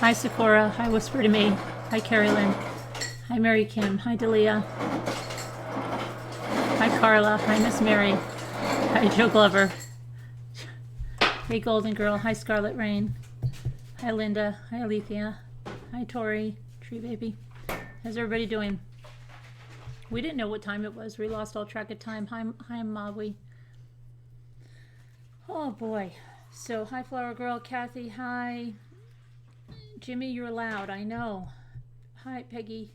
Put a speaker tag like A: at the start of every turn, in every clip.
A: Hi, Sakura. Hi, Whisper to Me. Hi, Carrie Lynn. Hi, Mary Kim. Hi, Dalia. Hi, Carla. Hi, Miss Mary. Hi, Joe Glover. Hey, Golden Girl. Hi, Scarlet Rain. Hi, Linda. Hi, Alethea. Hi, Tori. Tree Baby. How's everybody doing? We didn't know what time it was. We lost all track of time. Hi, Maui. Oh, boy. So, hi, Flower Girl. Kathy, hi. Jimmy, you're loud. I know. Hi, Peggy.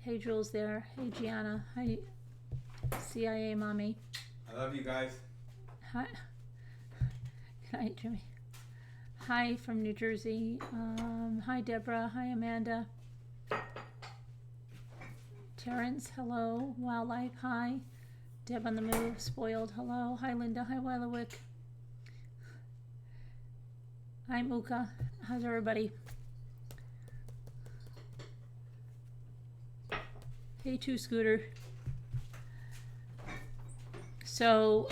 A: Hey, Jules there. Hey, Gianna. Hi, CIA Mommy.
B: I love you guys.
A: Hi. Good night, Jimmy. Hi from New Jersey. Hi, Deborah. Hi, Amanda. Terrence, hello. Wildlife, hi. Deb on the Move, Spoiled, hello. Hi, Linda. Hi, Wilowick. Hi, Muka. How's everybody? Hey, Two Scooter. So,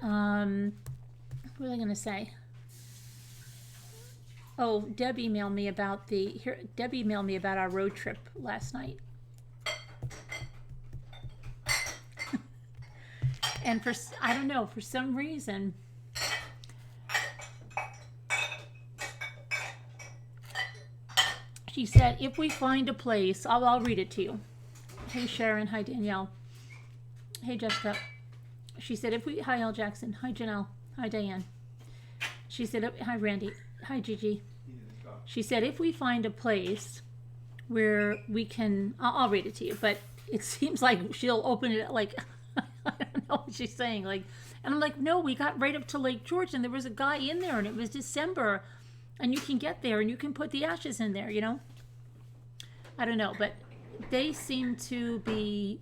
A: what was I going to say? Oh, Deb emailed me about our road trip last night. And I don't know, for some reason, she said, if we find a place, I'll read it to you. Hey, Sharon. Hi, Danielle. Hey, Jessica. She said, hi, L. Jackson. Hi, Janelle. Hi, Diane. She said, hi, Randy. Hi, Gigi. She said, if we find a place where we can, I'll read it to you, but it seems like she'll open it like, I don't know what she's saying. Like, and I'm like, no, we got right up to Lake George and there was a guy in there and it was December and you can get there and you can put the ashes in there, you know? I don't know, but they seem to be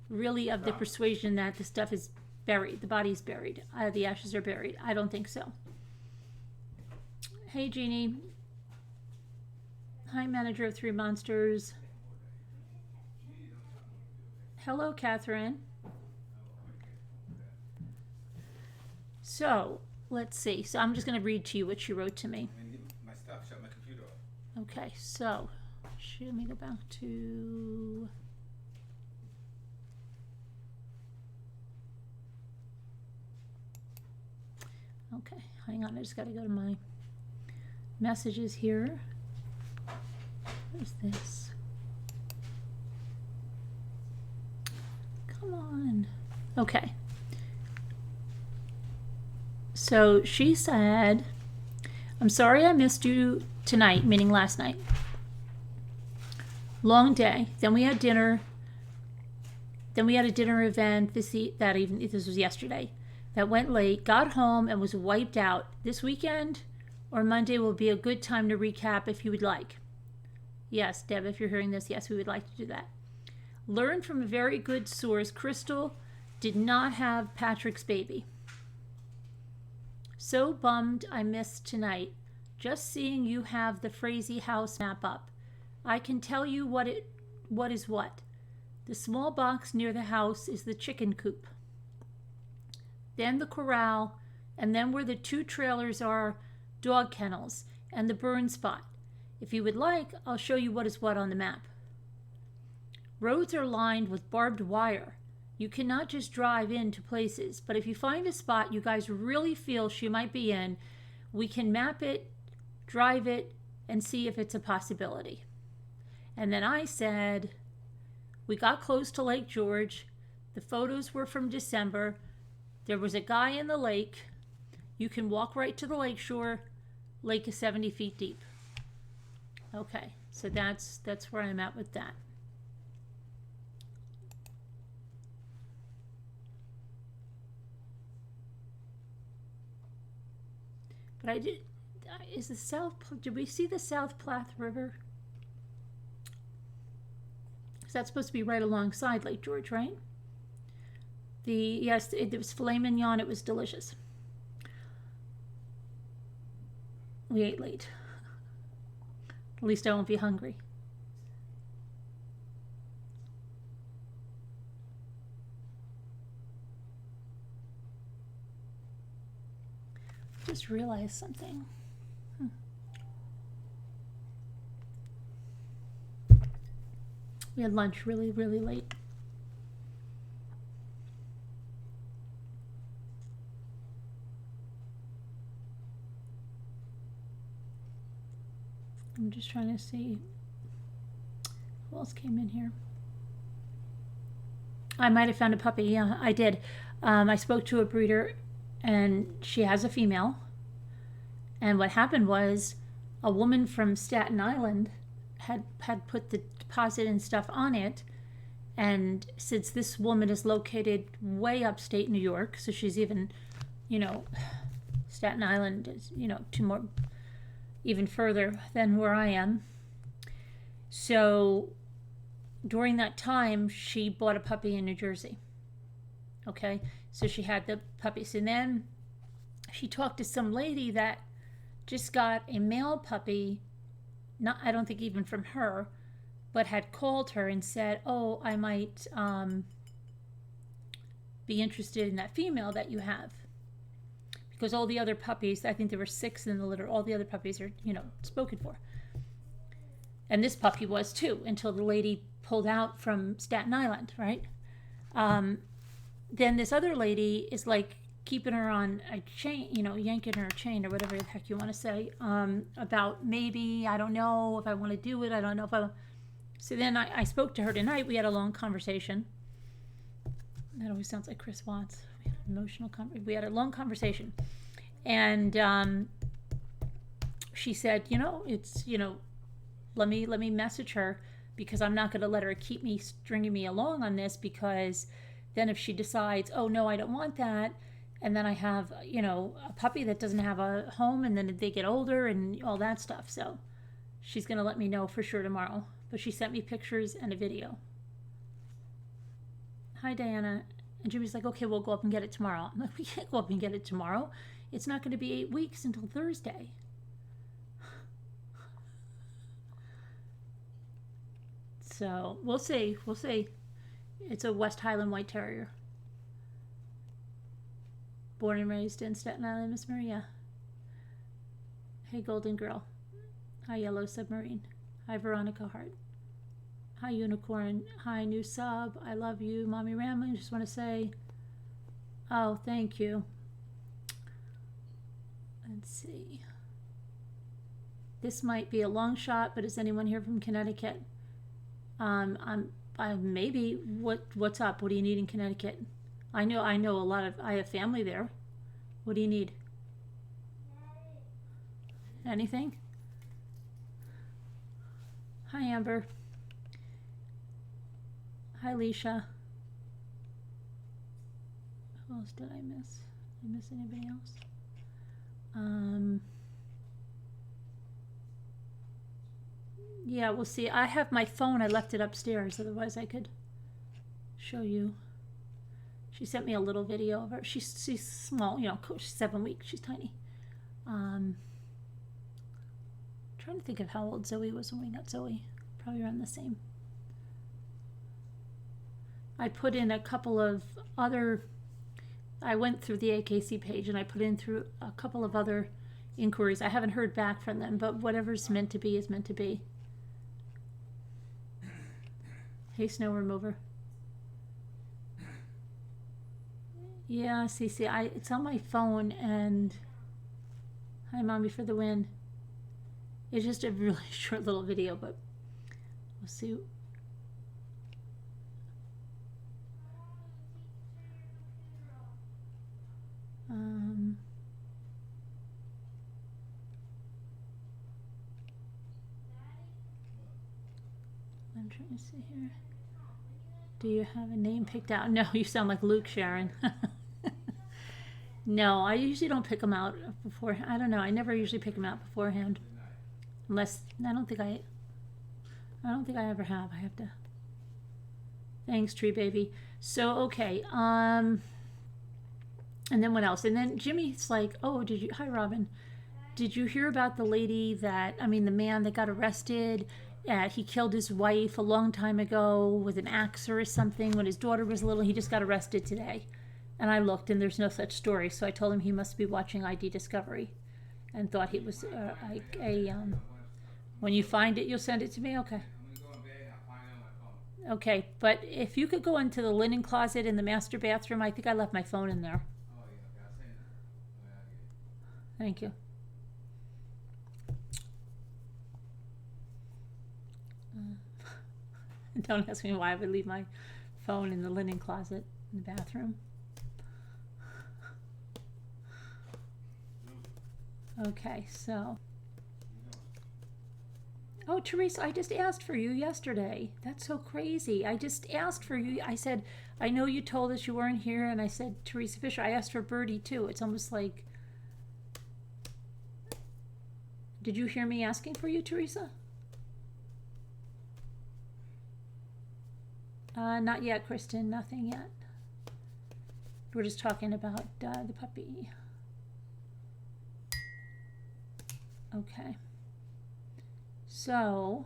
A: really of the persuasion that the stuff is buried. The body's buried. The ashes are buried. I don't think so. Hey, Jeannie. Hi, Manager of Three Monsters. Hello, Catherine. So, let's see. So, I'm just going to read to you what she wrote to me.
B: My stuff. Shut my computer off.
A: Okay, so, let me go back to... Okay, hang on. I just got to go to my messages here. What is this? Come on. Okay. So she said, I'm sorry I missed you tonight, meaning last night. Long day. Then we had dinner. Then we had a dinner event that evening. This was yesterday. That went late, got home, and was wiped out. This weekend or Monday will be a good time to recap if you would like. Yes, Deb, if you're hearing this, yes, we would like to do that. Learned from a very good source, Krystal did not have Patrick's baby. So bummed I missed tonight. Just seeing you have the Frazee house map up. I can tell you what is what. The small box near the house is the chicken coop. Then the corral, and then where the two trailers are, dog kennels, and the burn spot. If you would like, I'll show you what is what on the map. Roads are lined with barbed wire. You cannot just drive into places, but if you find a spot you guys really feel she might be in, we can map it, drive it, and see if it's a possibility. And then I said, we got close to Lake George. The photos were from December. There was a guy in the lake. You can walk right to the lake shore. Lake is 70 feet deep. Okay, so that's where I'm at with that. But did we see the South Platte River? So that's supposed to be right alongside Lake George, right? Yes, it was filet mignon. It was delicious. We ate late. At least I won't be hungry. Just realized something. We had lunch really, really late. I'm just trying to see who else came in here. I might have found a puppy. Yeah, I did. I spoke to a breeder, and she has a female. And what happened was a woman from Staten Island had put the deposit and stuff on it. And since this woman is located way upstate New York, so she's even, Staten Island is, even further than where I am. So during that time, she bought a puppy in New Jersey. Okay, so she had the puppies. And then she talked to some lady that just got a male puppy, not, I don't think even from her, but had called her and said, oh, I might be interested in that female that you have. Because all the other puppies, I think there were 6 in the litter, all the other puppies are, spoken for. And this puppy was too, until the lady pulled out from Staten Island, right? Then this other lady is like keeping her on a chain, yanking her chain or whatever the heck you want to say, about maybe, I don't know if I want to do it, I don't know if I. So then I spoke to her tonight. We had a long conversation. That always sounds like Chris Watts. We had an emotional we had a long conversation. And she said, it's, let me message her, because I'm not going to let her keep me stringing me along on this, because then if she decides, oh no, I don't want that, and then I have, a puppy that doesn't have a home, and then they get older and all that stuff. So she's going to let me know for sure tomorrow. But she sent me pictures and a video. Hi, Diana. And Jimmy's like, okay, we'll go up and get it tomorrow. I'm like, we can't go up and get it tomorrow. It's not going to be 8 weeks until Thursday. So we'll see. We'll see. It's a West Highland White Terrier. Born and raised in Staten Island, Miss Maria. Hey, Golden Girl. Hi, Yellow Submarine. Hi, Veronica Hart. Hi, Unicorn. Hi, new sub. I love you. Mommy Rambling. Just want to say, oh, thank you. Let's see. This might be a long shot, but is anyone here from Connecticut? Maybe. What's up? What do you need in Connecticut? I know I have family there. What do you need? Anything? Hi, Amber. Hi, Leisha. Who else did I miss? Did I miss anybody else? Yeah, we'll see. I have my phone. I left it upstairs. Otherwise, I could show you. She sent me a little video of her. She's small, she's 7 weeks. She's tiny. Trying to think of how old Zoe was when we got Zoe. Probably around the same. I put in a couple of other, I went through the AKC page and I put in through a couple of other inquiries. I haven't heard back from them, but whatever's meant to be is meant to be. Hey, snow remover. Yeah, Cece, it's on my phone, and hi, Mommy, for the win. It's just a really short little video, but we'll see. I'm trying to see here. Do you have a name picked out? No, you sound like Luke, Sharon. No, I usually don't pick them out before. I don't know. I never usually pick them out beforehand, unless I don't think I ever have. I have to. Thanks, Tree Baby. So okay. And then what else? And then Jimmy's like, "Oh, did you? Hi, Robin. Did you hear about the lady the man that got arrested? He killed his wife a long time ago with an axe or something when his daughter was little. He just got arrested today." And I looked, and there's no such story. So I told him he must be watching ID Discovery, and thought he was when you find it, you'll send it to me. Okay. Okay, but if you could go into the linen closet in the master bathroom, I think I left my phone in there.
B: Oh, yeah, okay, I'll send it. Oh, yeah,
A: Thank you. Don't ask me why I would leave my phone in the linen closet in the bathroom. Okay, so. Oh, Teresa, I just asked for you yesterday. That's so crazy. I just asked for you. I said, I know you told us you weren't here, and I said, Teresa Fisher, I asked for Birdie too. It's almost like. Did you hear me asking for you, Teresa? Not yet, Kristen. Nothing yet. We're just talking about the puppy. Okay. So,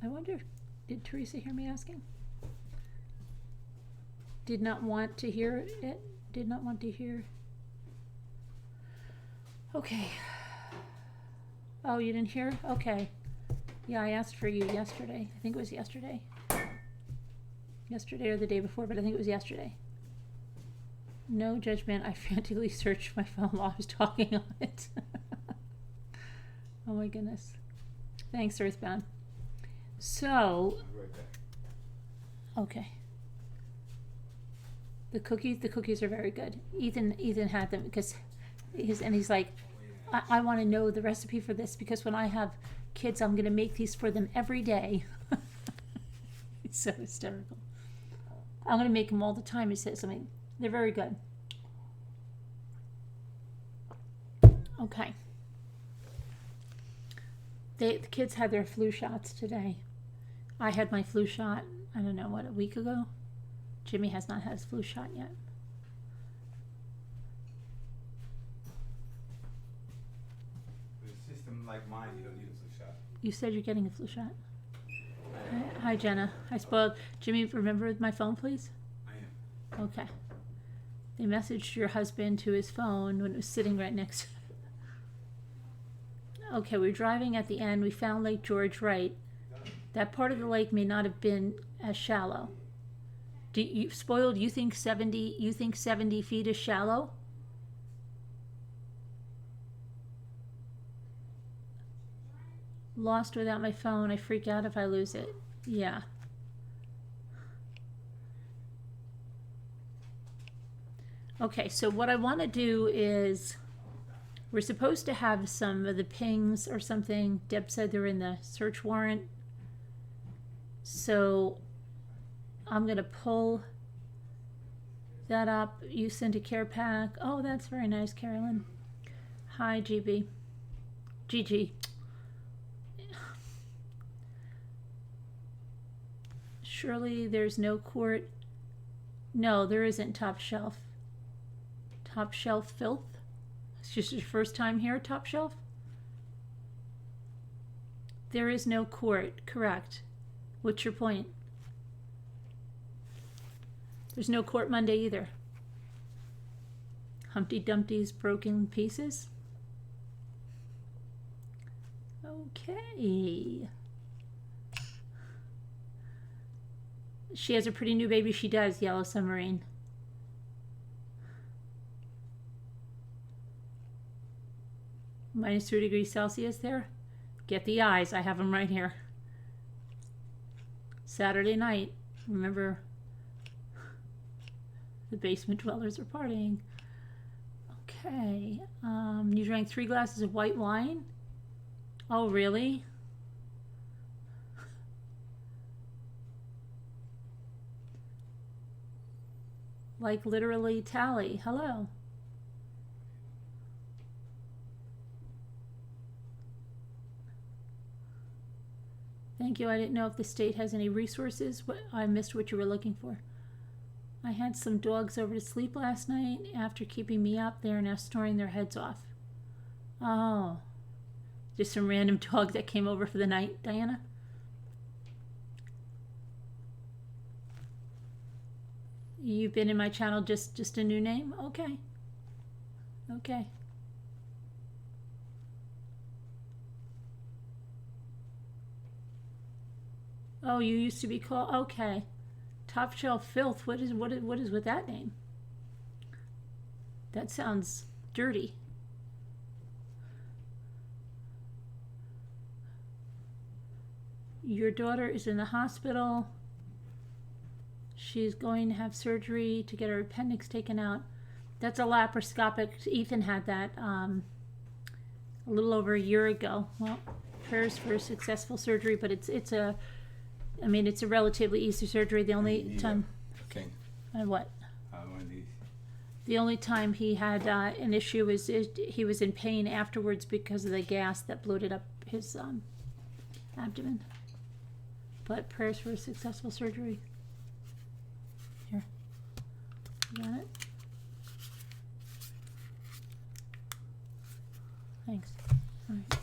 A: I wonder, did Teresa hear me asking? Did not want to hear it? Did not want to hear. Okay. Oh, you didn't hear? Okay. Yeah, I asked for you yesterday. I think it was yesterday. Yesterday or the day before, but I think it was yesterday. No judgment. I frantically searched my phone while I was talking on it. Oh my goodness. Thanks, Earthbound. So,
B: I'll be right back.
A: okay. The cookies are very good. Ethan had them because he's like, I want to know the recipe for this because when I have kids, I'm going to make these for them every day. It's so hysterical. I'm going to make them all the time. He says, I mean, they're very good. Okay. The kids had their flu shots today. I had my flu shot, I don't know, what, a week ago? Jimmy has not had his flu shot yet.
B: With a system like mine, you don't need a flu shot.
A: You said you're getting a flu shot. Hi, Jenna. I spoiled. Jimmy, remember my phone, please?
B: I am.
A: Okay. They messaged your husband to his phone when it was sitting right next to him. Okay, we're driving at the end. We found Lake George, right? That part of the lake may not have been as shallow. Do you spoiled? You think 70? You think 70 feet is shallow? Lost without my phone. I freak out if I lose it. Yeah. Okay, so what I want to do is, we're supposed to have some of the pings or something. Deb said they're in the search warrant. So I'm going to pull that up. You sent a care pack. Oh, that's very nice, Carolyn. Hi, GB. GG. Surely there's no court. No, there isn't Top Shelf. Top Shelf filth? It's just your first time here, Top Shelf? There is no court, correct. What's your point? There's no court Monday either. Humpty Dumpty's broken pieces? Okay. She has a pretty new baby. She does, Yellow Submarine. -3 degrees Celsius there. Get the eyes. I have them right here. Saturday night. Remember, the basement dwellers are partying. Okay. You drank 3 glasses of white wine? Oh, really? Like literally tally. Hello. Thank you. I didn't know if the state has any resources. I missed what you were looking for. I had some dogs over to sleep last night. After keeping me up, they are now snoring their heads off. Oh. Just some random dog that came over for the night, Diana? You've been in my channel, just a new name? Okay. Okay. Oh, you used to be called, okay. Top shelf filth. What is with that name? That sounds dirty. Your daughter is in the hospital. She's going to have surgery to get her appendix taken out. That's a laparoscopic. Ethan had that a little over a year ago. Well, prayers for a successful surgery, but it's a relatively easy surgery. The only time.
B: Okay.
A: What?
B: One of these.
A: The only time he had an issue is he was in pain afterwards because of the gas that bloated up his abdomen. But prayers for a successful surgery. Here. You got it? Thanks. All right.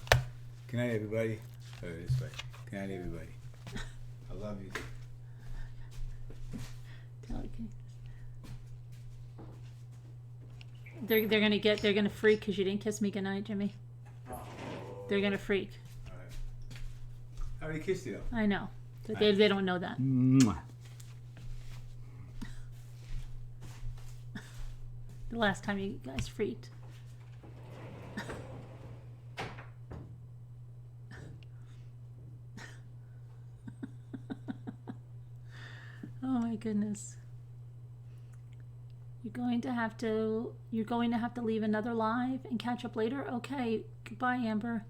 B: Good night, everybody. Oh, this way. Good night, everybody. I love you.
A: They're gonna freak because you didn't kiss me goodnight, Jimmy. They're gonna freak.
B: All right. I already kissed you.
A: I know, but they don't know that.
B: Mwah.
A: The last time you guys freaked. Oh my goodness. You're going to have to leave another live and catch up later? Okay. Goodbye, Amber.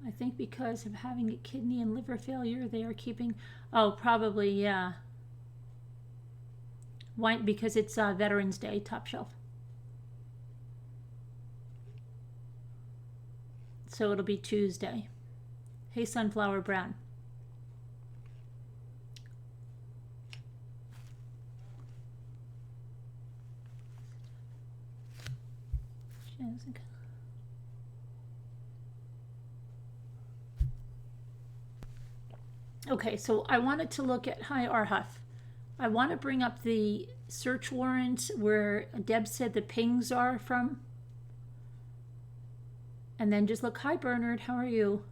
A: I think because of having a kidney and liver failure, they are keeping... Oh, probably, yeah. Why? Because it's Veterans Day, top shelf. So it'll be Tuesday. Hey, Sunflower Brown. Okay, so I wanted to look at, hi, Arhuff. I want to bring up the search warrant where Deb said the pings are from. And then just look, hi, Bernard, how are you?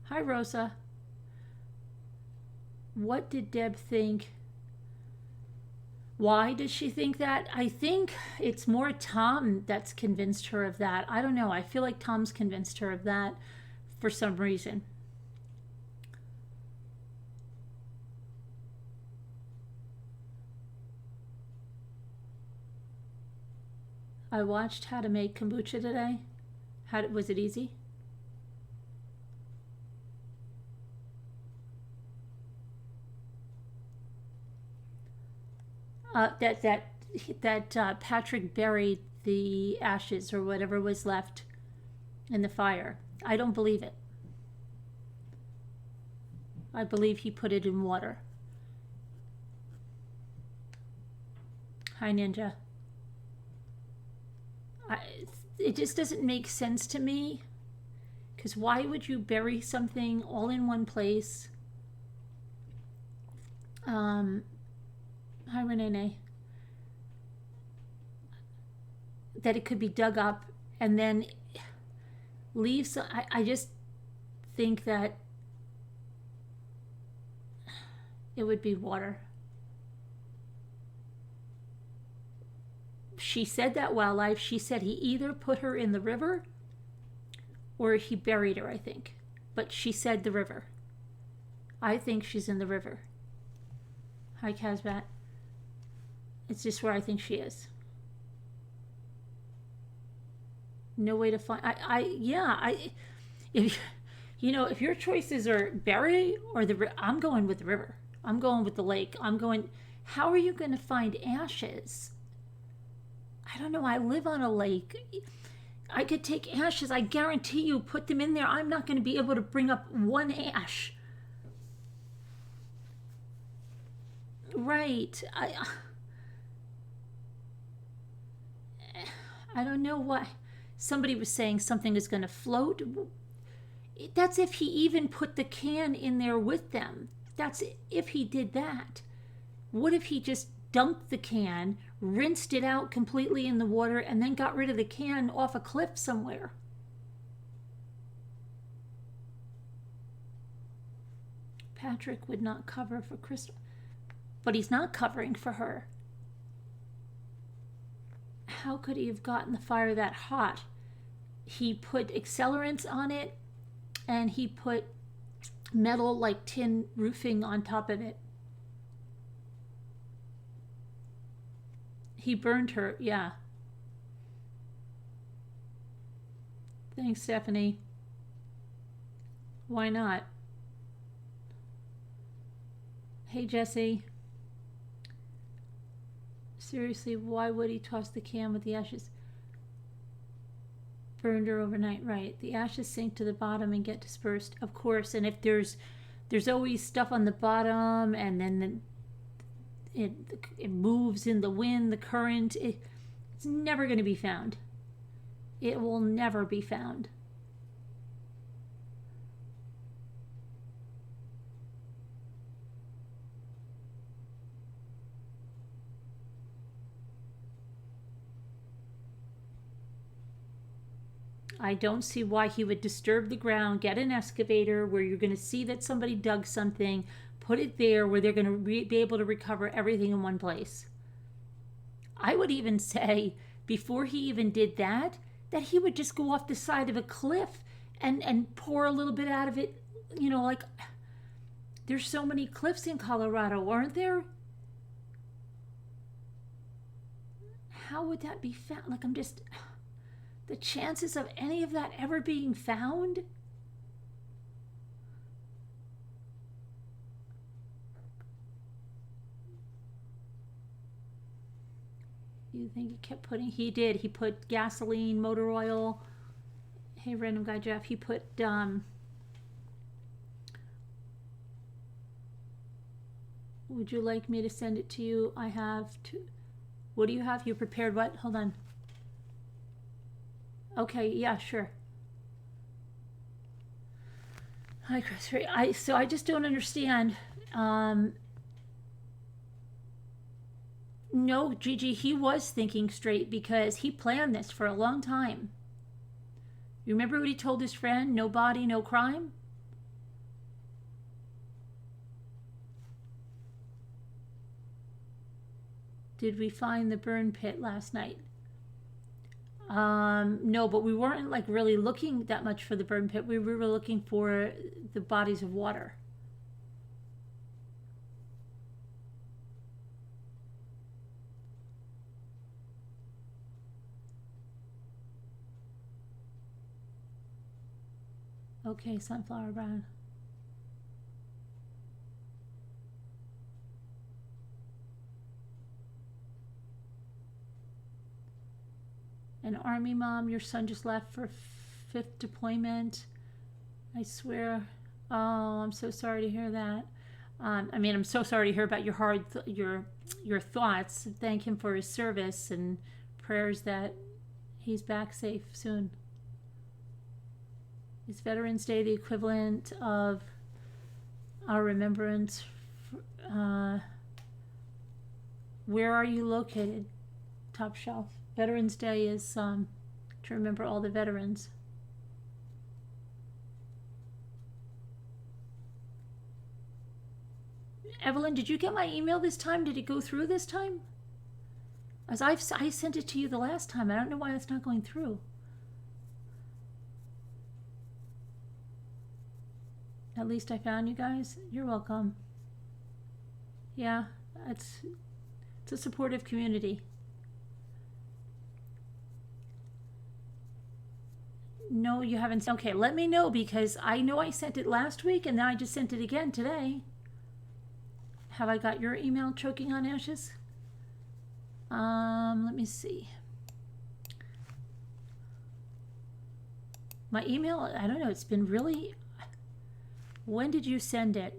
A: Hi, Rosa. What did Deb think? Why does she think that? I think it's more Tom that's convinced her of that. I don't know. I feel like Tom's convinced her of that for some reason. I watched How to Make Kombucha today. Was it easy? That Patrick buried the ashes or whatever was left in the fire. I don't believe it. I believe he put it in water. Hi, Ninja. It just doesn't make sense to me. Because why would you bury something all in one place? Hi, Renee. That it could be dug up and then leave some. I just think that it would be water. She said that wildlife. She said he either put her in the river or he buried her, I think. But she said the river. I think she's in the river. Hi, Kazbat. It's just where I think she is. No way to find... If your choices are bury or I'm going with the river. I'm going with the lake. How are you going to find ashes? I don't know. I live on a lake. I could take ashes. I guarantee you, put them in there. I'm not going to be able to bring up one ash. Right. I don't know why. Somebody was saying something is going to float. That's if he even put the can in there with them. That's if he did that. What if he just dunked the can, rinsed it out completely in the water, and then got rid of the can off a cliff somewhere. Patrick would not cover for Krystal, but he's not covering for her. How could he have gotten the fire that hot? He put accelerants on it, and he put metal, like tin roofing, on top of it. He burned her, yeah. Thanks, Stephanie. Why not? Hey, Jesse. Seriously, why would he toss the can with the ashes? Burned her overnight, right. The ashes sink to the bottom and get dispersed, of course. And if there's always stuff on the bottom, and then it moves in the wind, the current, it's never going to be found. It will never be found. I don't see why he would disturb the ground, get an excavator where you're going to see that somebody dug something, put it there where they're going to be able to recover everything in one place. I would even say, before he even did that he would just go off the side of a cliff and pour a little bit out of it. You know, like, there's so many cliffs in Colorado, aren't there? How would that be found? Like, the chances of any of that ever being found? You think he kept putting... He did. He put gasoline, motor oil. Hey, random guy Jeff. He put... Would you like me to send it to you? I have to... What do you have? You prepared what? Hold on. Okay, yeah, sure. Hi, Chris. So I just don't understand. No, Gigi, he was thinking straight because he planned this for a long time. You remember what he told his friend? No body, no crime? Did we find the burn pit last night? No, but we weren't like really looking that much for the burn pit. We were looking for the bodies of water. Okay, sunflower brown. An army mom, your son just left for 5th deployment. I swear. Oh, I'm so sorry to hear that. I mean, I'm so sorry to hear about your thoughts. Thank him for his service and prayers that he's back safe soon. Is Veterans Day the equivalent of our remembrance? Where are you located? Top shelf. Veterans Day is to remember all the veterans. Evelyn, did you get my email this time? Did it go through this time? As I sent it to you the last time. I don't know why it's not going through. At least I found you guys. You're welcome. Yeah, it's a supportive community. No, you haven't. Okay, let me know because I know I sent it last week and then I just sent it again today. Have I got your email, Choking on Ashes? Let me see. My email, I don't know, it's been really... When did you send it?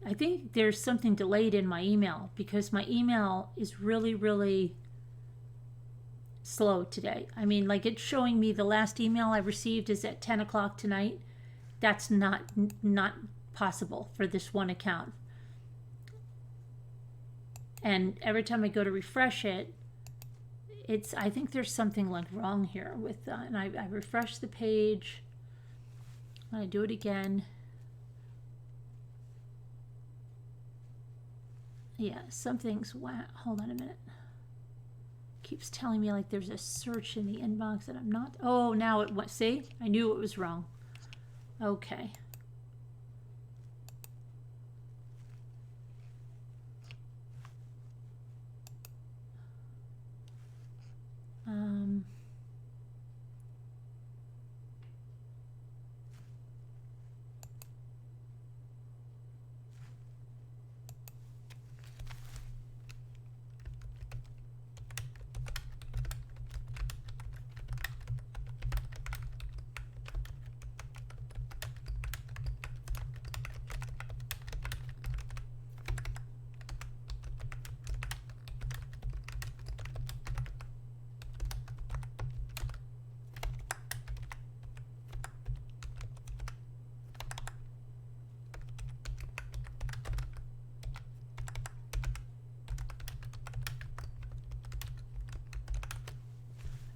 A: I think there's something delayed in my email because my email is really, really slow today. I mean, like, it's showing me the last email I received is at 10 o'clock tonight. That's not possible for this one account. And every time I go to refresh it, I think there's something like wrong here with, and I refresh the page, I do it again. Yeah, something's, wow, hold on a minute. Keeps telling me like there's a search in the inbox that I'm not, oh, now it went, see? I knew it was wrong. Okay.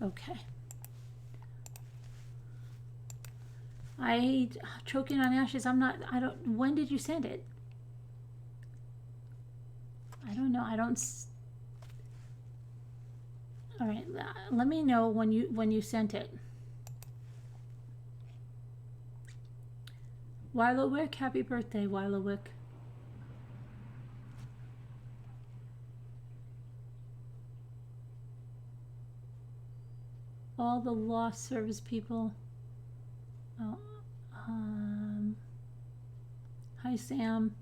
A: Okay. Choking on ashes, when did you send it? I don't know, all right, let me know when you sent it. Wilowick, happy birthday, Wilowick. All the lost service people. Oh, hi, Sam.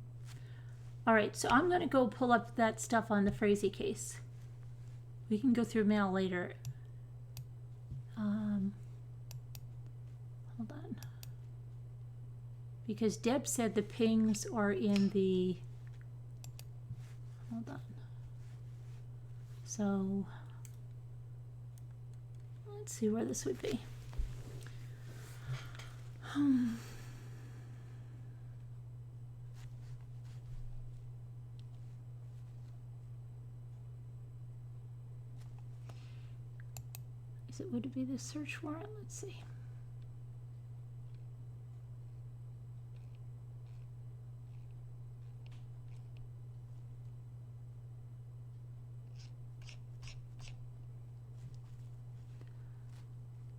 A: All right, so I'm going to go pull up that stuff on the Frazee case. We can go through mail later. Hold on. Because Deb said the pings are in the... Hold on. So... Let's see where this would be. Would it be the search warrant? Let's see.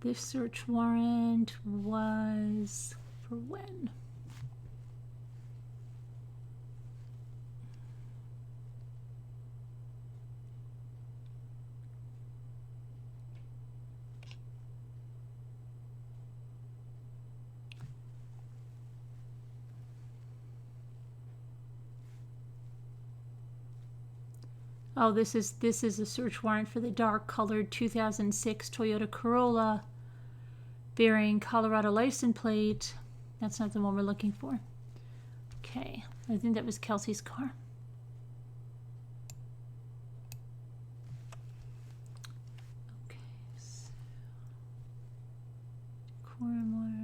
A: This search warrant was for when? Oh, this is a search warrant for the dark colored 2006 Toyota Corolla bearing Colorado license plate. That's not the one we're looking for. Okay, I think that was Kelsey's car. Okay, so coroner.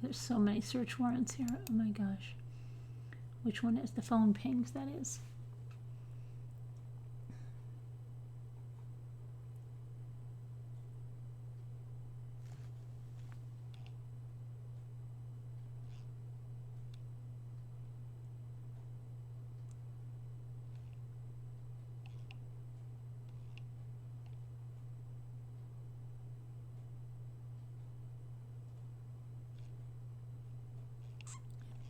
A: There's so many search warrants here. Oh my gosh. Which one is the phone pings, that is?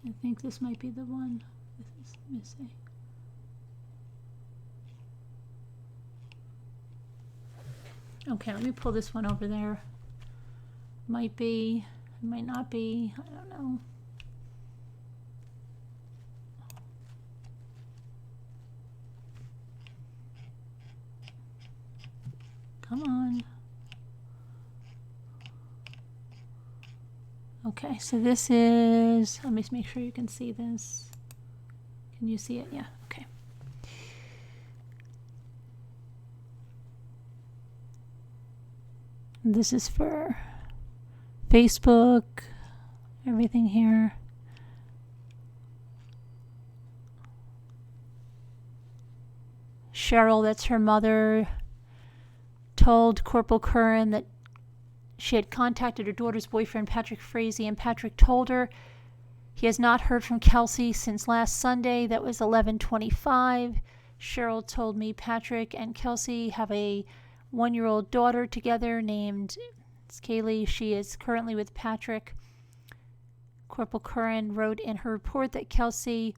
A: I think this might be the one. This is, let me see. Okay, let me pull this one over there. Might be, it might not be, I don't know. Come on. Okay, so this is, let me just make sure you can see this. Can you see it? Yeah, okay. This is for Facebook, everything here. Cheryl, that's her mother, told Corporal Curran that she had contacted her daughter's boyfriend, Patrick Frazee, and Patrick told her he has not heard from Kelsey since last Sunday. That was 11/25. Cheryl told me Patrick and Kelsey have a 1-year-old daughter together named Kaylee. She is currently with Patrick. Corporal Curran wrote in her report that Kelsey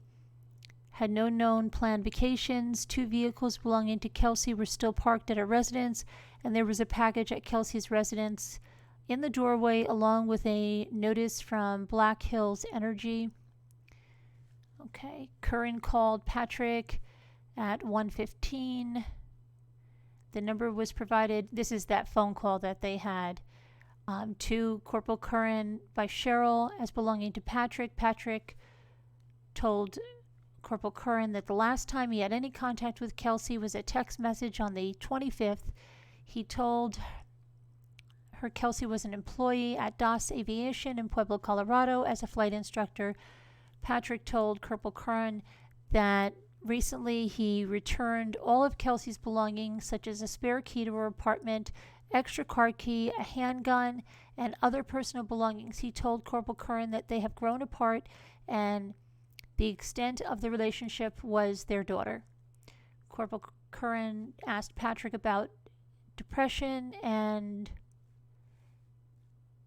A: had no known planned vacations. 2 vehicles belonging to Kelsey were still parked at her residence, and there was a package at Kelsey's residence in the doorway, along with a notice from Black Hills Energy. Okay, Curran called Patrick at 1:15. The number was provided. This is that phone call that they had to Corporal Curran by Cheryl as belonging to Patrick. Patrick told Corporal Curran that the last time he had any contact with Kelsey was a text message on the 25th. He told her Kelsey was an employee at DAS Aviation in Pueblo, Colorado as a flight instructor. Patrick told Corporal Curran that recently he returned all of Kelsey's belongings, such as a spare key to her apartment, extra car key, a handgun, and other personal belongings. He told Corporal Curran that they have grown apart and the extent of the relationship was their daughter. Corporal Curran asked Patrick about depression, and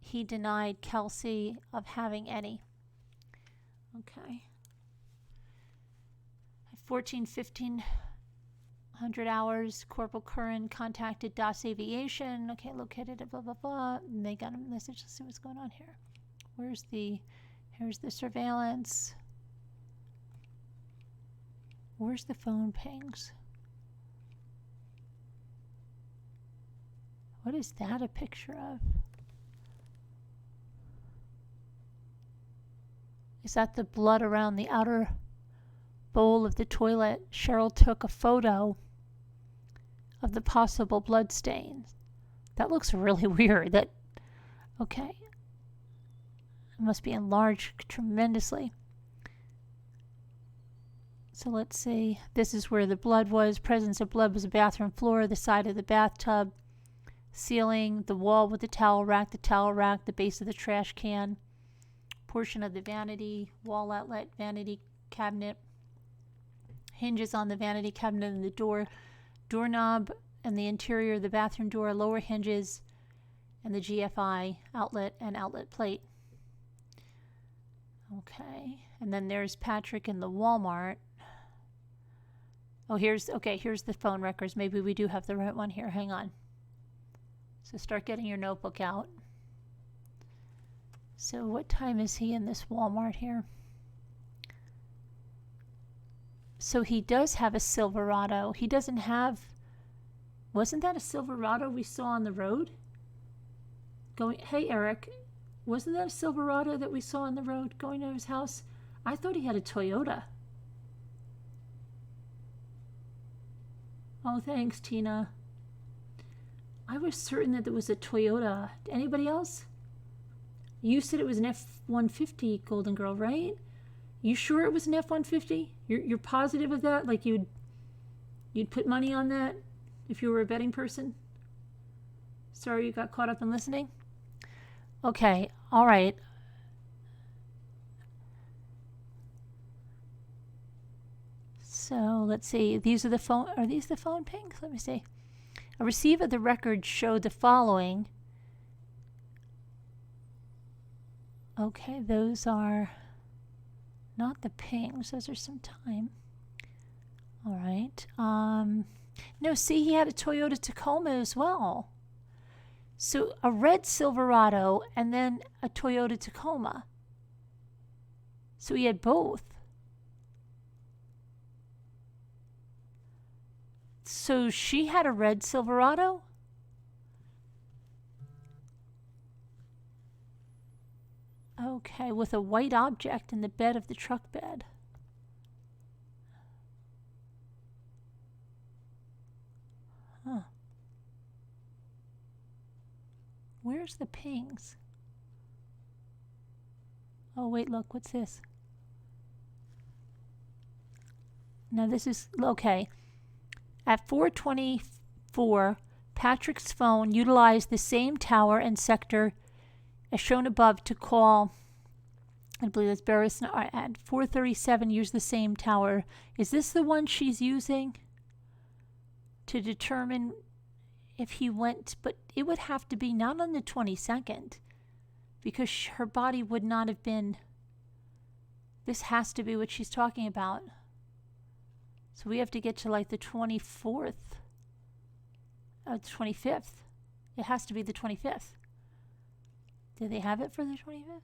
A: he denied Kelsey of having any. Okay. At 1500 hours, Corporal Curran contacted DAS Aviation. Okay, located at blah, blah, blah. And they got a message. Let's see what's going on here. Here's the surveillance. Where's the phone pings? What is that a picture of? Is that the blood around the outer bowl of the toilet? Cheryl took a photo of the possible blood stains. That looks really weird. Okay. It must be enlarged tremendously. So let's see. This is where the blood was. Presence of blood was the bathroom floor, the side of the bathtub, ceiling, the wall with the towel rack, the base of the trash can, portion of the vanity, wall outlet, vanity cabinet, hinges on the vanity cabinet and the doorknob, and the interior of the bathroom door, lower hinges, and the GFI outlet and outlet plate. Okay, and then there's Patrick in the Walmart. Oh, here's the phone records. Maybe we do have the right one here. Hang on. So start getting your notebook out. So what time is he in this Walmart here? So he does have a Silverado. He doesn't have... Wasn't that a Silverado we saw on the road? Hey, Eric, wasn't that a Silverado that we saw on the road going to his house? I thought he had a Toyota. Oh, thanks, Tina. I was certain that it was a Toyota. Anybody else? You said it was an F-150, Golden Girl, right? You sure it was an F-150? You're positive of that? Like you'd put money on that if you were a betting person? Sorry you got caught up in listening? Okay, all right. So let's see. Are these the phone pings? Let me see. A receipt of the record showed the following. Okay, those are not the pings. Those are some time. All right. No, see, he had a Toyota Tacoma as well. So a red Silverado and then a Toyota Tacoma. So he had both. So she had a red Silverado? Okay, with a white object in the bed of the truck bed. Huh. Where's the pings? Oh, wait, look, what's this? Now this is, okay. At 4:24, Patrick's phone utilized the same tower and sector as shown above to call, I believe it's Barris, at 4:37 used the same tower. Is this the one she's using to determine if he went? But it would have to be not on the 22nd because her body would not have been. This has to be what she's talking about. So we have to get to like the 24th, the 25th. It has to be the 25th. Do they have it for the 25th?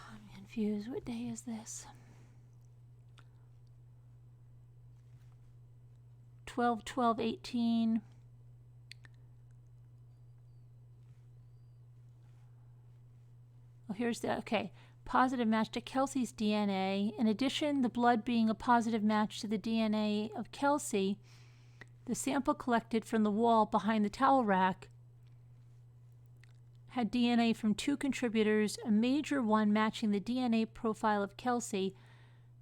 A: I'm confused. What day is this? 12/12/18. Oh, here's the, okay. Positive match to Kelsey's DNA. In addition, the blood being a positive match to the DNA of Kelsey, the sample collected from the wall behind the towel rack had DNA from 2 contributors, a major one matching the DNA profile of Kelsey.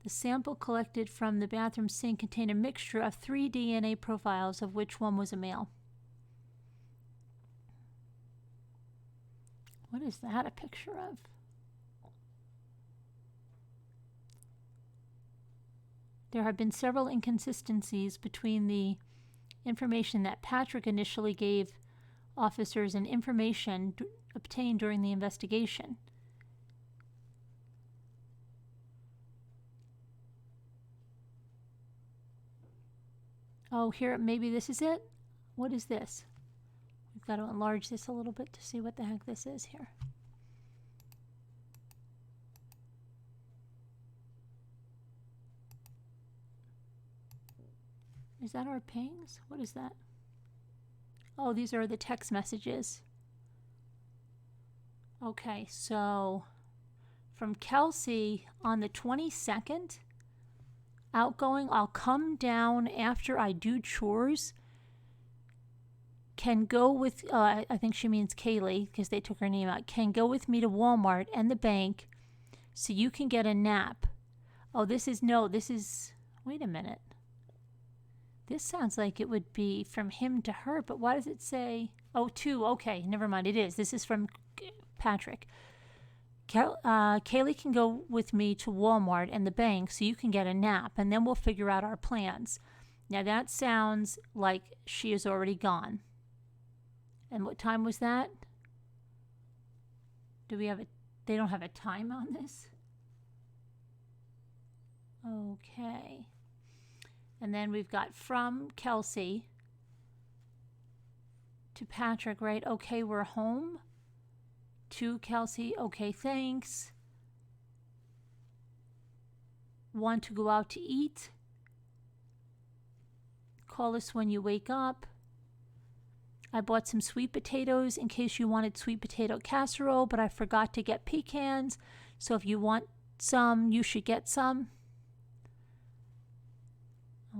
A: The sample collected from the bathroom sink contained a mixture of 3 DNA profiles, of which one was a male. What is that a picture of? There have been several inconsistencies between the information that Patrick initially gave officers and information obtained during the investigation. Oh, here, maybe this is it? What is this? We've got to enlarge this a little bit to see what the heck this is here. Is that our pings? What is that? Oh, these are the text messages. Okay, so from Kelsey on the 22nd, outgoing, I'll come down after I do chores. Can go with, I think she means Kaylee because they took her name out. Can go with me to Walmart and the bank so you can get a nap. Oh, this is, wait a minute. This sounds like it would be from him to her, but why does it say, oh, to, okay, never mind, it is. This is from Patrick. Kaylee can go with me to Walmart and the bank so you can get a nap, and then we'll figure out our plans. Now that sounds like she is already gone. And what time was that? Do we have a, they don't have a time on this? Okay. And then we've got from Kelsey to Patrick, right? Okay, we're home. To Kelsey, okay, thanks. Want to go out to eat? Call us when you wake up. I bought some sweet potatoes in case you wanted sweet potato casserole, but I forgot to get pecans. So if you want some, you should get some.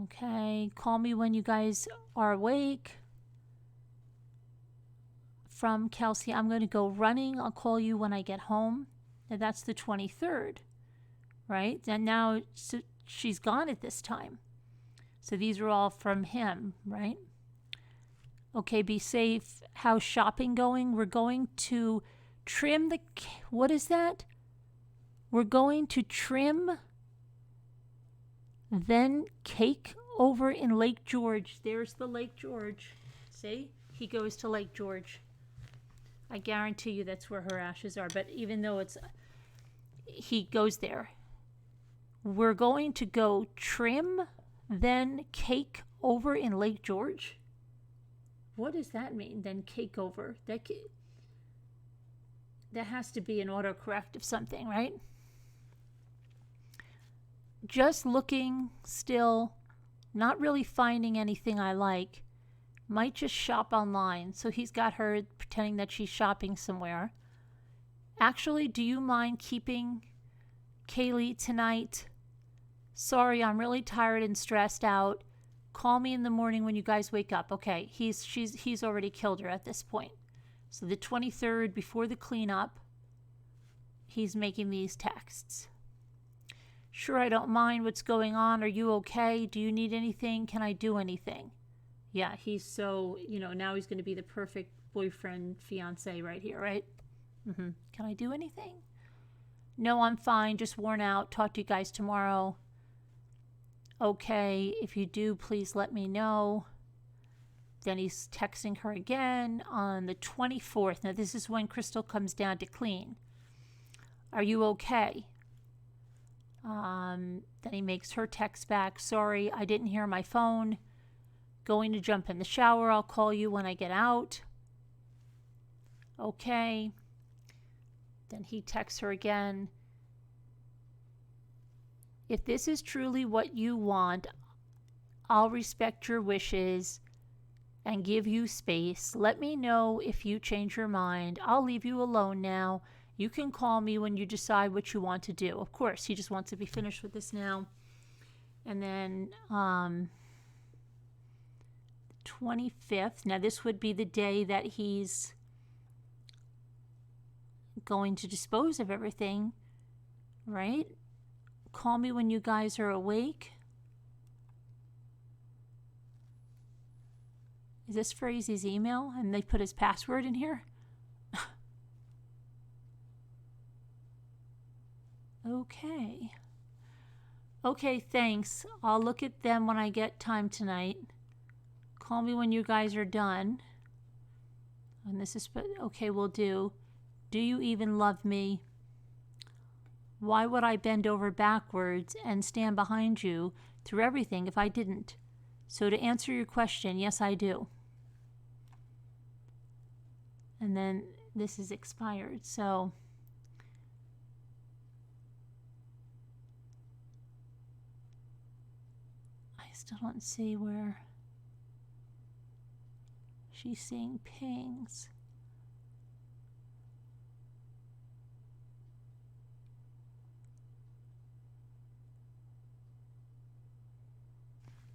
A: Okay, call me when you guys are awake. From Kelsey, I'm going to go running. I'll call you when I get home. Now that's the 23rd, right? And now so she's gone at this time. So these are all from him, right? Okay, be safe. How's shopping going? We're going to trim the, what is that? We're going to trim, then cake over in Lake George. There's the Lake George. See? He goes to Lake George. I guarantee you that's where her ashes are. But even though it's, he goes there. We're going to go trim, then cake over in Lake George. What does that mean? Then cake over. That has to be an autocorrect of something, right? just looking still, not really finding anything I like. Might just shop online. So he's got her pretending that she's shopping somewhere. Actually, do you mind keeping Kaylee tonight? Sorry, I'm really tired and stressed out. Call me in the morning when you guys wake up. Okay, he's already killed her at this point. So the 23rd, before the cleanup, he's making these texts. Sure, I don't mind what's going on. Are you okay? Do you need anything? Can I do anything? Yeah, he's so, now he's going to be the perfect boyfriend, fiance right here, right? Can I do anything? No, I'm fine. Just worn out. Talk to you guys tomorrow. Okay, if you do, please let me know. Then he's texting her again on the 24th. Now, this is when Krystal comes down to clean. Are you okay? Then he makes her text back. Sorry, I didn't hear my phone. Going to jump in the shower. I'll call you when I get out. Okay. Then he texts her again. If this is truly what you want, I'll respect your wishes and give you space. Let me know if you change your mind. I'll leave you alone now. You can call me when you decide what you want to do. Of course, he just wants to be finished with this now. And then 25th. Now, this would be the day that he's going to dispose of everything, right? Call me when you guys are awake. Is this Frazee's email? And they put his password in here? Okay. Okay, thanks. I'll look at them when I get time tonight. Call me when you guys are done. And this is, okay, will do. Do you even love me? Why would I bend over backwards and stand behind you through everything if I didn't? So to answer your question, yes, I do. And then this is expired, so I still don't see where she's seeing pings.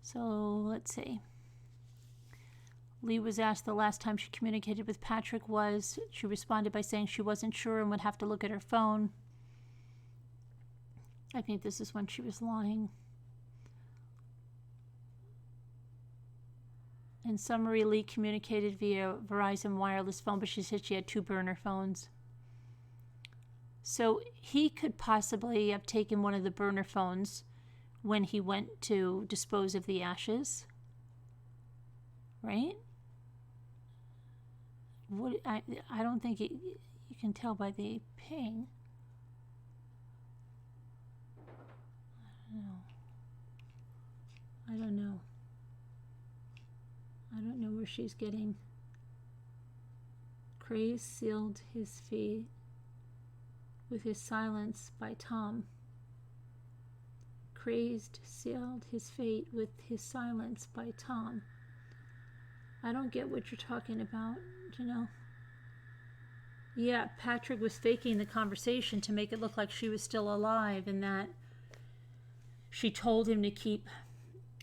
A: So let's see. Lee was asked the last time she communicated with Patrick was. She responded by saying she wasn't sure and would have to look at her phone. I think this is when she was lying. In summary, Lee communicated via Verizon wireless phone, but she said she had 2 burner phones. So he could possibly have taken one of the burner phones when he went to dispose of the ashes, right? I don't think you can tell by the ping. I don't know. I don't know where she's getting. Craze sealed his fate with his silence by Tom. Crazed sealed his fate with his silence by Tom. I don't get what you're talking about, Yeah, Patrick was faking the conversation to make it look like she was still alive and that she told him to keep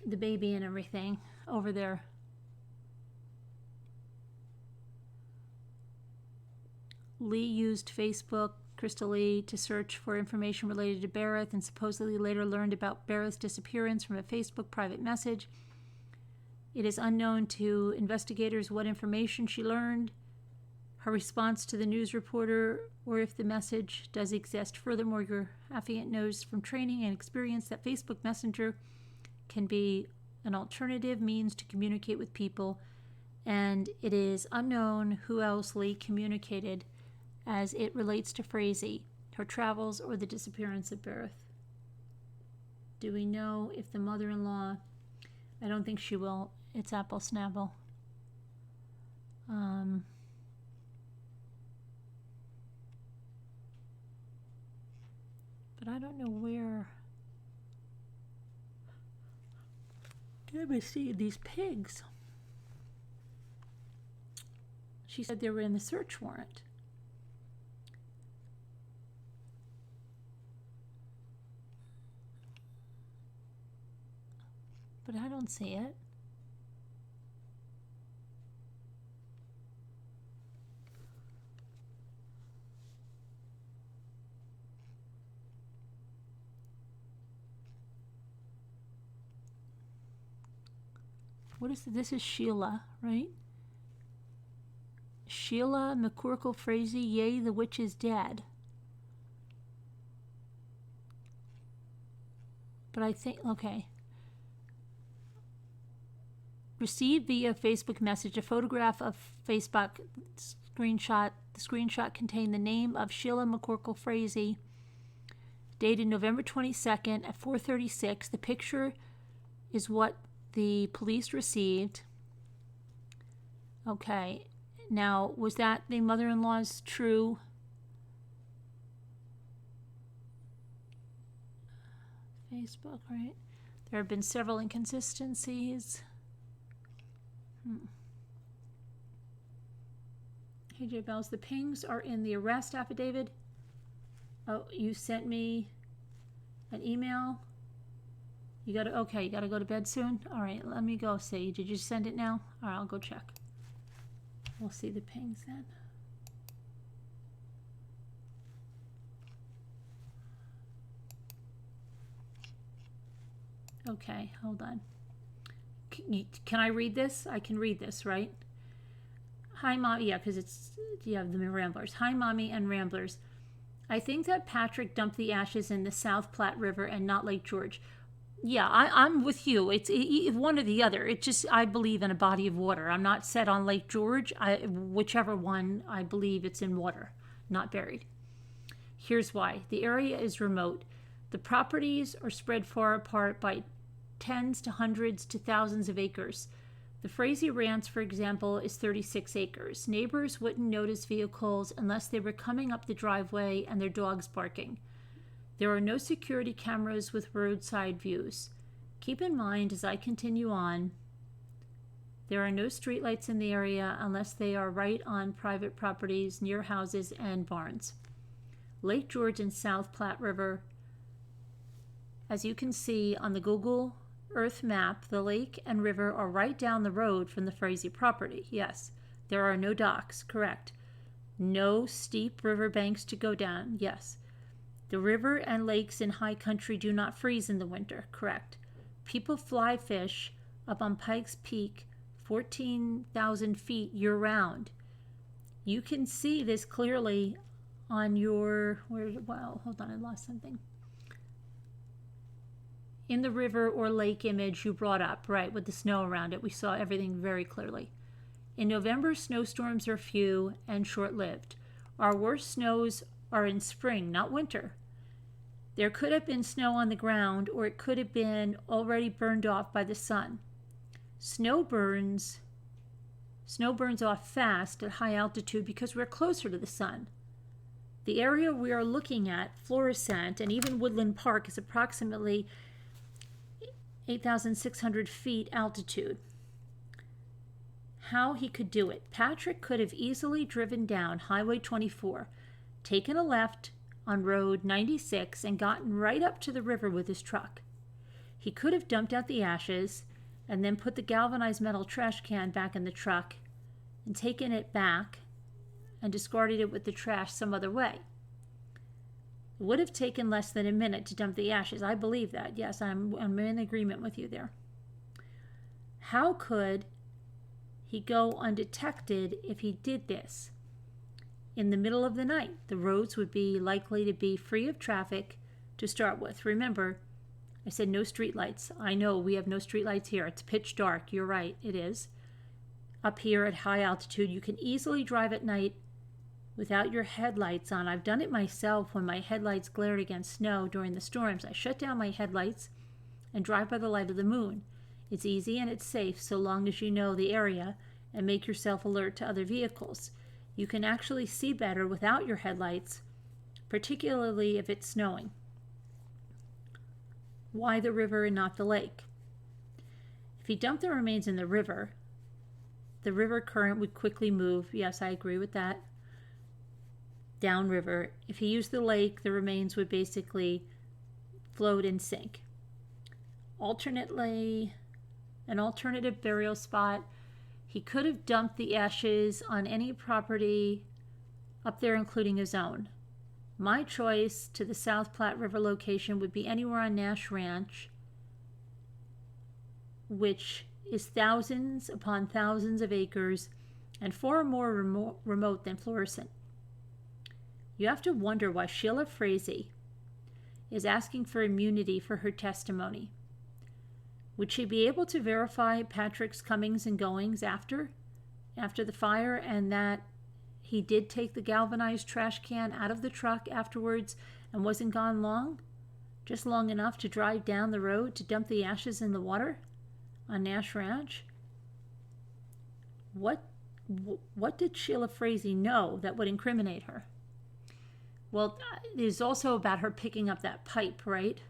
A: the baby and everything over there. Lee used Facebook, Krystal Lee, to search for information related to Bereth and supposedly later learned about Bereth's disappearance from a Facebook private message. It is unknown to investigators what information she learned, her response to the news reporter, or if the message does exist. Furthermore, your affiant knows from training and experience that Facebook Messenger can be an alternative means to communicate with people, and it is unknown who else Lee communicated as it relates to Frazee, her travels, or the disappearance of Bereth. Do we know if the mother-in-law... I don't think she will. It's Apple Snapple. But I don't know where Let me see these pigs. She said they were in the search warrant. But I don't see it. What is this? This is Sheila, right? Sheila McCorkle Frazee, yea, the witch is dead. But I think, okay. Received via Facebook message a photograph of Facebook screenshot. The screenshot contained the name of Sheila McCorkle Frazee, dated November 22nd at 4:36. The picture is what the police received. Okay. Now, was that the mother-in-law's true? Facebook, right? There have been several inconsistencies. Hey, J. Bells, the pings are in the arrest affidavit. Oh, you sent me an email. You gotta go to bed soon? All right, let me go see. Did you send it now? All right, I'll go check. We'll see the pings then. Okay, hold on. Can I read this? I can read this, right? Hi, Mom. Yeah, because it's, you have the Ramblers. Hi, Mommy and Ramblers. I think that Patrick dumped the ashes in the South Platte River and not Lake George. Yeah, I'm with you. It's one or the other. It just, I believe in a body of water. I'm not set on Lake George. Whichever one, I believe it's in water, not buried. Here's why. The area is remote. The properties are spread far apart by tens to hundreds to thousands of acres. The Frazee Ranch, for example, is 36 acres. Neighbors wouldn't notice vehicles unless they were coming up the driveway and their dogs barking. There are no security cameras with roadside views. Keep in mind, as I continue on, there are no streetlights in the area unless they are right on private properties near houses and barns. Lake George and South Platte River, as you can see on the Google Earth map, the lake and river are right down the road from the Frazee property. Yes, there are no docks, correct. No steep river banks to go down, yes. The river and lakes in high country do not freeze in the winter, correct. People fly fish up on Pikes Peak, 14,000 feet year-round. You can see this clearly on your, well, hold on, I lost something. In the river or lake image you brought up, right, with the snow around it, we saw everything very clearly. In November, snowstorms are few and short-lived. Our worst snows are in spring, not winter. There could have been snow on the ground, or it could have been already burned off by the sun. Snow burns off fast at high altitude because we're closer to the sun. The area we are looking at, Florissant, and even Woodland Park, is approximately 8,600 feet altitude. How he could do it. Patrick could have easily driven down Highway 24, taken a left on Road 96, and gotten right up to the river with his truck. He could have dumped out the ashes and then put the galvanized metal trash can back in the truck and taken it back and discarded it with the trash some other way. It would have taken less than a minute to dump the ashes. I believe that. Yes, I'm in agreement with you there. How could he go undetected if he did this? In the middle of the night, the roads would be likely to be free of traffic to start with. Remember, I said no street lights. I know we have no street lights here. It's pitch dark. You're right, it is. Up here at high altitude, you can easily drive at night without your headlights on. I've done it myself when my headlights glared against snow during the storms. I shut down my headlights and drive by the light of the moon. It's easy and it's safe so long as you know the area and make yourself alert to other vehicles. You can actually see better without your headlights, particularly if it's snowing. Why the river and not the lake? If he dumped the remains in the river current would quickly move. Yes, I agree with that. Downriver. If he used the lake, the remains would basically float and sink. Alternately, an alternative burial spot, he could have dumped the ashes on any property up there, including his own. My choice to the South Platte River location would be anywhere on Nash Ranch, which is thousands upon thousands of acres and far more remote than Florissant. You have to wonder why Sheila Frazee is asking for immunity for her testimony. Would she be able to verify Patrick's comings and goings after the fire, and that he did take the galvanized trash can out of the truck afterwards and wasn't gone long? Just long enough to drive down the road to dump the ashes in the water on Nash Ranch? What did Sheila Frazee know that would incriminate her? Well, there's also about her picking up that pipe, right?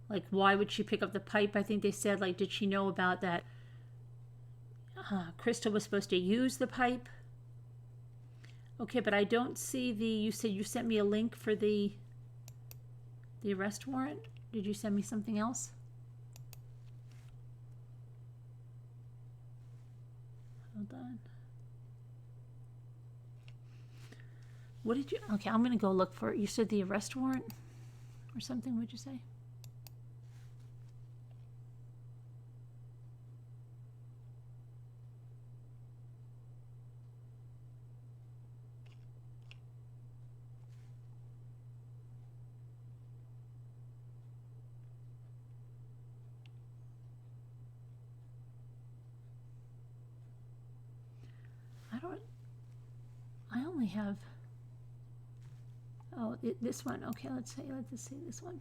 A: Like, why would she pick up the pipe? I think they said, like, did she know about that? Krystal was supposed to use the pipe. Okay, but I don't see you said you sent me a link for the arrest warrant. Did you send me something else? Hold on. What did you... Okay, I'm going to go look for it. You said the arrest warrant or something, what'd you say? I only have... Oh, this one. Okay, let's see this one.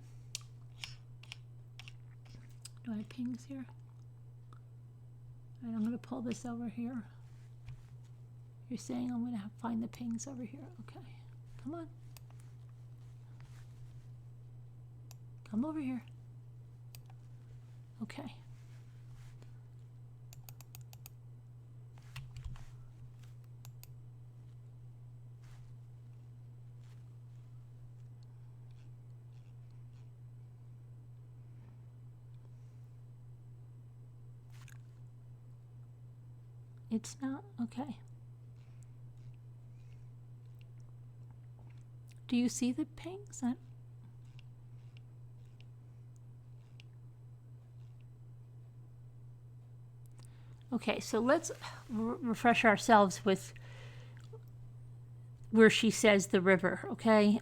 A: Do I have pings here? All right, I'm going to pull this over here. You're saying I'm going to find the pings over here. Okay, come on. Come over here. Okay. It's not okay. Do you see the pings? Okay, so let's refresh ourselves with where she says the river, okay?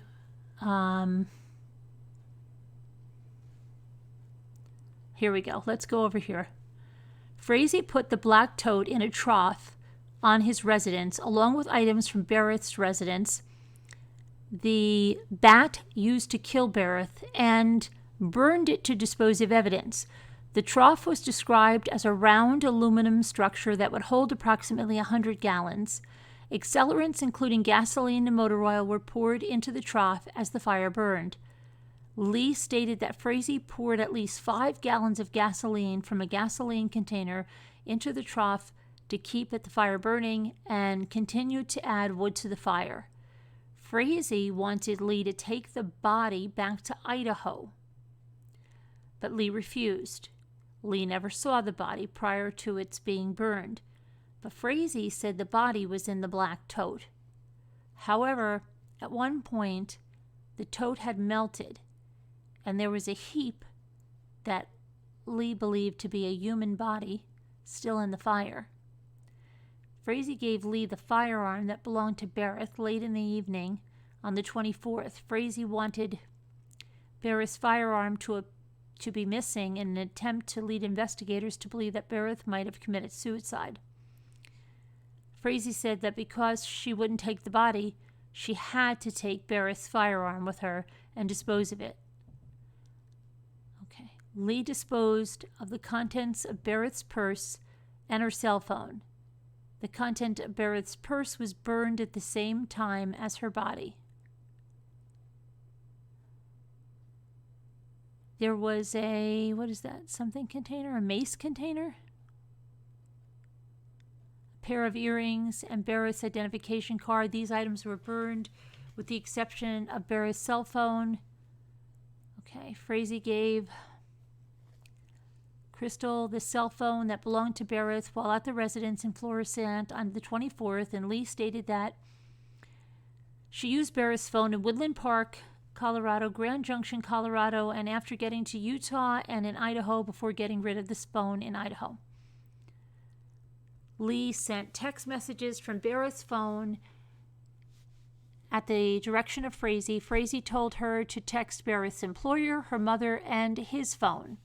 A: Here we go. Let's go over here. Frazee put the black toad in a trough on his residence, along with items from Bereth's residence, the bat used to kill Bereth, and burned it to dispose of evidence. The trough was described as a round aluminum structure that would hold approximately 100 gallons. Accelerants, including gasoline and motor oil, were poured into the trough as the fire burned. Lee stated that Frazee poured at least 5 gallons of gasoline from a gasoline container into the trough to keep the fire burning, and continued to add wood to the fire. Frazee wanted Lee to take the body back to Idaho, but Lee refused. Lee never saw the body prior to its being burned, but Frazee said the body was in the black tote. However, at one point, the tote had melted, and there was a heap that Lee believed to be a human body still in the fire. Frazee gave Lee the firearm that belonged to Bereth late in the evening on the 24th. Frazee wanted Bereth's firearm to be missing in an attempt to lead investigators to believe that Bereth might have committed suicide. Frazee said that because she wouldn't take the body, she had to take Bereth's firearm with her and dispose of it. Lee disposed of the contents of Bereth's purse and her cell phone. The content of Bereth's purse was burned at the same time as her body. There was a, what is that, something container? A mace container? pair of earrings, and Barrett's identification card. These items were burned with the exception of Barrett's cell phone. Okay, Frazee gave Krystal the cell phone that belonged to Barrett while at the residence in Florissant on the 24th, and Lee stated that she used Barrett's phone in Woodland Park, Colorado, Grand Junction, Colorado, and after getting to Utah and in Idaho before getting rid of this phone in Idaho. Lee sent text messages from Barrett's phone at the direction of Frazee. Frazee told her to text Barrett's employer, her mother, and his phone.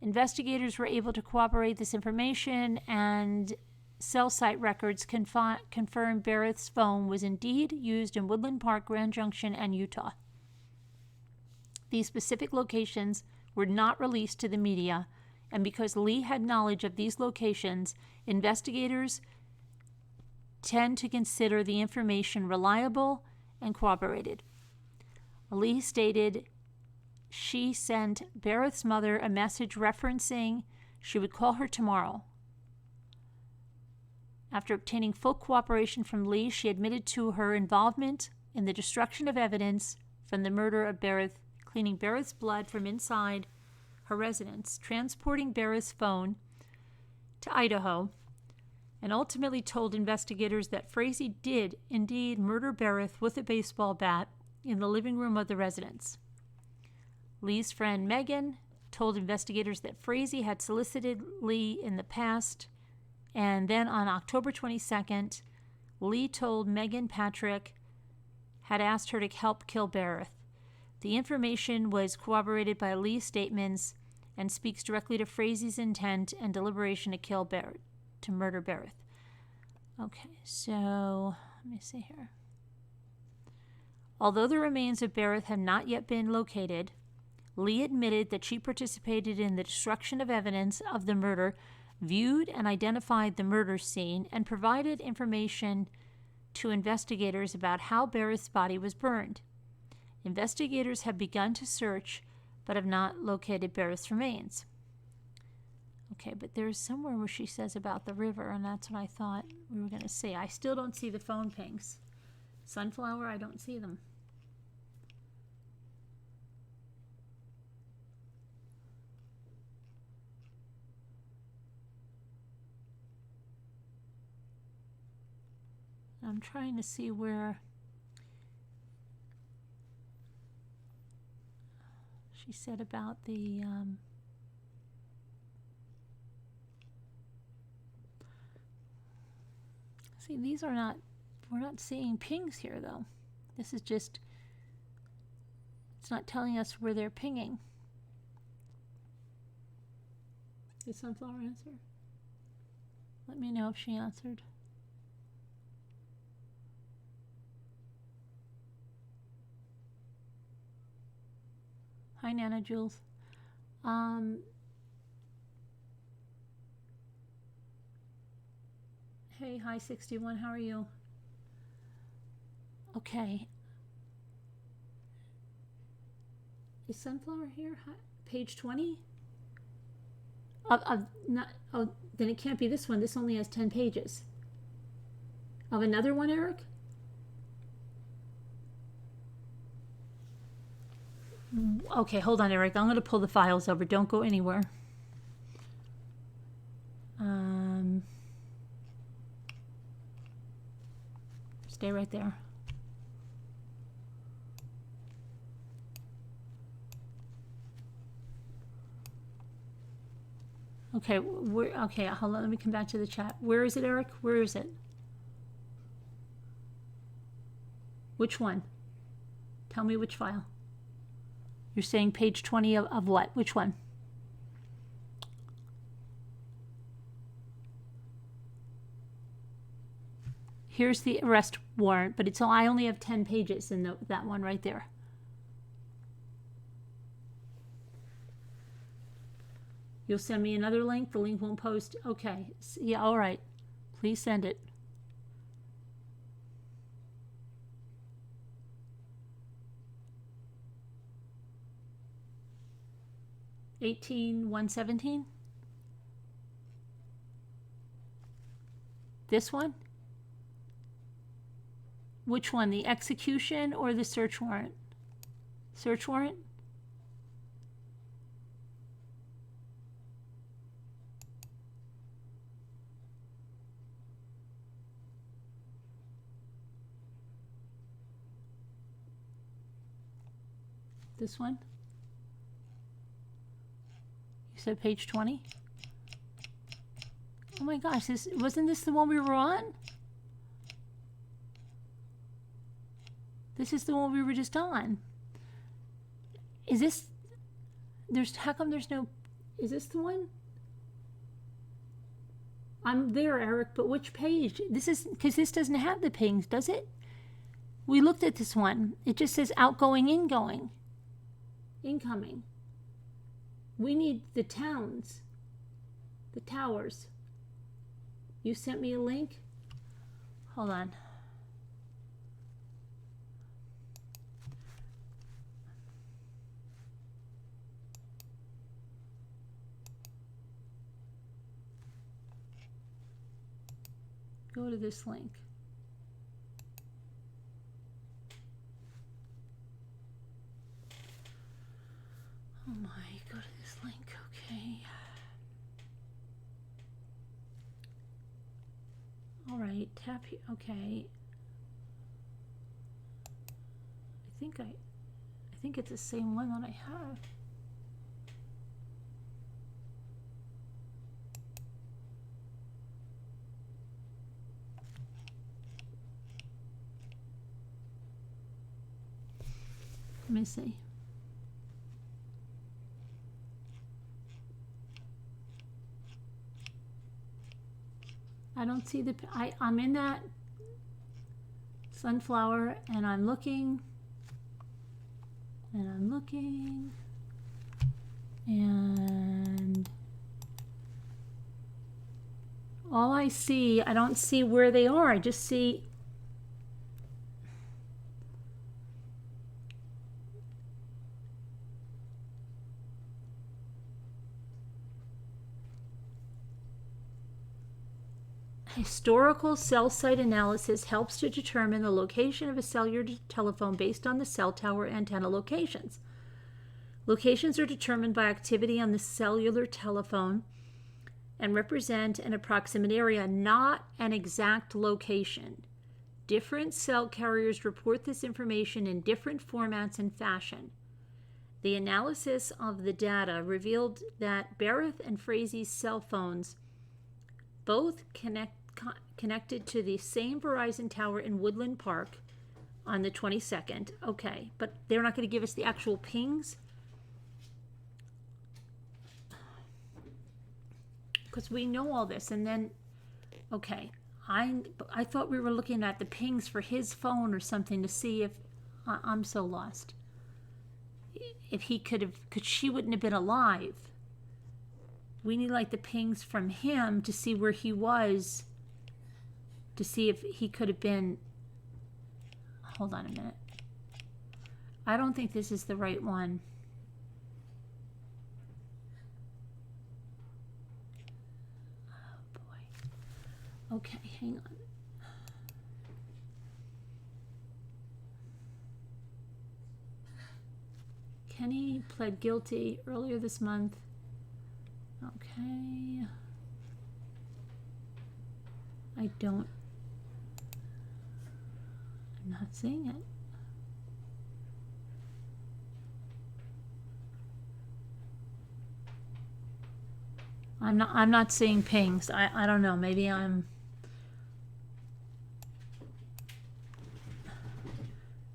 A: Investigators were able to corroborate this information, and cell site records confirmed Barrett's phone was indeed used in Woodland Park, Grand Junction, and Utah. These specific locations were not released to the media, and because Lee had knowledge of these locations, investigators tend to consider the information reliable and corroborated. Lee stated she sent Barrett's mother a message referencing she would call her tomorrow. After obtaining full cooperation from Lee, she admitted to her involvement in the destruction of evidence from the murder of Barrett, cleaning Barrett's blood from inside her residence, transporting Barrett's phone to Idaho, and ultimately told investigators that Frazee did indeed murder Barrett with a baseball bat in the living room of the residence. Lee's friend Megan told investigators that Frazee had solicited Lee in the past, and then on October 22nd, Lee told Megan Patrick had asked her to help kill Barrett. The information was corroborated by Lee's statements and speaks directly to Frazee's intent and deliberation to kill Barrett, to murder Barrett. Okay, so let me see here. Although the remains of Barrett have not yet been located, Lee admitted that she participated in the destruction of evidence of the murder, viewed and identified the murder scene, and provided information to investigators about how Barrett's body was burned. Investigators have begun to search but have not located Barrett's remains. Okay, but there's somewhere where she says about the river, and that's what I thought we were going to see. I still don't see the phone pings. Sunflower, I don't see them. I'm trying to see where she said about the see, these are not, we're not seeing pings here though. This is just, it's not telling us where they're pinging. Did Sunflower answer? Let me know if she answered. Hi, Nana Jules. Hey, hi 61, how are you? Okay. Is Sunflower here? Hi, page 20? Not, oh, then it can't be this one. This only has 10 pages. Of another one, Eric? Okay, hold on, Eric. I'm going to pull the files over. Don't go anywhere. Stay right there. Okay, okay, hold on. Let me come back to the chat. Where is it, Eric? Where is it? Which one? Tell me which file. You're saying page 20 of what? Which one? Here's the arrest warrant, but it's all, I only have 10 pages in that one right there. You'll send me another link? The link won't post? Okay. Yeah, all right. Please send it. $18,117. This one? Which one? The execution or the search warrant? Search warrant? This one? You said page 20? Oh my gosh, wasn't this the one we were on? This is the one we were just on. Is this, how come there's no, is this the one? I'm there, Eric, but which page? This is, because this doesn't have the pings, does it? We looked at this one. It just says outgoing, ingoing. Incoming. We need the towns. The towers. You sent me a link? Hold on. Go to this link. Oh my, go to this link, okay. All right, tap here, okay. I think it's the same one that I have. Let me see. I don't see the, I'm in that sunflower and I'm looking and all I see, I don't see where they are. I just see historical cell site analysis helps to determine the location of a cellular telephone based on the cell tower antenna locations. Locations are determined by activity on the cellular telephone and represent an approximate area, not an exact location. Different cell carriers report this information in different formats and fashion. The analysis of the data revealed that Barrett and Frazee's cell phones both connected to the same Verizon tower in Woodland Park on the 22nd. Okay, but they're not going to give us the actual pings? Because we know all this, and then, okay, I thought we were looking at the pings for his phone or something to see if, I'm so lost. If he could have, because she wouldn't have been alive. We need like the pings from him to see where he was, to see if he could have been, hold on a minute. I don't think this is the right one. Okay, hang on. Kenny pled guilty earlier this month. Okay. I'm not seeing it. I'm not seeing pings. I don't know, maybe I'm.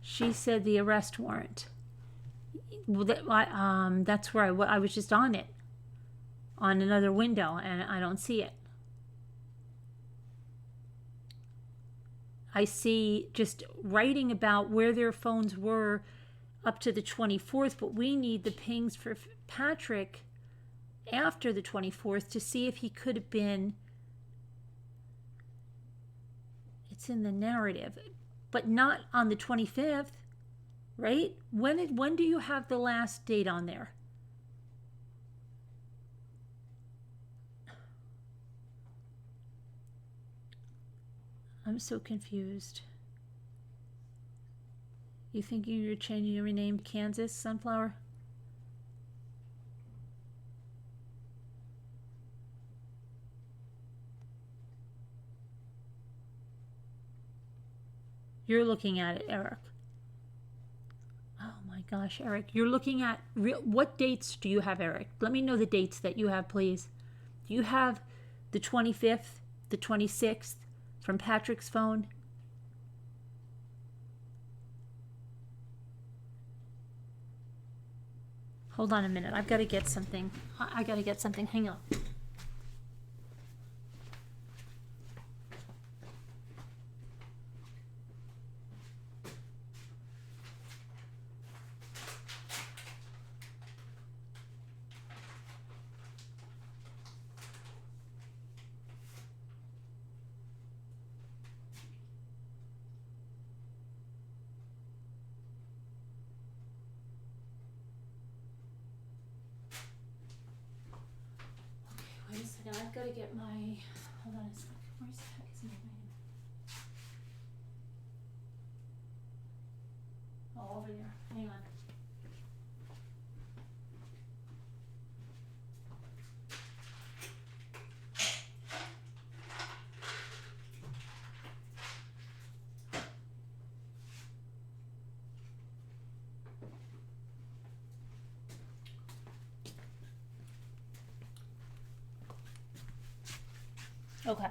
A: She said the arrest warrant. Well, that's where I was just on it, on another window, and I don't see it. I see just writing about where their phones were up to the 24th, but we need the pings for Patrick after the 24th to see if he could have been. It's in the narrative. But not on the 25th, right? When do you have the last date on there? I'm so confused. You thinking you're changing your name Kansas Sunflower? You're looking at it, Eric. Oh my gosh, Eric. You're looking at what dates do you have, Eric? Let me know the dates that you have, please. Do you have the 25th, the 26th from Patrick's phone? Hold on a minute. I've got to get something. I got to get something. Hang on. Wait a second, I've got to get my, hold on a second, where's the heck is my name? Oh, over there, hang on. Okay.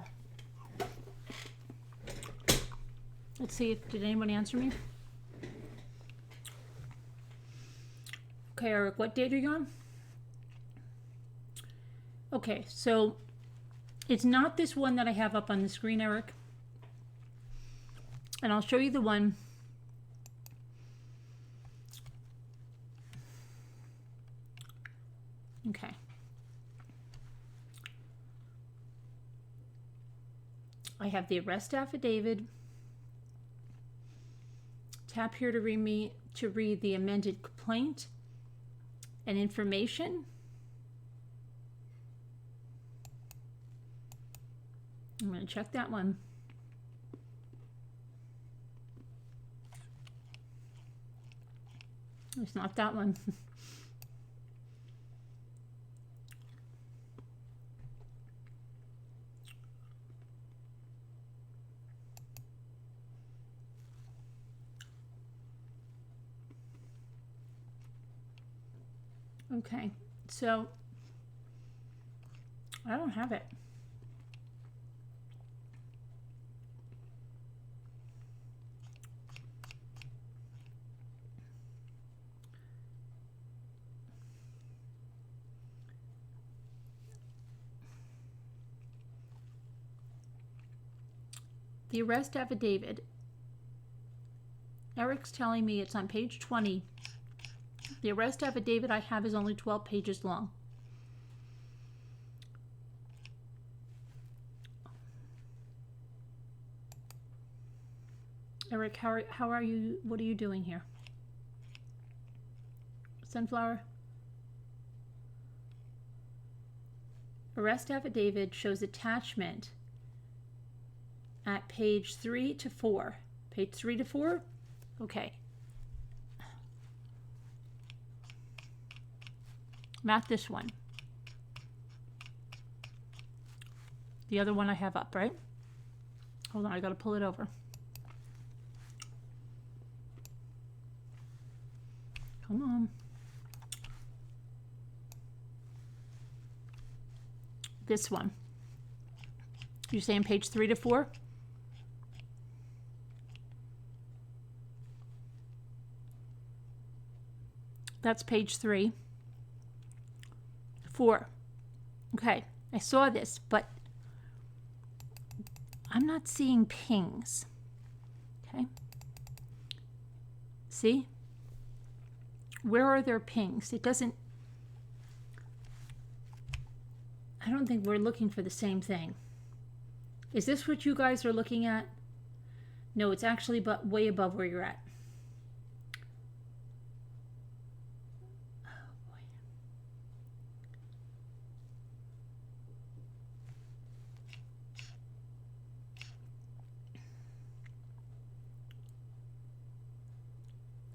A: Let's see if, did anyone answer me? Okay, Eric, what date are you on? Okay, so it's not this one that I have up on the screen, Eric. And I'll show you the one. Okay. I have the arrest affidavit. Tap here to read the amended complaint and information. I'm going to check that one. It's not that one. Okay, so I don't have it. The arrest affidavit, Eric's telling me it's on page 20. The arrest affidavit I have is only 12 pages long. Eric, how are you? What are you doing here? Sunflower? Arrest affidavit shows attachment at page 3 to 4. Page 3 to 4? Okay. Not this one. The other one I have up, right? Hold on, I gotta pull it over. Come on. This one. You're saying page 3 to 4? That's page 3. 4. Okay, I saw this, but I'm not seeing pings. Okay. See? Where are their pings? It doesn't... I don't think we're looking for the same thing. Is this what you guys are looking at? No, it's actually but way above where you're at.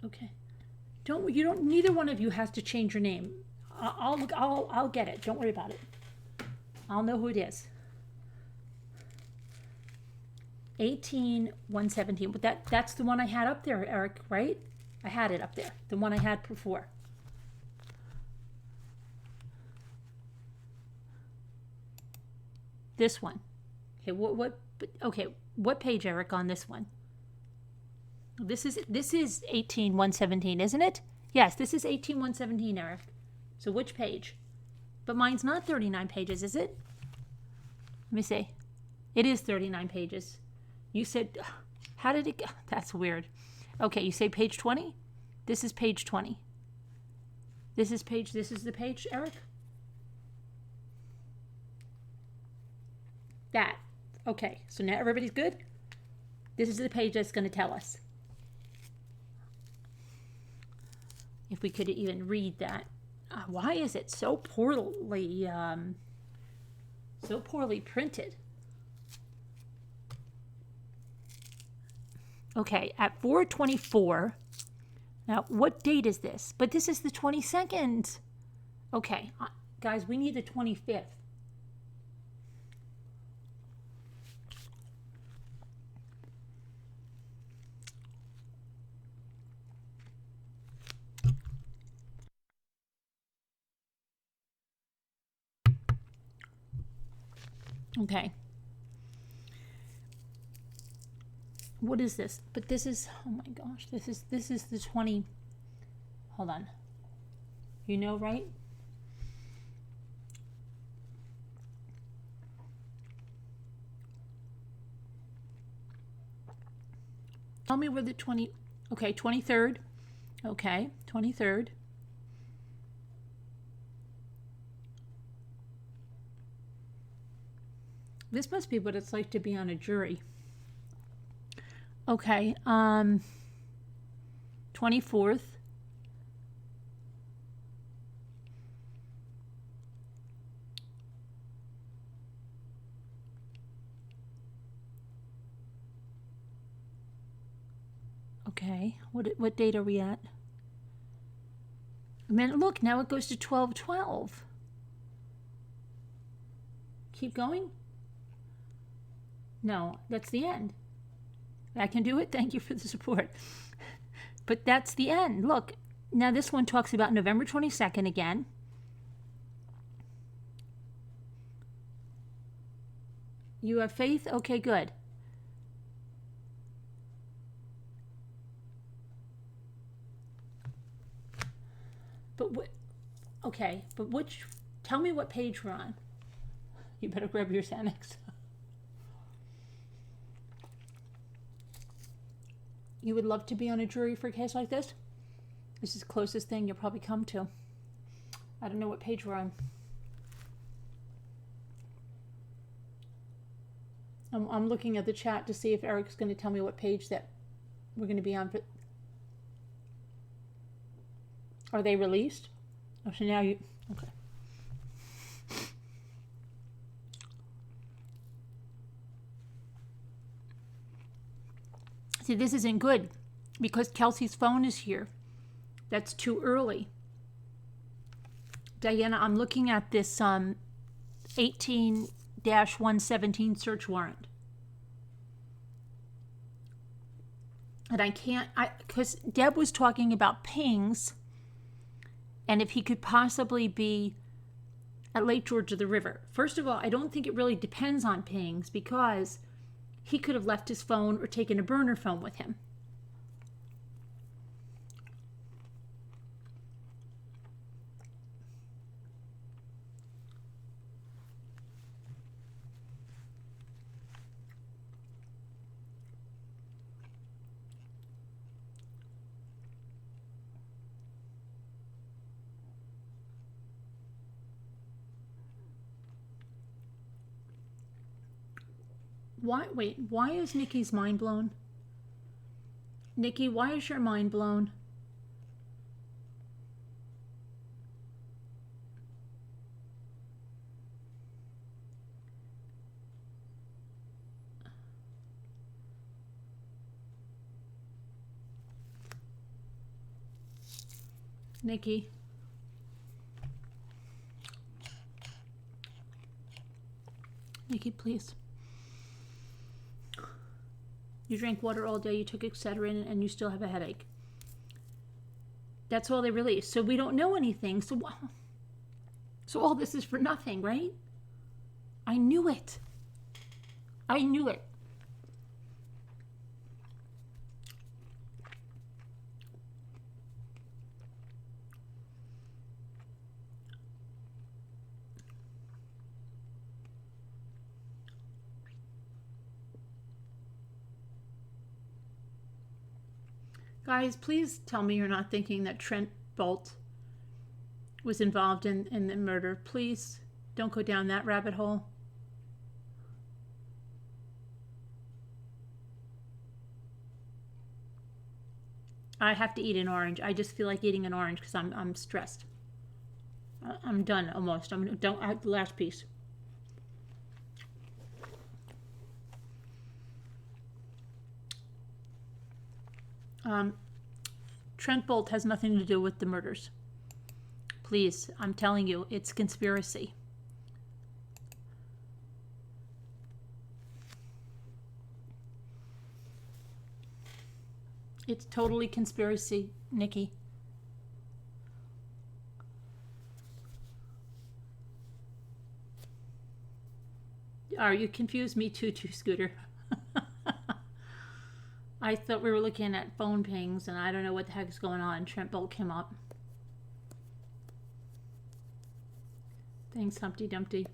A: Okay. Neither one of you has to change your name. I'll get it. Don't worry about it. I'll know who it is. 18117. But that's the one I had up there, Eric, right? I had it up there. The one I had before. This one. Okay, what page, Eric, on this one? This is 18117, isn't it? Yes, this is 18117, Eric. So which page? But mine's not 39 pages, is it? Let me see. It is 39 pages. You said, how did it go? That's weird. Okay, you say page 20? This is page 20. This is the page, Eric? That. Okay, so now everybody's good? This is the page that's going to tell us. If we could even read that. Why is it so poorly printed? Okay, at 4:24. Now, what date is this? But this is the 22nd. Okay, guys, we need the 25th. Okay. What is this? But this is, oh my gosh, this is the 20. Hold on. You know, right? Tell me where the 20, okay, 23rd. Okay, 23rd. This must be what it's like to be on a jury. Okay, 24th. Okay, what date are we at? Man, look, now it goes to 12/12. Keep going? No, that's the end. I can do it. Thank you for the support. But that's the end. Look, now this one talks about November 22nd again. You have faith? Okay, good. But okay, but tell me what page we're on. You better grab your Xanax. You would love to be on a jury for a case like this? This is the closest thing you'll probably come to. I don't know what page we're on. I'm looking at the chat to see if Eric's going to tell me what page that we're going to be on. Are they released? Oh, so now you... Okay. See, this isn't good because Kelsey's phone is here. That's too early. Diana, I'm looking at this 18-117 search warrant. And I can't, because Deb was talking about pings and if he could possibly be at Lake George of the River. First of all, I don't think it really depends on pings because he could have left his phone or taken a burner phone with him. Why is Nikki's mind blown? Nikki, why is your mind blown? Nikki. Nikki, please. You drank water all day, you took Excedrin, and you still have a headache. That's all they released. So we don't know anything. So all this is for nothing, right? I knew it. I knew it. Guys, please tell me you're not thinking that Trent Bolt was involved in the murder. Please don't go down that rabbit hole. I have to eat an orange. I just feel like eating an orange because I'm stressed. I'm done almost. The last piece. Trent Bolt has nothing to do with the murders. Please, I'm telling you, it's conspiracy. It's totally conspiracy, Nikki. Are you confused? Me too, Scooter. I thought we were looking at phone pings, and I don't know what the heck is going on. Trent Bolt came up. Thanks, Humpty Dumpty.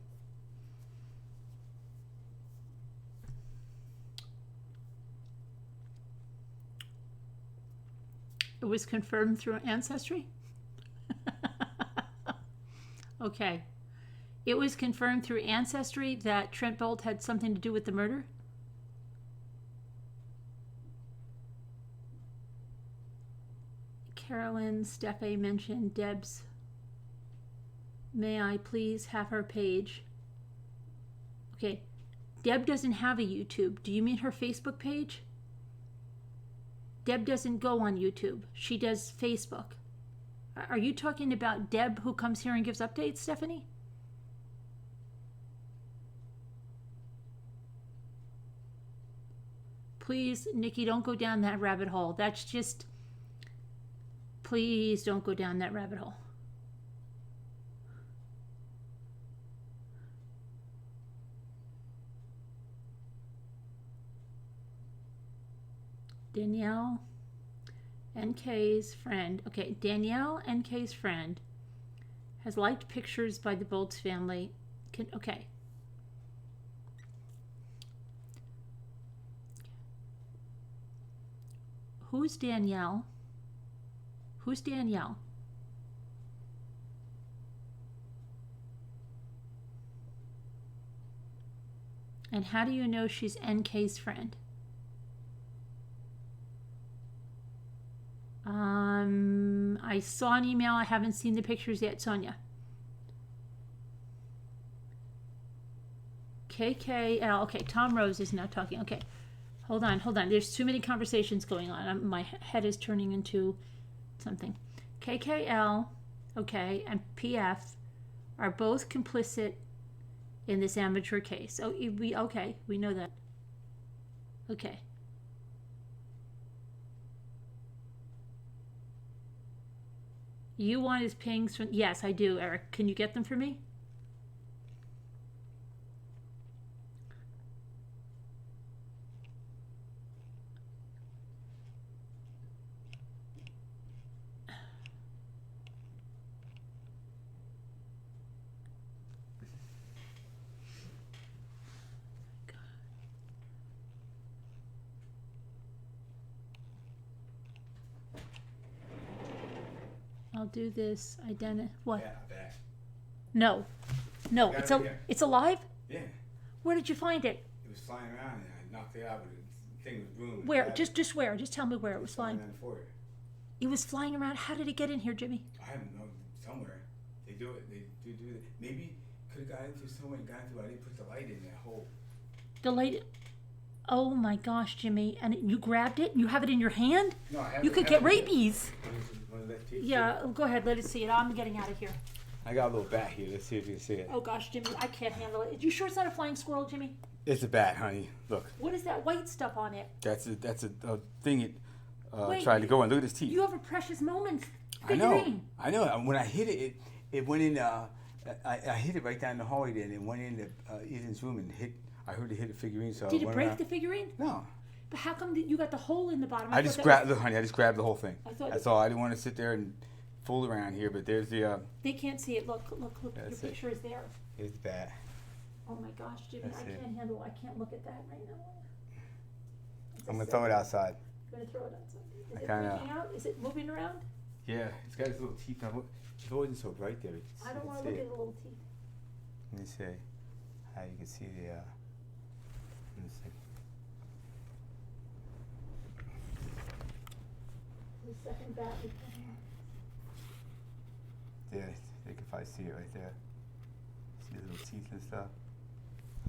A: It was confirmed through Ancestry? Okay. It was confirmed through Ancestry that Trent Bolt had something to do with the murder? Carolyn Steffe mentioned Deb's. May I please have her page? Okay. Deb doesn't have a YouTube. Do you mean her Facebook page? Deb doesn't go on YouTube. She does Facebook. Are you talking about Deb who comes here and gives updates, Stephanie? Please, Nikki, don't go down that rabbit hole. That's just... Please don't go down that rabbit hole. Danielle, NK's friend. Okay, Danielle, NK's friend, has liked pictures by the Bolts family. Okay. Who's Danielle? Who's Danielle? And how do you know she's NK's friend? I saw an email. I haven't seen the pictures yet, Sonia. KKL. Okay, Tom Rose is now talking. Okay, hold on. There's too many conversations going on. My head is turning into something. KKL, okay, and PF are both complicit in this amateur case. Oh, we know that. Okay. You want his pings from... Yes, I do, Eric. Can you get them for me? I'll do this. What?
B: Yeah, back.
A: No, it's alive.
B: Yeah.
A: Where did you find it?
B: It was flying around and I knocked it out, but the thing was ruined.
A: Where? Just where? Just tell me where it was flying.
B: On the floor.
A: It was flying around. How did it get in here, Jimmy?
B: I don't know. Somewhere. They do it. They do it. Maybe could have got into somewhere and got into it. I didn't put the light in that hole.
A: The light. Oh my gosh, Jimmy! And you grabbed it? You have it in your hand?
B: No, I have
A: You could get rabies.
B: One of that picture?
A: Yeah, go ahead, let us see it. I'm getting out of here.
B: I got a little bat here. Let's see if you can see it.
A: Oh gosh, Jimmy, I can't handle it. You sure it's not a flying squirrel, Jimmy?
B: It's a bat, honey. Look.
A: What is that white stuff on it?
B: That's a thing it
A: Wait,
B: tried to go in. Look at his teeth.
A: You have a precious moment.
B: I know.
A: Figurine.
B: I know. When I hit it, it went in. I hit it right down the hallway there, and it went into Ethan's room and hit. I heard it hit a figurine. So
A: Did
B: I
A: it
B: went
A: break
B: around.
A: the figurine?
B: No.
A: But how come you got the hole in the bottom?
B: I just grabbed the honey. I just grabbed the whole thing.
A: I thought
B: That's all. I didn't want to sit there and fool around here. But there's the.
A: They can't see it. Look. Your
B: That's it.
A: picture is there.
B: Here's the bat.
A: Oh my gosh, Jimmy,
B: That's
A: I
B: it.
A: can't handle it. I can't look at that right now.
B: I'm gonna throw it outside.
A: You're gonna throw it outside. Is
B: I
A: it
B: kinda-
A: freaking out? Is it moving around?
B: Yeah, it's got its little teeth. Now, if it wasn't so bright there,
A: I don't want to look at the little teeth.
B: Let me see how you can see the. Let me see.
A: The second bat.
B: There, they can probably see it right there. See the little teeth and stuff.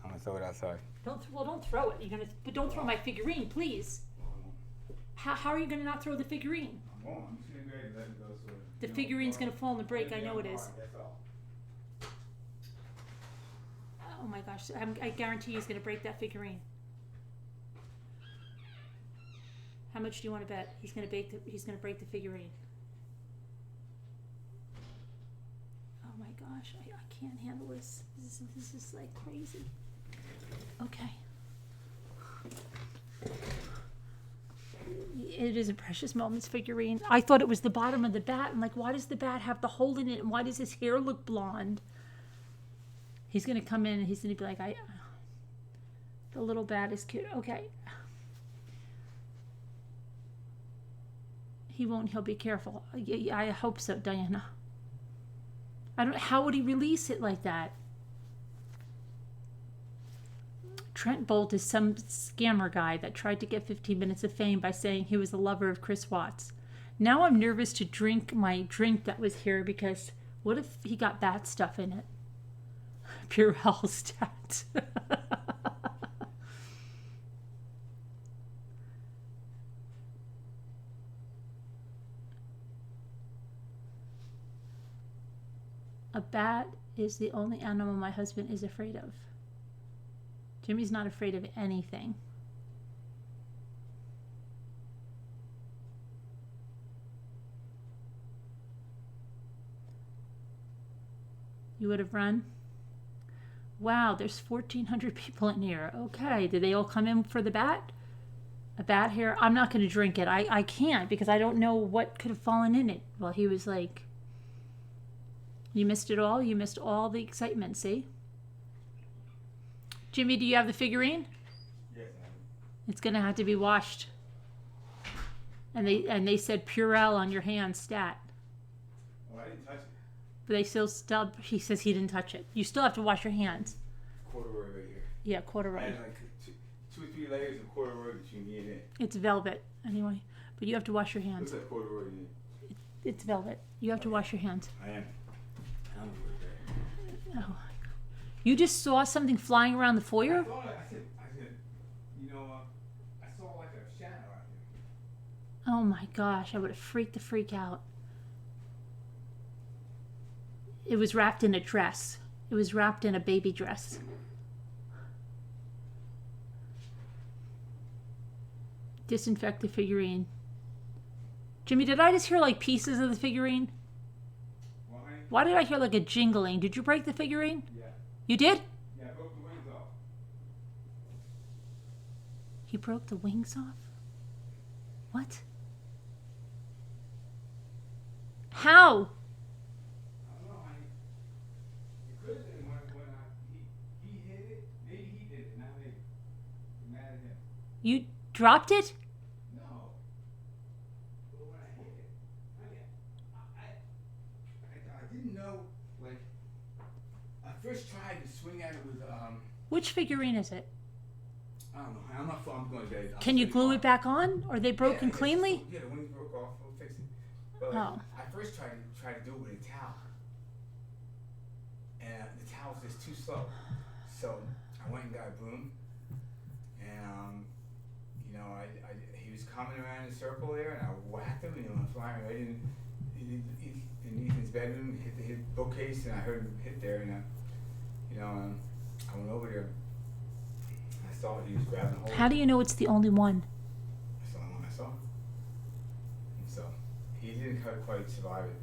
B: I'm gonna throw it outside.
A: Don't throw it. But don't throw my figurine, please. How are you gonna not throw the figurine?
B: I'm just gonna go ahead and let it go. So
A: The figurine's gonna fall and break. I know it is.
B: That's all.
A: Oh my gosh! I guarantee he's gonna break that figurine. How much do you want to bet he's gonna break the figurine? Oh my gosh! I can't handle this. This is like crazy. Okay. It is a Precious Moments figurine. I thought it was the bottom of the bat. I'm like, why does the bat have the hole in it? And why does his hair look blonde? He's going to come in and he's going to be like, the little bat is cute. Okay. He won't. He'll be careful. I hope so, Diana. How would he release it like that? Trent Bolt is some scammer guy that tried to get 15 minutes of fame by saying he was a lover of Chris Watts. Now I'm nervous to drink my drink that was here because what if he got bat stuff in it? Purell stat. A bat is the only animal my husband is afraid of. Jimmy's not afraid of anything. You would have run? Wow, there's 1,400 people in here. Okay, did they all come in for the bat? A bat here? I'm not going to drink it. I can't because I don't know what could have fallen in it. Well, he was like, you missed it all? You missed all the excitement, see? Jimmy, do you have the figurine?
B: Yes,
A: It's going to have to be washed. And they said Purell on your hand stat.
B: Oh, I didn't touch it.
A: But they still he says he didn't touch it. You still have to wash your hands.
B: Corduroy right here.
A: Yeah, corduroy.
B: I had like two or three layers of corduroy between me and it.
A: It's velvet anyway. But you have to wash your hands.
B: Looks like corduroy in it.
A: It's velvet. You have to wash your hands.
B: I am.
A: Oh. You just saw something flying around the foyer?
B: I said, you know, I saw like a shadow out there.
A: Oh my gosh, I would have freaked the freak out. It was wrapped in a dress. It was wrapped in a baby dress. Disinfect the figurine. Jimmy, did I just hear like pieces of the figurine?
B: Why?
A: Why did I hear like a jingling? Did you break the figurine?
B: Yeah.
A: You did?
B: Yeah, I broke the wings off.
A: He broke the wings off? What? How?
B: I don't know, honey. It could have been when he hit it. Maybe he did it. Now they mad at him.
A: You dropped it?
B: No. But when I hit it, I didn't know, like, I first tried to swing at it with,
A: Which figurine is it?
B: I don't know, I'm going to get it.
A: Can you glue it back on? Are they broken cleanly?
B: Yeah, the wings broke off, we'll fix it. But
A: Oh.
B: I first tried to do it with a towel. And the towel was just too slow. So I went and got a broom. And, you know, he was coming around in a circle there, and I whacked him, and he went flying right in. in Ethan's bedroom, hit the bookcase, and I heard him hit there, and I went over there. I saw he was grabbing hold.
A: How do you know it's the only one?
B: That's the only one I saw. And so he didn't quite survive it.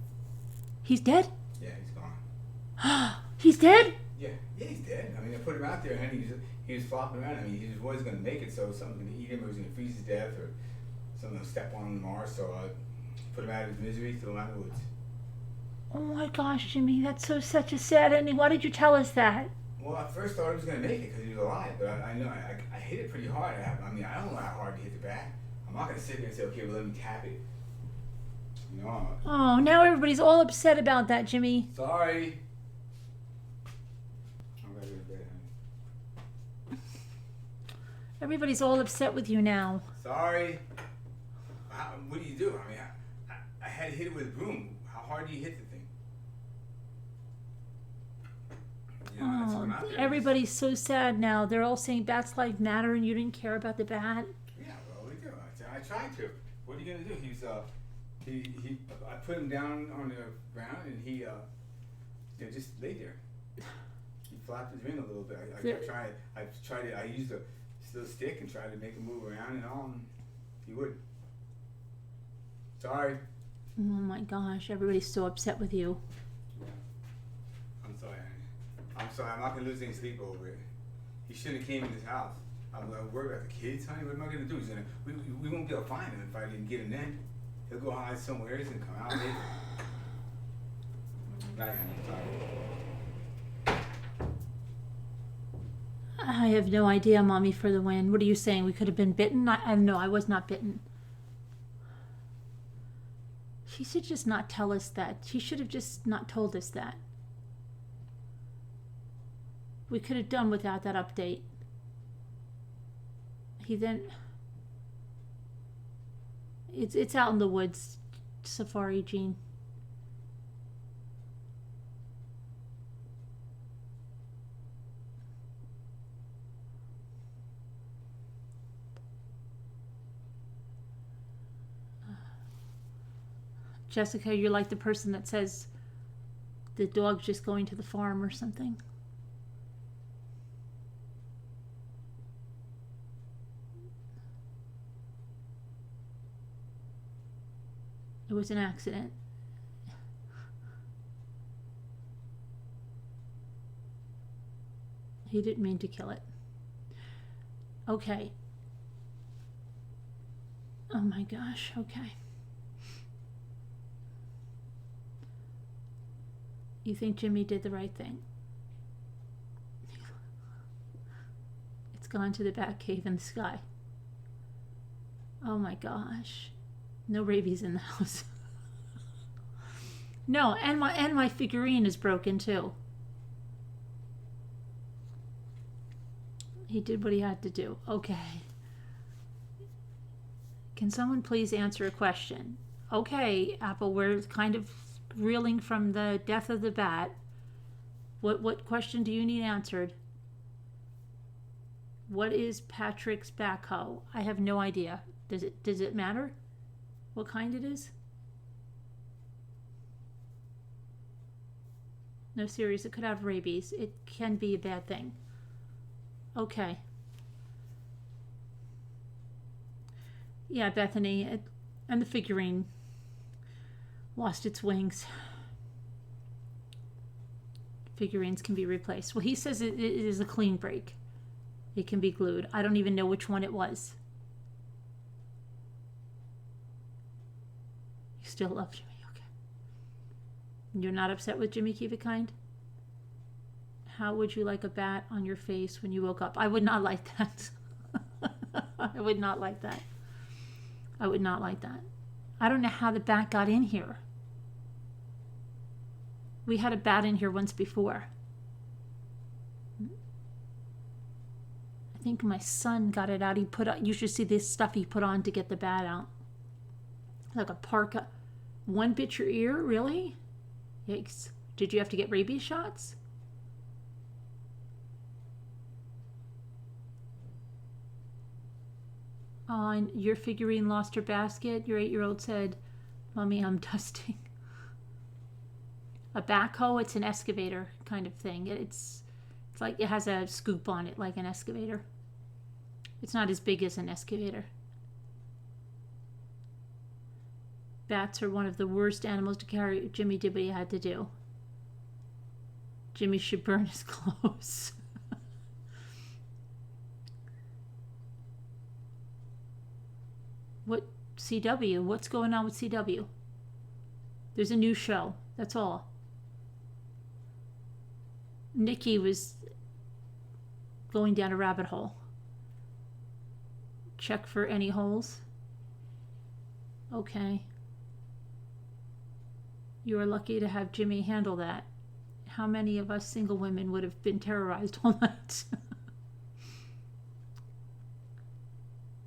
A: He's dead?
B: Yeah, he's gone.
A: He's dead?
B: Yeah, he's dead. I mean, I put him out there, and he was flopping around. I mean, he just wasn't going to make it, so something's going to eat him, or he was going to freeze to death, or something will step on him tomorrow. So I put him out of his misery, threw him out of the woods.
A: Oh my gosh, Jimmy, that's such a sad ending. Why did you tell us that?
B: Well, I first thought he was going to make it because he was alive, but I know I hit it pretty hard. I mean, I don't know how hard to hit the bat. I'm not going to sit there and say, okay, well, let me tap it.
A: Oh, now everybody's all upset about that, Jimmy.
B: Sorry. I'm ready to go to bed, honey.
A: Everybody's all upset with you now.
B: Sorry. What do you do? I mean, I had to hit it with a broom. How hard do you hit the thing? That's what I'm out there.
A: Everybody's so sad now. They're all saying Bats Life Matter and you didn't care about the bat.
B: Yeah, well, we do. I tried to. What are you going to do? I put him down on the ground and he just lay there. He flapped his wing a little bit. I used a little stick and tried to make him move around and all, and he wouldn't. Sorry.
A: Oh my gosh, everybody's so upset with you.
B: Yeah. I'm sorry, honey. I'm sorry, I'm not going to lose any sleep over it. He shouldn't have came in this house. I'm worried about the kids, honey. What am I going to do? We won't be able to find him if I didn't get him then. He'll go hide somewhere and come out later. Night, honey.
A: I have no idea, Mommy, for the win. What are you saying? We could have been bitten? No, I was not bitten. She should just not tell us that. She should have just not told us that. We could have done without that update. It's out in the woods, Safari Gene. Jessica, you're like the person that says the dog's just going to the farm or something. It was an accident. He didn't mean to kill it. Okay. Oh my gosh, okay. You think Jimmy did the right thing? It's gone to the bat cave in the sky. Oh my gosh. No rabies in the house. No, and my figurine is broken too. He did what he had to do. Okay. Can someone please answer a question? Okay, Apple, we're kind of reeling from the death of the bat. What question do you need answered? What is Patrick's backhoe? I have no idea. Does it matter what kind it is? No, serious. It could have rabies. It can be a bad thing. Okay. Yeah, Bethany, and the figurine lost its wings. Figurines can be replaced. Well, he says it is a clean break. It can be glued. I don't even know which one it was. You still love Jimmy, okay. You're not upset with Jimmy Keep It Kind? How would you like a bat on your face when you woke up? I would not like that. I would not like that. I would not like that. I don't know how the bat got in here. We had a bat in here once before. I think my son got it out. You should see this stuff he put on to get the bat out. Like a parka. One bit your ear? Really? Yikes. Did you have to get rabies shots? Oh, and your figurine lost her basket. Your 8-year-old said, "Mommy, I'm dusting." A backhoe, it's an excavator kind of thing. It's like it has a scoop on it like an excavator. It's not as big as an excavator. Bats are one of the worst animals to carry. Jimmy did what he had to do. Jimmy should burn his clothes. What CW? What's going on with CW? There's a new show. That's all. Nikki was going down a rabbit hole. Check for any holes. Okay. You are lucky to have Jimmy handle that. How many of us single women would have been terrorized all night?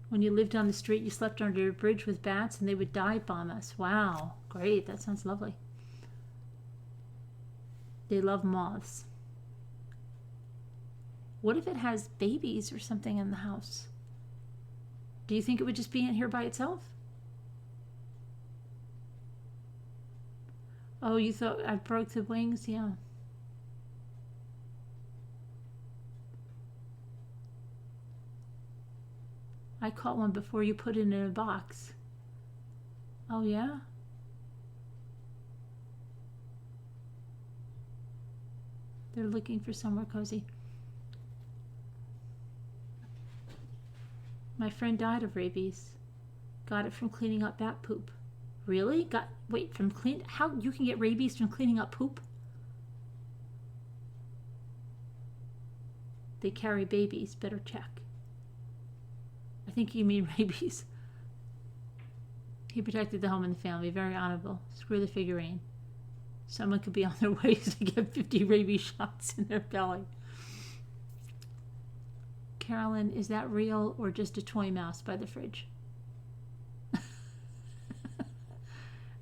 A: When you lived on the street, you slept under a bridge with bats and they would dive bomb us. Wow, great. That sounds lovely. They love moths. What if it has babies or something in the house? Do you think it would just be in here by itself? Oh, you thought I broke the wings? Yeah. I caught one before you put it in a box. Oh, yeah? They're looking for somewhere cozy. My friend died of rabies. Got it from cleaning up bat poop. Really? How you can get rabies from cleaning up poop? They carry babies. Better check. I think you mean rabies. He protected the home and the family. Very honorable. Screw the figurine. Someone could be on their way to get 50 rabies shots in their belly. Carolyn, is that real or just a toy mouse by the fridge?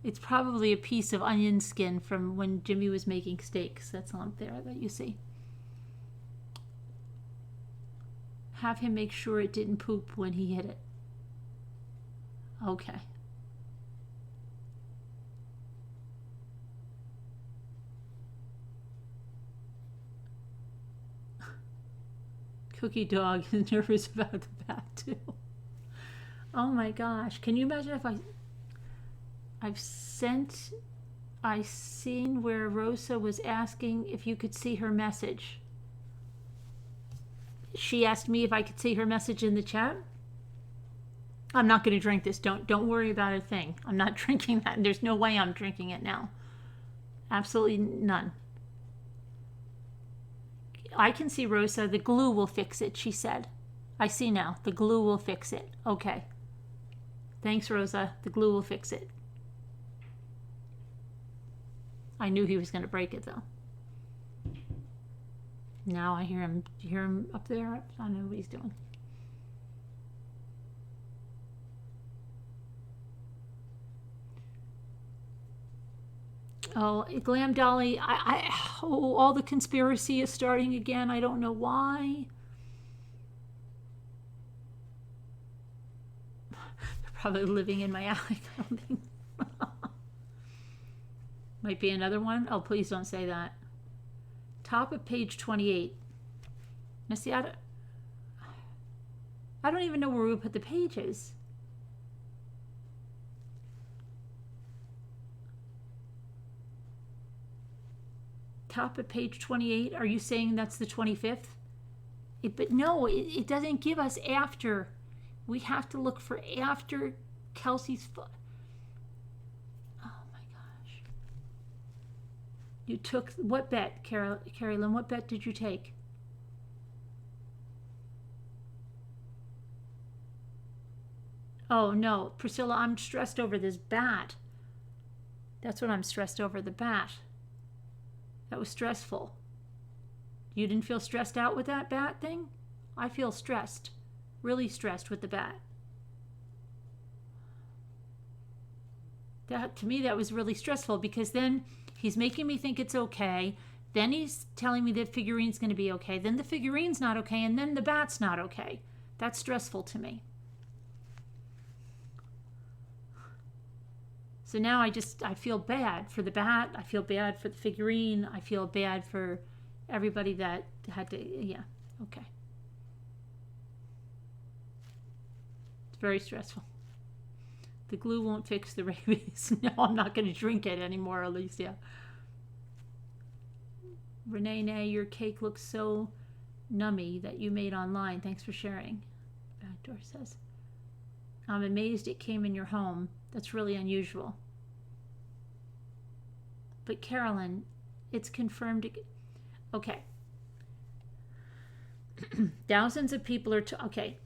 A: It's probably a piece of onion skin from when Jimmy was making steaks. That's on there that you see. Have him make sure it didn't poop when he hit it. Okay. Cookie dog is nervous about the bat too. Oh my gosh. Can you imagine if I seen where Rosa was asking if you could see her message. She asked me if I could see her message in the chat. I'm not going to drink this. Don't worry about a thing. I'm not drinking that. There's no way I'm drinking it now. Absolutely none. I can see Rosa. The glue will fix it, she said. I see now. The glue will fix it. Okay. Thanks, Rosa. The glue will fix it. I knew he was going to break it, though. Now I hear him up there. I don't know what he's doing. Oh, Glam Dolly, all the conspiracy is starting again. I don't know why. They're probably living in my attic. I don't think. Might be another one. Oh, please don't say that. Top of page 28. Now see, I don't even know where we put the pages. Top of page 28. Are you saying that's the 25th? But no, it doesn't give us after. We have to look for after Kelsey's foot. You took what bet, Carolyn? What bet did you take? Oh no, Priscilla, I'm stressed over this bat. That's what I'm stressed over, the bat. That was stressful. You didn't feel stressed out with that bat thing? I feel stressed, really stressed with the bat. To me, that was really stressful because then he's making me think it's okay. Then he's telling me the figurine's going to be okay. Then the figurine's not okay. And then the bat's not okay. That's stressful to me. So now I feel bad for the bat. I feel bad for the figurine. I feel bad for everybody that had to, yeah, okay. It's very stressful. The glue won't fix the rabies. No, I'm not going to drink it anymore, Alicia. Renee, your cake looks so nummy that you made online. Thanks for sharing. Backdoor says, I'm amazed it came in your home. That's really unusual. But Carolyn, it's confirmed. Okay. Thousands of people are, okay.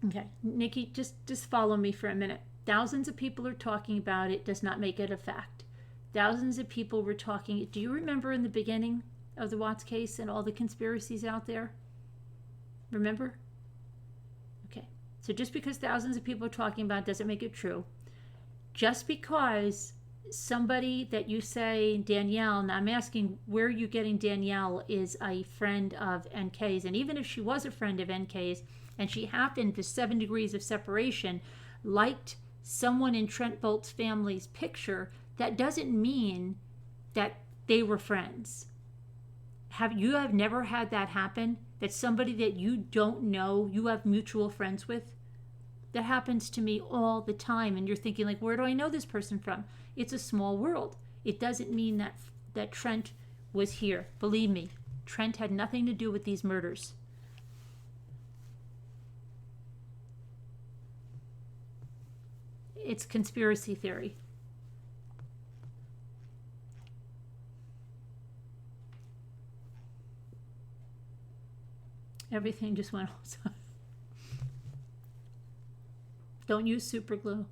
A: Okay, Nikki, just follow me for a minute. Thousands of people are talking about it, does not make it a fact. Thousands of people were talking. Do you remember in the beginning of the Watts case and all the conspiracies out there? Remember? Okay, so just because thousands of people are talking about it doesn't make it true. Just because somebody that you say, Danielle, and I'm asking where you're getting Danielle is a friend of NK's, and even if she was a friend of NK's, and she happened to 7 degrees of separation, liked someone in Trent Bolt's family's picture, that doesn't mean that they were friends. You have never had that happen? That somebody that you don't know, you have mutual friends with? That happens to me all the time, and you're thinking, like, where do I know this person from? It's a small world. It doesn't mean that Trent was here. Believe me, Trent had nothing to do with these murders. It's conspiracy theory. Everything just went outside. Don't use super glue.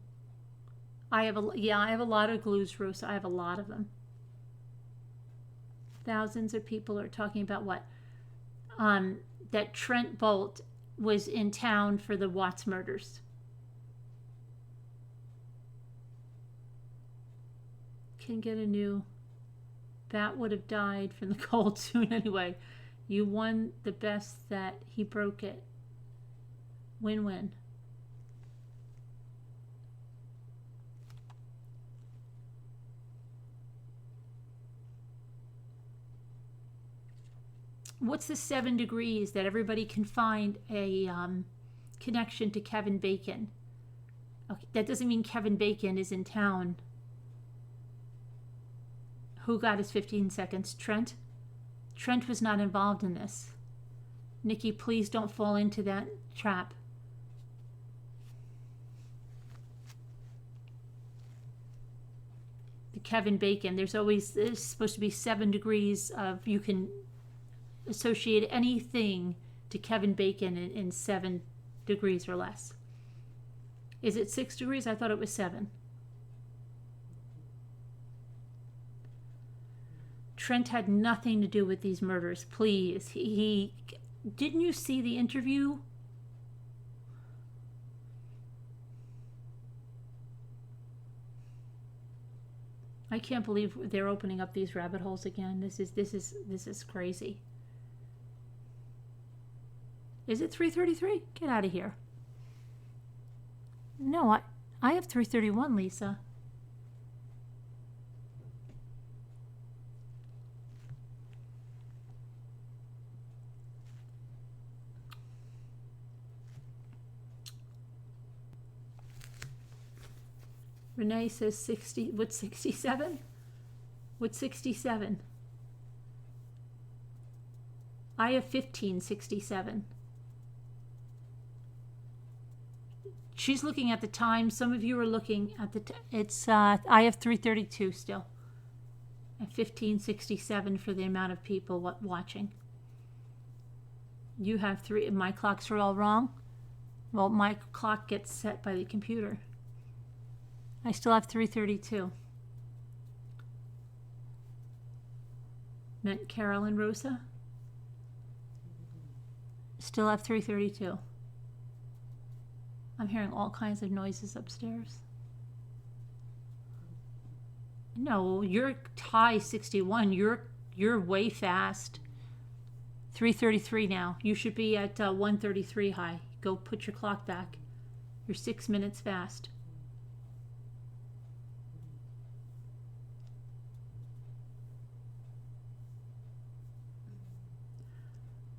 A: I have a lot of glues, Rosa. I have a lot of them. Thousands of people are talking about what? That Trent Bolt was in town for the Watts murders. Can get a new bat. Would have died from the cold soon anyway. You won the best that he broke it. Win-win. What's the 7 degrees that everybody can find a connection to Kevin Bacon? Okay, that doesn't mean Kevin Bacon is in town. Who got his 15 seconds? Trent? Trent was not involved in this. Nikki, please don't fall into that trap. The Kevin Bacon, there's supposed to be 7 degrees of, you can associate anything to Kevin Bacon in 7 degrees or less. Is it 6 degrees? I thought it was 7. Trent had nothing to do with these murders, please. He didn't you see the interview? I can't believe they're opening up these rabbit holes again. This is crazy. Is it 3:33? Get out of here. No, I have 3:31, Lisa. Renee says 60. What's 67? What's 67? I have 1567. She's looking at the time. Some of you are looking at the it's I have 3:32 still. And 1567 for the amount of people watching. You have 3. My clocks are all wrong. Well, my clock gets set by the computer. I still have 3:32. Meant Carol and Rosa. Still have 3:32. I'm hearing all kinds of noises upstairs. No, you're high 61. You're way fast. 3:33 now. You should be at 1:33 high. Go put your clock back. You're 6 minutes fast.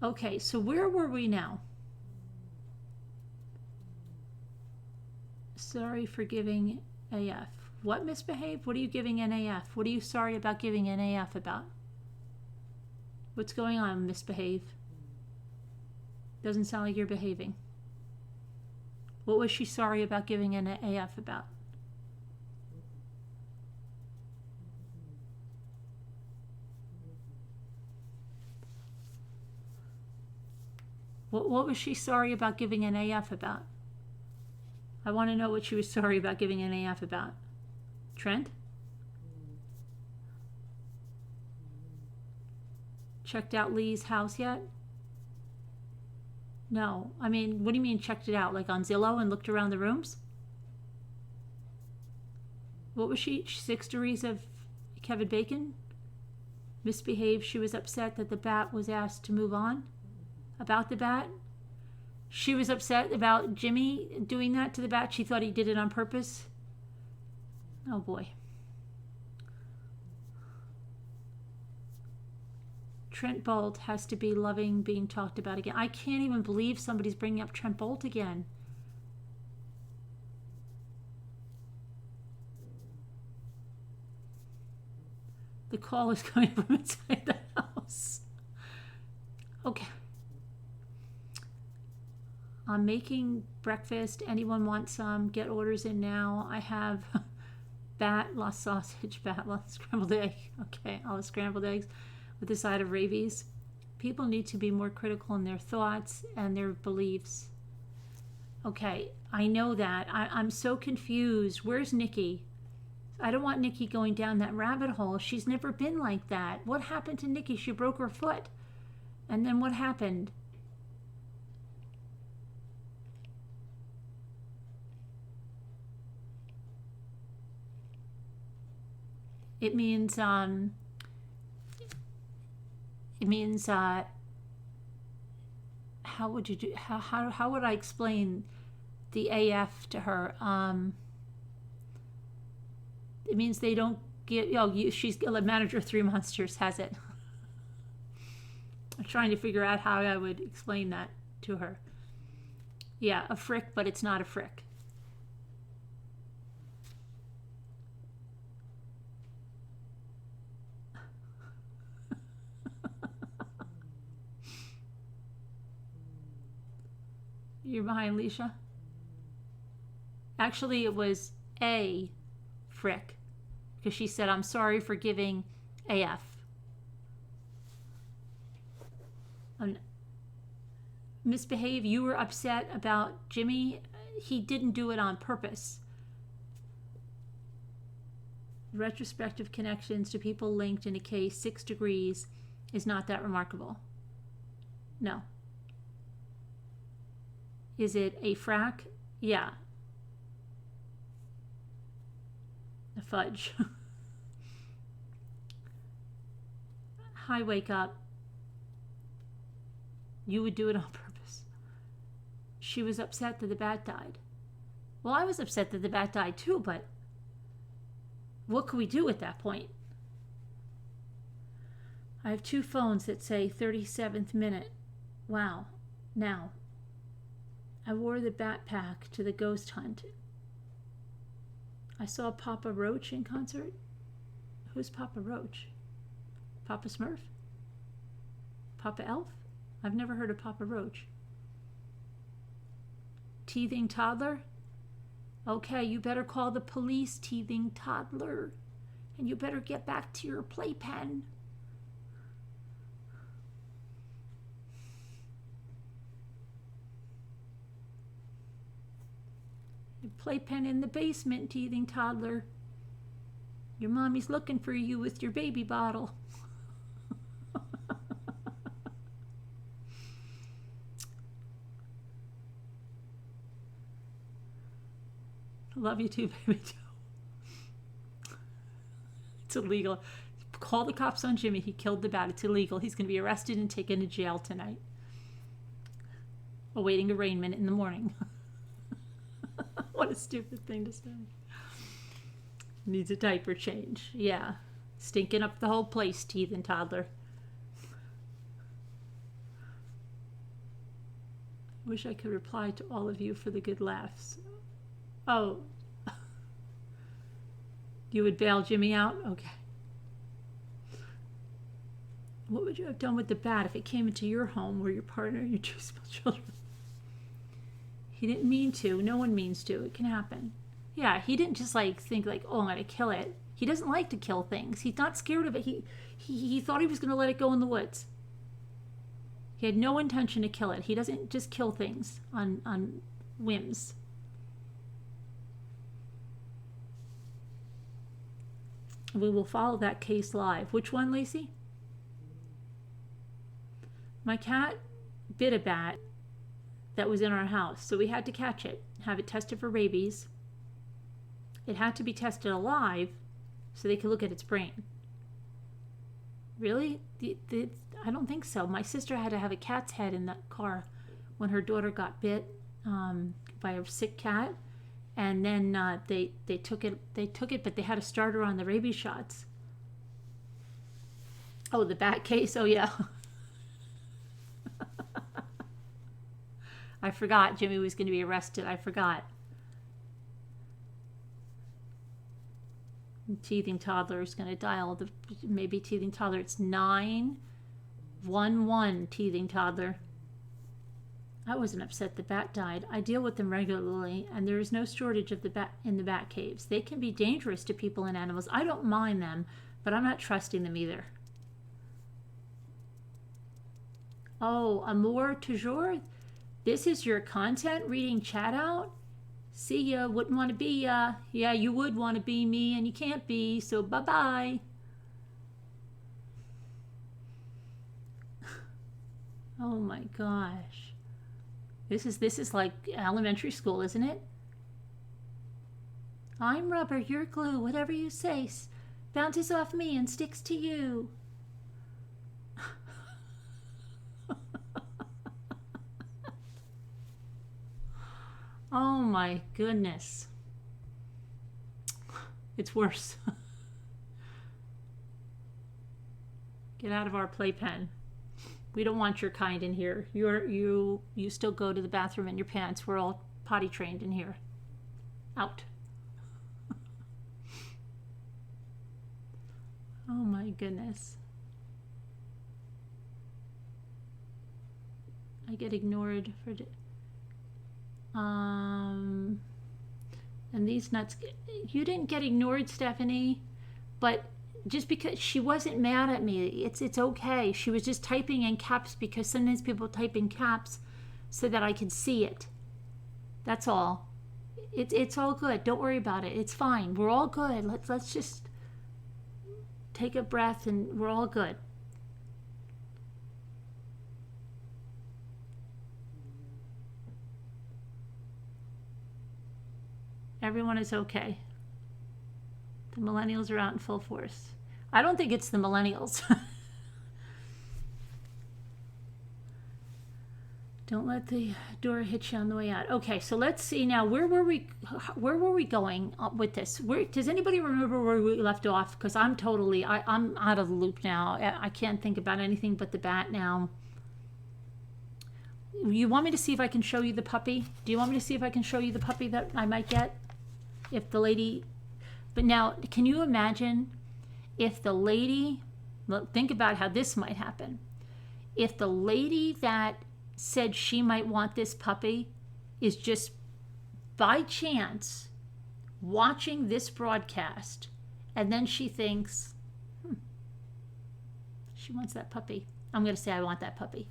A: Okay, so where were we now? Sorry for giving AF. What misbehaved? What are you giving NAF? What are you sorry about giving NAF about? What's going on, misbehave? Doesn't sound like you're behaving. What was she sorry about giving NAF about? What was she sorry about giving an AF about? I want to know what she was sorry about giving an AF about. Trent? Checked out Lee's house yet? No. I mean, what do you mean checked it out? Like on Zillow and looked around the rooms? What was she? 6 degrees of Kevin Bacon? Misbehaved. She was upset that the bat was asked to move on? About the bat? She was upset about Jimmy doing that to the bat. She thought he did it on purpose. Oh boy. Trent Bolt has to be loving being talked about again. I can't even believe somebody's bringing up Trent Bolt again. The call is coming from inside the house. Okay. I'm making breakfast. Anyone want some? Get orders in now. I have bat, lost sausage, bat, lost scrambled egg. Okay, all the scrambled eggs with a side of ravies. People need to be more critical in their thoughts and their beliefs. Okay, I know that. I'm so confused. Where's Nikki? I don't want Nikki going down that rabbit hole. She's never been like that. What happened to Nikki? She broke her foot. And then what happened? It means how would you do, how would I explain the AF to her? It means they don't get, she's a manager 3 monsters has it. I'm trying to figure out how I would explain that to her. Yeah, a frick, but it's not a frick. You're behind Leisha? Actually, it was a frick because she said, I'm sorry for giving AF. Misbehave, you were upset about Jimmy. He didn't do it on purpose. Retrospective connections to people linked in a case 6 degrees is not that remarkable. No. Is it a frack? Yeah. A fudge. Hi, wake up. You would do it on purpose. She was upset that the bat died. Well, I was upset that the bat died too, but what could we do at that point? I have 2 phones that say 37th minute. Wow. Now, I wore the backpack to the ghost hunt. I saw Papa Roach in concert. Who's Papa Roach? Papa Smurf? Papa Elf? I've never heard of Papa Roach. Teething toddler? Okay, you better call the police, teething toddler. And you better get back to your playpen. Your playpen in the basement, teething toddler. Your mommy's looking for you with your baby bottle. Love you too, baby too. It's illegal. Call the cops on Jimmy. He killed the bat. It's illegal. He's going to be arrested and taken to jail tonight. Awaiting arraignment in the morning. What a stupid thing to say. Needs a diaper change. Yeah. Stinking up the whole place, teething toddler. Wish I could reply to all of you for the good laughs. Oh. You would bail Jimmy out? Okay. What would you have done with the bat if it came into your home where your partner and your two small children? He didn't mean to. No one means to. It can happen. Yeah, he didn't just like think like, oh, I'm going to kill it. He doesn't like to kill things. He's not scared of it. He thought he was going to let it go in the woods. He had no intention to kill it. He doesn't just kill things on whims. We will follow that case live. Which one, Lacey? My cat bit a bat that was in our house, so we had to catch it, have it tested for rabies. It had to be tested alive so they could look at its brain. Really? I don't think so. My sister had to have a cat's head in the car when her daughter got bit by a sick cat. And then they took it, but they had a starter on the rabies shots. Oh, the bat case? Oh, yeah. I forgot Jimmy was going to be arrested. I forgot. Teething toddler is going to dial maybe teething toddler. It's 911 teething toddler. I wasn't upset the bat died. I deal with them regularly, and there is no shortage of the bat in the bat caves. They can be dangerous to people and animals. I don't mind them, but I'm not trusting them either. Oh, amour toujours? This is your content reading chat out? See ya, wouldn't want to be ya. Yeah, you would want to be me, and you can't be, so bye-bye. Oh my gosh. This is like elementary school, isn't it? I'm rubber, you're glue, whatever you say. Bounces off me and sticks to you. Oh my goodness. It's worse. Get out of our playpen. We don't want your kind in here. You still go to the bathroom in your pants. We're all potty trained in here. Out. Oh my goodness. I get ignored for and these nuts. You didn't get ignored, Stephanie, but just because she wasn't mad at me, it's okay. She was just typing in caps because sometimes people type in caps so that I could see it. That's all. It's all good. Don't worry about it. It's fine. We're all good. Let's just take a breath and we're all good. Everyone is okay. The millennials are out in full force. I don't think it's the millennials. Don't let the door hit you on the way out. Okay, so let's see now. Where were we going with this? Does anybody remember where we left off? Because I'm out of the loop now. I can't think about anything but the bat now. You want me to see if I can show you the puppy? Do you want me to see if I can show you the puppy that I might get? If the lady... But now, can you imagine if the lady... Well, think about how this might happen. If the lady that said she might want this puppy is just by chance watching this broadcast, and then she thinks, she wants that puppy. I'm going to say I want that puppy.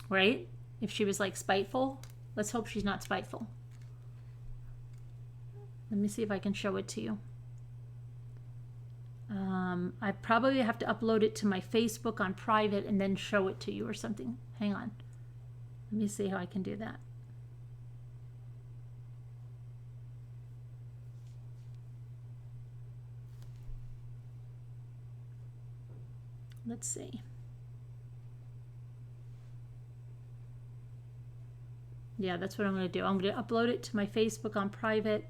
A: Right? If she was like spiteful, let's hope she's not spiteful. Let me see if I can show it to you. I probably have to upload it to my Facebook on private and then show it to you or something. Hang on. Let me see how I can do that. Let's see. Yeah, that's what I'm going to do. I'm going to upload it to my Facebook on private,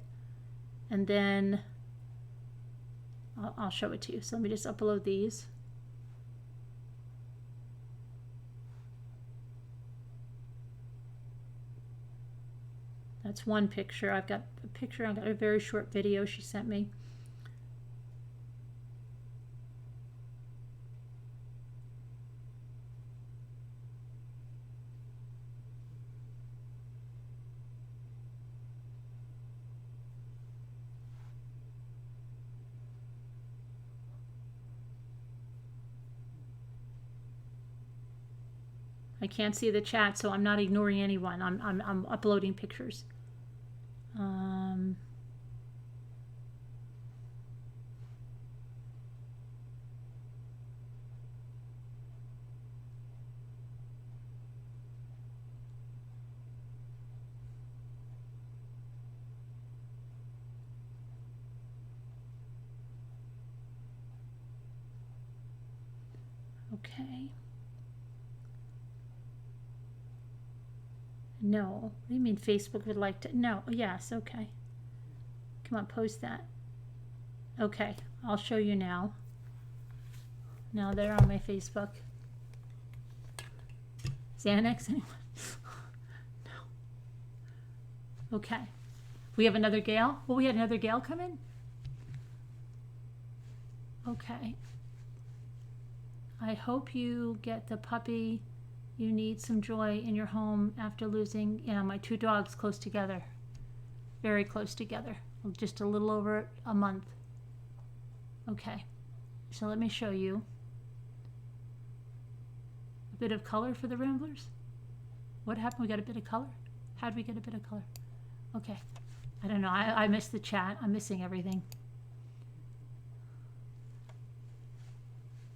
A: and then I'll show it to you. So let me just upload these. That's one picture. I've got a picture. I've got a very short video she sent me. I can't see the chat, so I'm not ignoring anyone. I'm uploading pictures. Okay. No. What do you mean Facebook would like to? No. Yes. Okay. Come on, post that. Okay. I'll show you now. Now they're on my Facebook. Xanax, anyone? No. Okay. We have another Gail? Well, we had another Gail come in? Okay. I hope you get the puppy. You need some joy in your home after losing, my 2 dogs close together. Very close together. Just a little over a month. Okay. So let me show you a bit of color for the Ramblers. What happened? We got a bit of color? How did we get a bit of color? Okay. I don't know. I missed the chat. I'm missing everything.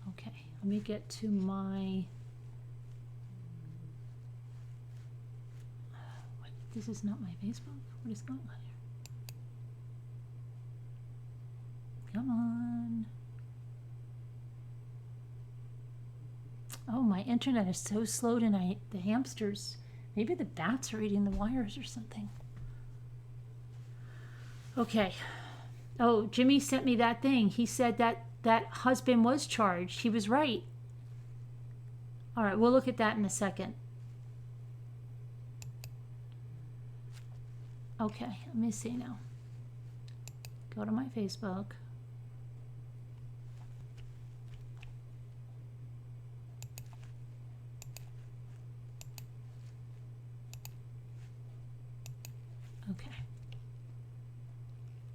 A: Okay. Let me get to my... This is not my Facebook. What is going on here? Come on. Oh, my internet is so slow tonight. The hamsters. Maybe the bats are eating the wires or something. Okay. Oh, Jimmy sent me that thing. He said that husband was charged. He was right. All right, we'll look at that in a second. Okay, let me see now. Go to my Facebook. Okay.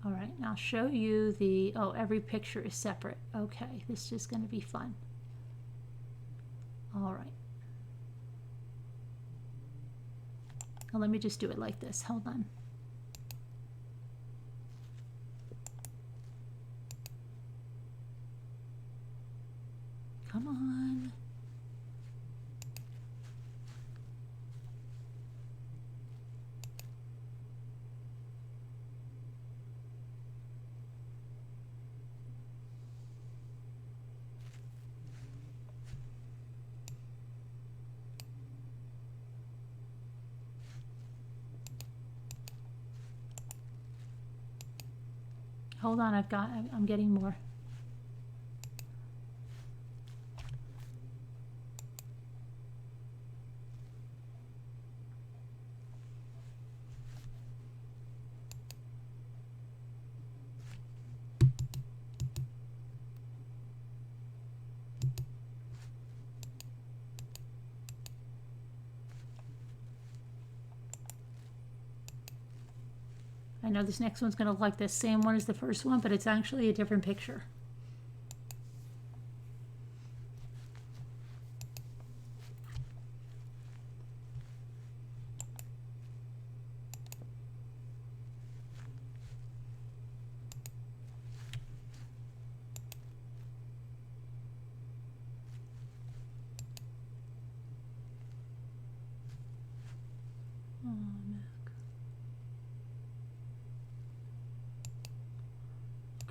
A: All right, now I'll show you the, every picture is separate. Okay, this is going to be fun. All right. Now let me just do it like this. Hold on. Come on. Hold on, I'm getting more. I know this next one's going to look like the same one as the first one, but it's actually a different picture.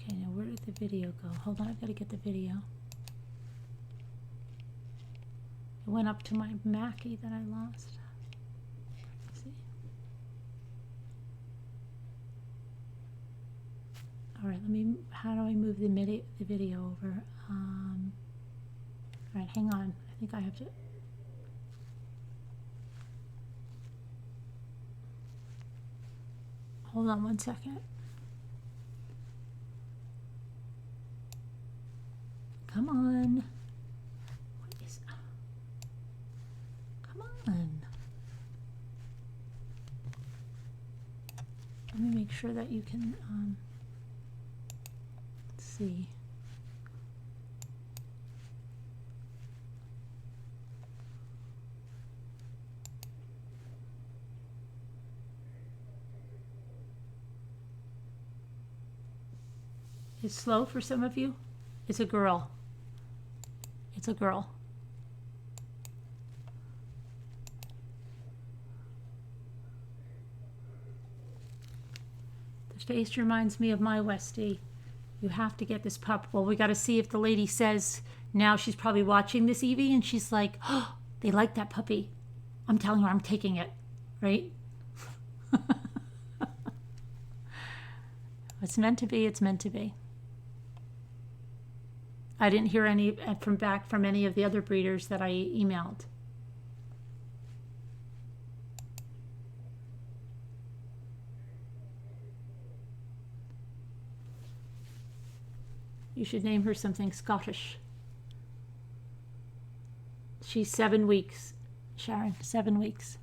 A: Okay, now where did the video go? Hold on, I've got to get the video. It went up to my Mackie that I lost. Let's see. All right, how do I move the video over? All right, hang on. I think I have to. Hold on one second. Come on. What is... Come on. Let me make sure that you can see. It's slow for some of you. It's a girl. It's a girl. The face reminds me of my Westie. You have to get this pup. Well, we got to see if the lady says, now she's probably watching this, Evie, and she's like, oh, they like that puppy. I'm telling her I'm taking it, right? It's meant to be, it's meant to be. I didn't hear any back from any of the other breeders that I emailed. You should name her something Scottish. She's 7 weeks, Sharon, 7 weeks.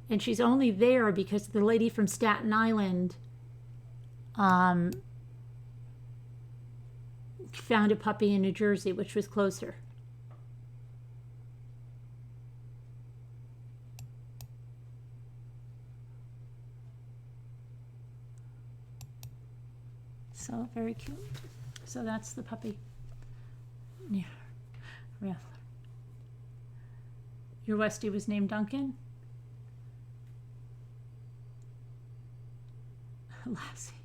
A: And she's only there because the lady from Staten Island found a puppy in New Jersey, which was closer. So very cute. So that's the puppy. Yeah. Your Westie was named Duncan? Lassie.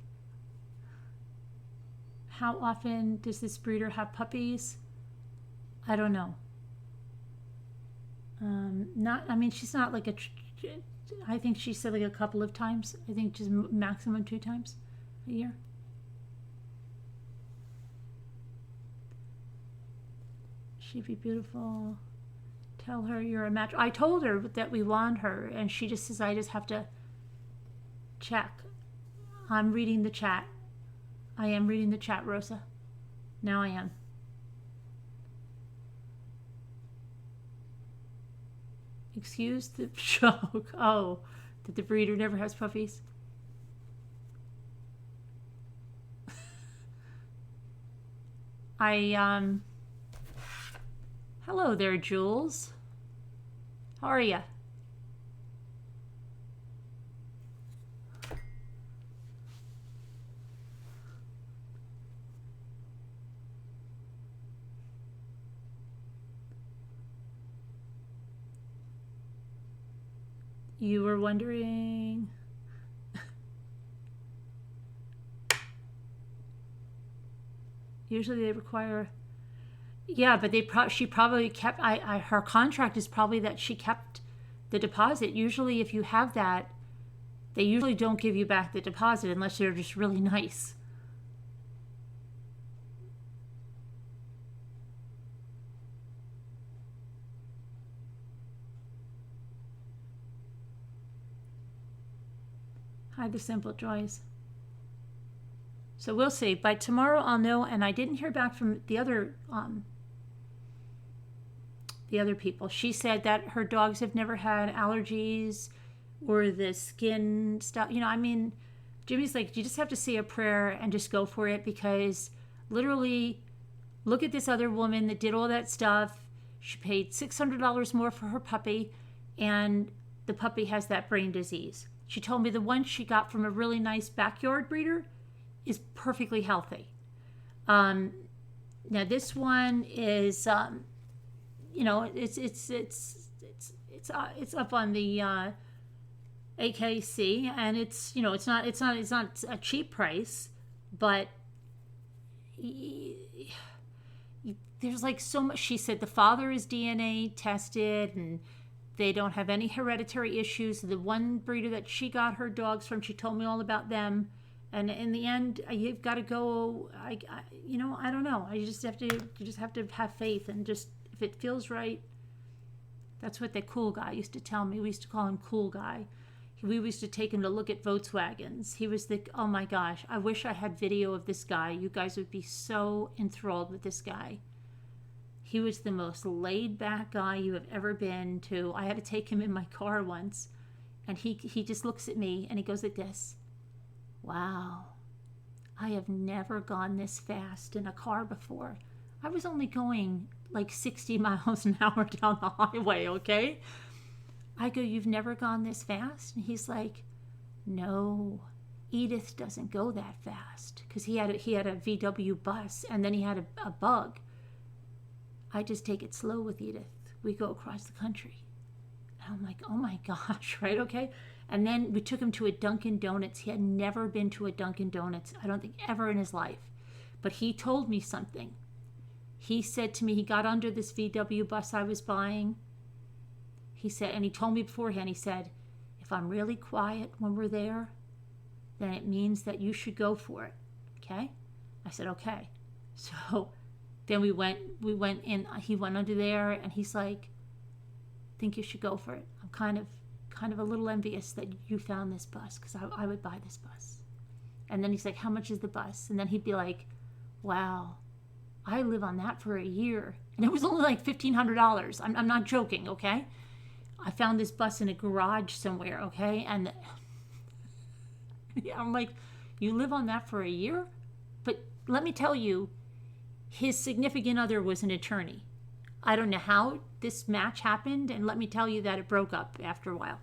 A: How often does this breeder have puppies? I don't know. She's not like I think she said like a couple of times. I think just maximum 2 times a year. She'd be beautiful. Tell her you're a match. I told her that we want her, and she just says I just have to check. I'm reading the chat. I am reading the chat, Rosa. Now I am. Excuse the joke. Oh, that the breeder never has puppies. Hello there, Jules. How are you? You were wondering... Usually they require... Yeah, but she probably kept... her contract is probably that she kept the deposit. Usually if you have that, they usually don't give you back the deposit unless they're just really nice. Hi, the simple joys. So we'll see. By tomorrow I'll know, and I didn't hear back from the other people. She said that her dogs have never had allergies or the skin stuff. You know, I mean, Jimmy's like, you just have to say a prayer and just go for it, because literally, look at this other woman that did all that stuff. She paid $600 more for her puppy, and the puppy has that brain disease. She told me the one she got from a really nice backyard breeder is perfectly healthy. Now this one is, you know, it's up on the AKC, and it's, you know, it's not a cheap price, but there's like so much. She said the father is DNA tested, and They don't have any hereditary issues. The one breeder that she got her dogs from, she told me all about them. And in the end, you've got to go. I don't know. You just have to have faith, and just if it feels right. That's what that cool guy used to tell me. We used to call him Cool Guy. We used to take him to look at Volkswagens. He was oh my gosh, I wish I had video of this guy. You guys would be so enthralled with this guy. He was the most laid back guy you have ever been to. I had to take him in my car once, and he just looks at me and he goes like this. Wow, I have never gone this fast in a car before. I was only going like 60 miles an hour down the highway, okay? I go, you've never gone this fast? And he's like, no, Edith doesn't go that fast. Because he had a VW bus, and then he had a bug. I just take it slow with Edith. We go across the country. And I'm like, oh my gosh, right, okay? And then we took him to a Dunkin' Donuts. He had never been to a Dunkin' Donuts, I don't think ever in his life. But he told me something. He said to me, he got under this VW bus I was buying. He said, and he told me beforehand, he said, if I'm really quiet when we're there, then it means that you should go for it. Okay? I said, okay. So then we went in, he went under there, and he's like, think you should go for it. I'm kind of a little envious that you found this bus, because I would buy this bus. And then he's like, how much is the bus? And then he'd be like, wow, I live on that for a year. And it was only like $1,500. I'm not joking, okay? I found this bus in a garage somewhere, okay? And yeah, I'm like, you live on that for a year? But let me tell you, his significant other was an attorney. I don't know how this match happened, and let me tell you that it broke up after a while.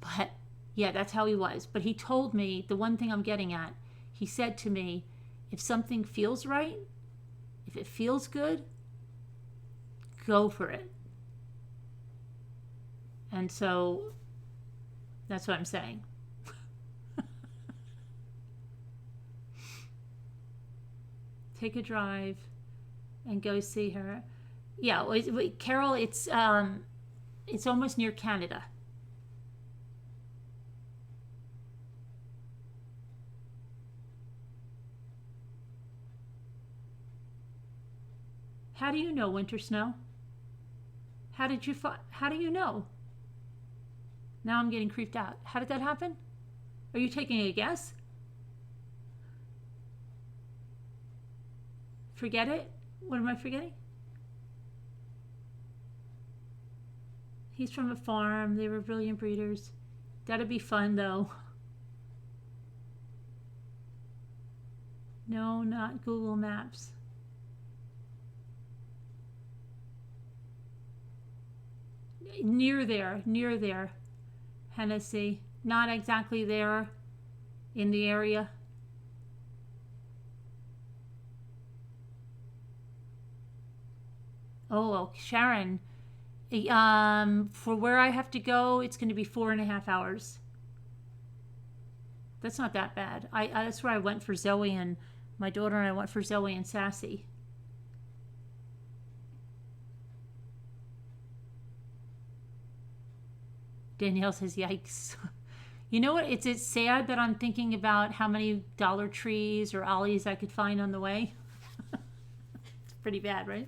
A: But yeah, that's how he was. But he told me, the one thing I'm getting at, he said to me, if something feels right, if it feels good, go for it. And so that's what I'm saying. Take a drive and go see her. Yeah, Carol, it's almost near Canada. How do you know, Winter Snow? How do you know? Now I'm getting creeped out. How did that happen? Are you taking a guess? Forget it? What am I forgetting? He's from a farm. They were brilliant breeders. That'd be fun, though. No, not Google Maps. Near there. Hennessy. Not exactly there in the area. Oh, Sharon. For where I have to go, it's going to be 4.5 hours. That's not that bad. That's where I went for Zoe, and my daughter and I went for Zoe and Sassy. Danielle says, yikes. You know what? It's sad that I'm thinking about how many Dollar Trees or Ollie's I could find on the way. It's pretty bad, right?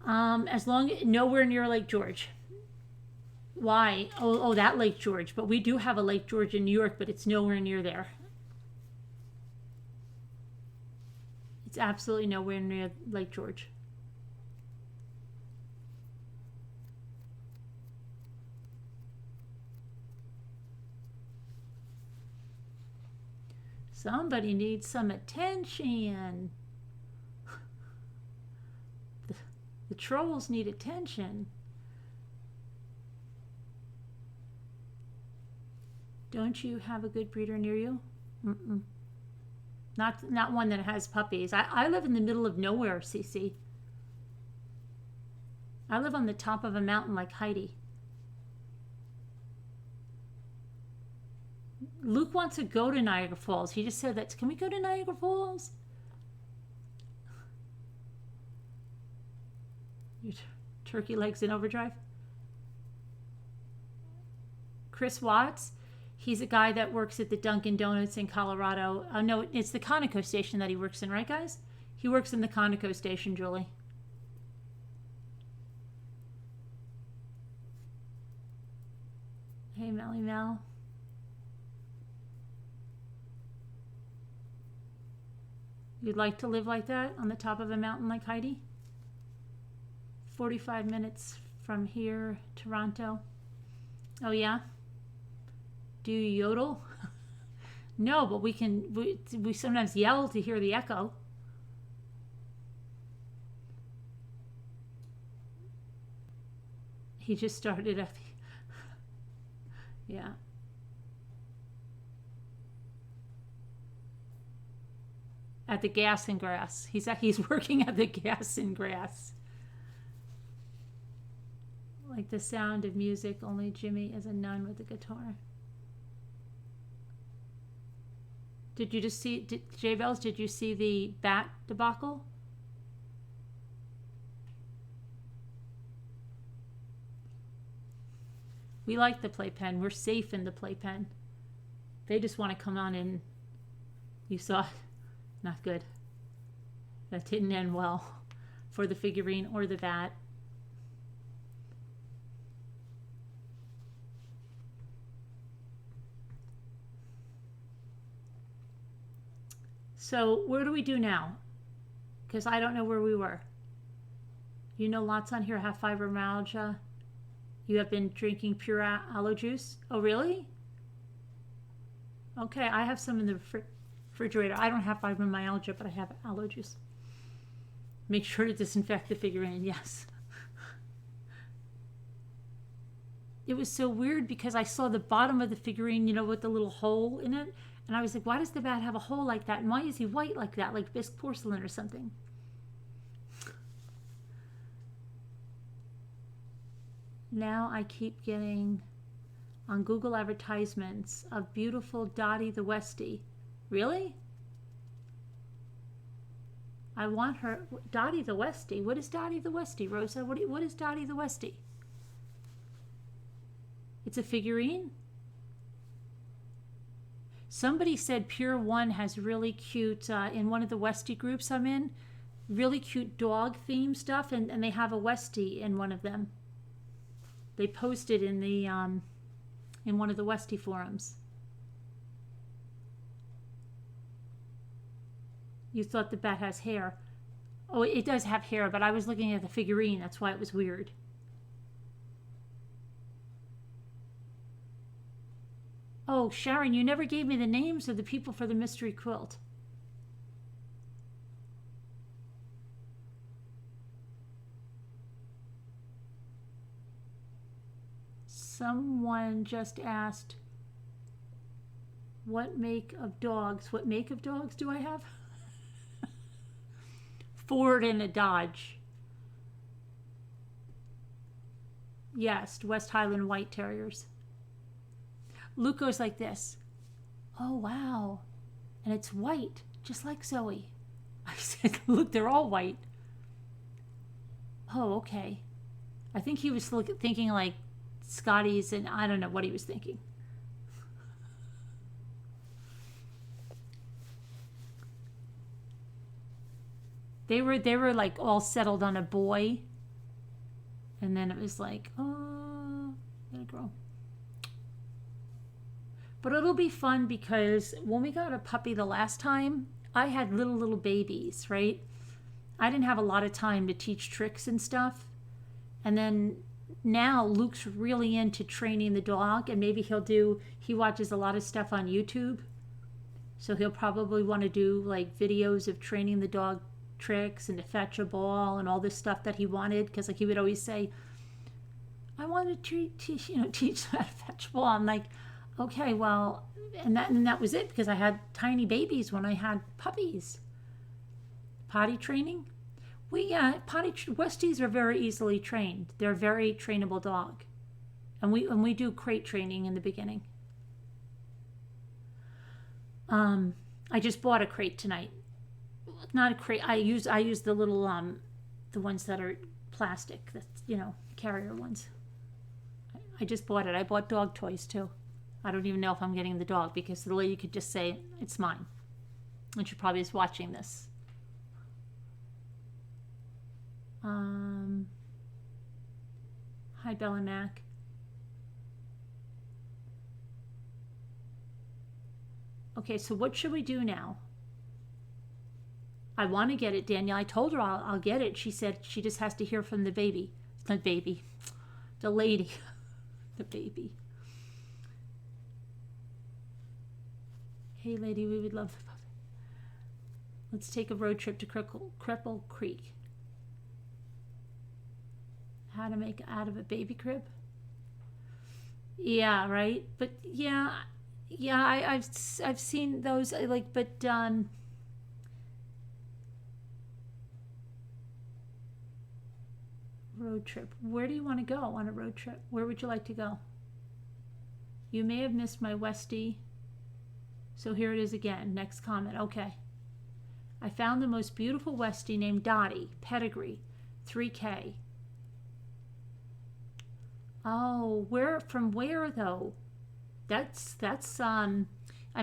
A: As long nowhere near Lake George. Why? Oh, that Lake George. But we do have a Lake George in New York, but it's nowhere near there. It's absolutely nowhere near Lake George. Somebody needs some attention. The trolls need attention. Don't you have a good breeder near you? Mm-mm. Not one that has puppies. I live in the middle of nowhere, Cece. I live on the top of a mountain like Heidi. Luke wants to go to Niagara Falls. He just said that. Can we go to Niagara Falls? turkey legs in overdrive. Chris Watts, he's a guy that works at the Dunkin' Donuts in Colorado. No, it's the Conoco station that he works in, right, guys? He works in the Conoco station, Julie. Hey, Melly Mel. You'd like to live like that on the top of a mountain like Heidi? 45 minutes from here, Toronto. Oh, yeah? Do you yodel? No, but we sometimes yell to hear the echo. He just started at the, yeah. At the Gas and Grass. He's working at the Gas and Grass. Like the sound of music, only Jimmy is a nun with a guitar. Did you just see, J-Bells, did you see the bat debacle? We like the playpen. We're safe in the playpen. They just want to come on and you saw it. Not good. That didn't end well for the figurine or the bat. So where do we do now? Because I don't know where we were. You know, lots on here have fibromyalgia. You have been drinking pure aloe juice. Oh, really? Okay, I have some in the refrigerator. I don't have fibromyalgia, but I have aloe juice. Make sure to disinfect the figurine. Yes. It was so weird because I saw the bottom of the figurine, you know, with the little hole in it. And I was like, why does the bat have a hole like that? And why is he white like that? Like bisque porcelain or something. Now I keep getting on Google advertisements of beautiful Dottie the Westie. Really? I want her. Dottie the Westie. What is Dottie the Westie, Rosa? What is Dottie the Westie? It's a figurine? Somebody said Pure One has really cute, in one of the Westie groups I'm in, really cute dog theme stuff, and they have a Westie in one of them. They posted in the in one of the Westie forums. You thought the bat has hair. Oh, it does have hair, but I was looking at the figurine. That's why it was weird. Oh, Sharon, you never gave me the names of the people for the mystery quilt. Someone just asked, what make of dogs do I have? Ford and a Dodge. Yes, West Highland White Terriers. Luke goes like this. Oh, wow. And it's white, just like Zoe. I said, look, they're all white. Oh, okay. I think he was thinking like Scotty's, and I don't know what he was thinking. They were like all settled on a boy. And then it was like, oh, and a girl. But it'll be fun because when we got a puppy the last time, I had little babies, right? I didn't have a lot of time to teach tricks and stuff. And then now Luke's really into training the dog, and maybe he watches a lot of stuff on YouTube. So he'll probably want to do like videos of training the dog tricks and to fetch a ball and all this stuff that he wanted. Because like he would always say, I want to teach how to fetch a ball. I'm like, okay, well, and that was it because I had tiny babies when I had puppies. Potty training? Westies are very easily trained. They're a very trainable dog. And we do crate training in the beginning. I just bought a crate tonight. Not a crate. I use the little the ones that are plastic, that's, carrier ones. I just bought it. I bought dog toys too. I don't even know if I'm getting the dog because the lady could just say it's mine. And she probably is watching this. Hi, Bella Mac. Okay, so what should we do now? I want to get it, Danielle. I told her I'll get it. She said she just has to hear from the baby. The baby. The lady. The baby. Hey, lady, we would love the puppy. Let's take a road trip to Cripple Creek. How to make out of a baby crib? Yeah, right. But yeah, I've seen those. Road trip. Where do you want to go on a road trip? Where would you like to go? You may have missed my Westie. So here it is again. Next comment. Okay. I found the most beautiful Westie named Dottie. Pedigree. 3K. Oh, from where though? That's I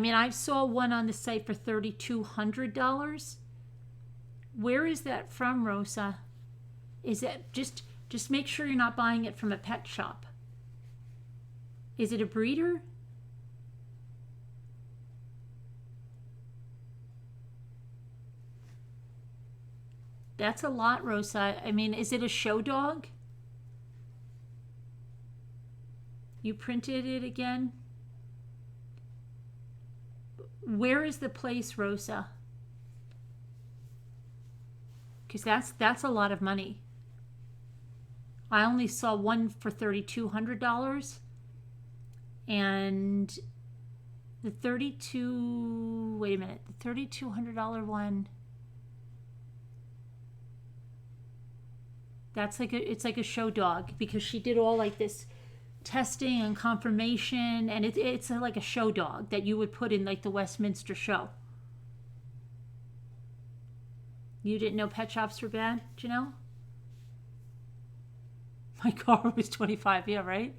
A: mean, I saw one on the site for $3,200. Where is that from, Rosa? Is it just make sure you're not buying it from a pet shop. Is it a breeder? That's a lot, Rosa. I mean, is it a show dog? You printed it again? Where is the place, Rosa? Because that's a lot of money. I only saw one for $3,200, and the $3,200 one. It's like a show dog because she did all like this testing and confirmation, and it's like a show dog that you would put in like the Westminster show. You didn't know pet shops were bad, Janelle? My car was 25, yeah, right?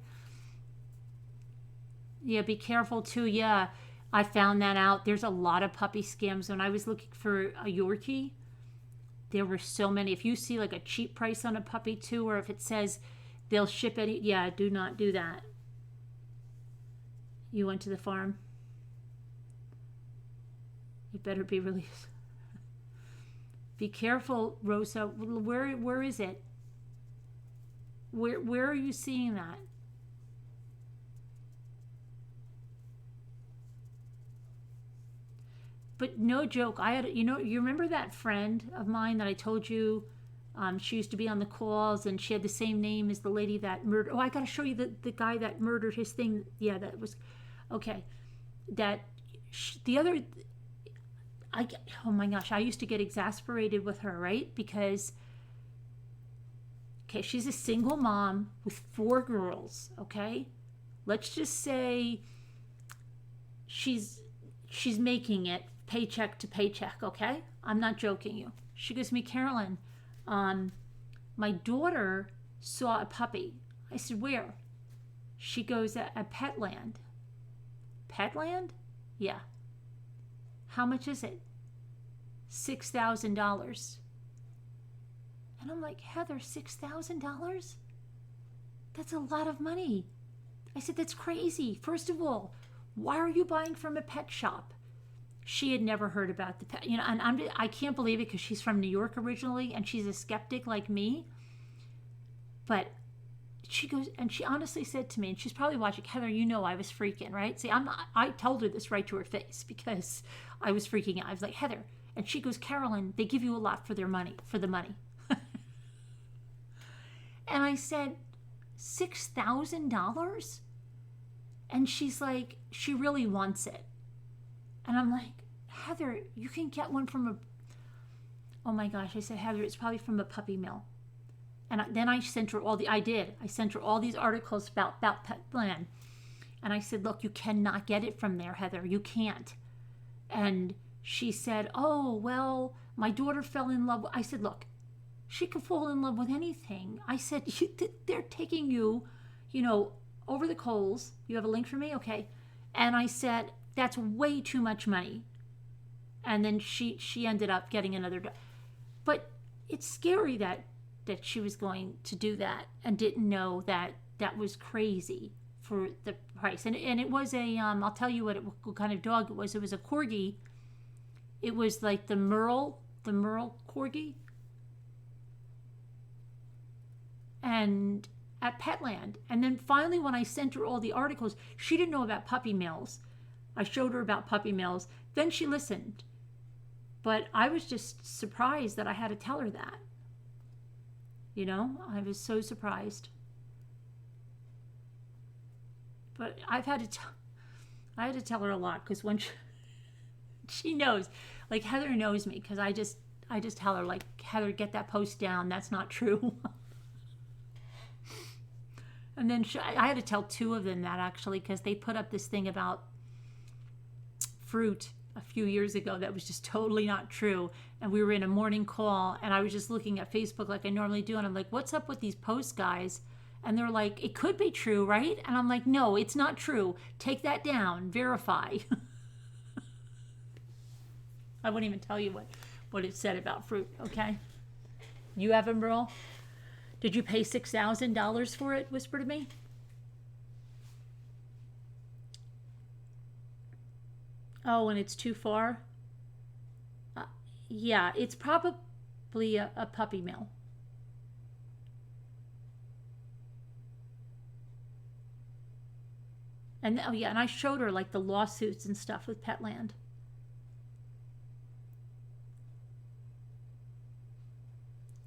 A: Yeah, be careful too. Yeah, I found that out. There's a lot of puppy scams. When I was looking for a Yorkie, there were so many. If you see like a cheap price on a puppy too, or if it says they'll ship any, yeah, do not do that. You went to the farm. You better be released. Be careful, Rosa. Where is it? Where are you seeing that? But no joke, I had, you remember that friend of mine that I told you, she used to be on the calls and she had the same name as the lady that murdered, I got to show you the guy that murdered his thing. Yeah, that was, okay. Oh my gosh, I used to get exasperated with her, right? Because, okay, she's a single mom with 4 girls, okay? Let's just say she's making it paycheck to paycheck, okay? I'm not joking you. She goes to me, Carolyn, my daughter saw a puppy. I said, where? She goes, at Petland. Petland? Yeah. How much is it? $6,000. And I'm like, Heather, $6,000? That's a lot of money. I said, that's crazy. First of all, why are you buying from a pet shop? She had never heard about the pet, and I can't believe it because she's from New York originally and she's a skeptic like me. But she goes, and she honestly said to me, and she's probably watching, Heather, I was freaking, right? See, I told her this right to her face because I was freaking out. I was like, Heather, and she goes, Carolyn, they give you a lot for the money. And I said, $6,000? And she's like, she really wants it. And I'm like, Heather, you can get one from oh my gosh. I said, Heather, it's probably from a puppy mill. And then I sent her I sent her all these articles about Petland. And I said, look, you cannot get it from there, Heather. You can't. And she said, oh, well, my daughter fell in love. I said, look, She could fall in love with anything. I said, they're taking you, over the coals. You have a link for me? Okay. And I said, that's way too much money. And then she ended up getting another dog. But it's scary that she was going to do that and didn't know that was crazy for the price. And it was I'll tell you what kind of dog it was. It was a corgi. It was like the Merle corgi. And at Petland. And then finally, when I sent her all the articles, she didn't know about puppy mills. I showed her about puppy mills. Then she listened. But I was just surprised that I had to tell her that. I was so surprised. But I had to tell her a lot, because when she knows, like Heather knows me, because I just tell her, like, Heather, get that post down. That's not true. And then I had to tell two of them that, actually, because they put up this thing about fruit a few years ago that was just totally not true. And we were in a morning call, and I was just looking at Facebook like I normally do, and I'm like, what's up with these posts, guys? And they're like, it could be true, right? And I'm like, no, it's not true. Take that down. Verify. I wouldn't even tell you what it said about fruit, okay? You have a Merle? Did you pay $6,000 for it? Whisper to me. Oh, and it's too far? Yeah, it's probably a puppy mill. And oh yeah, and I showed her like the lawsuits and stuff with Petland.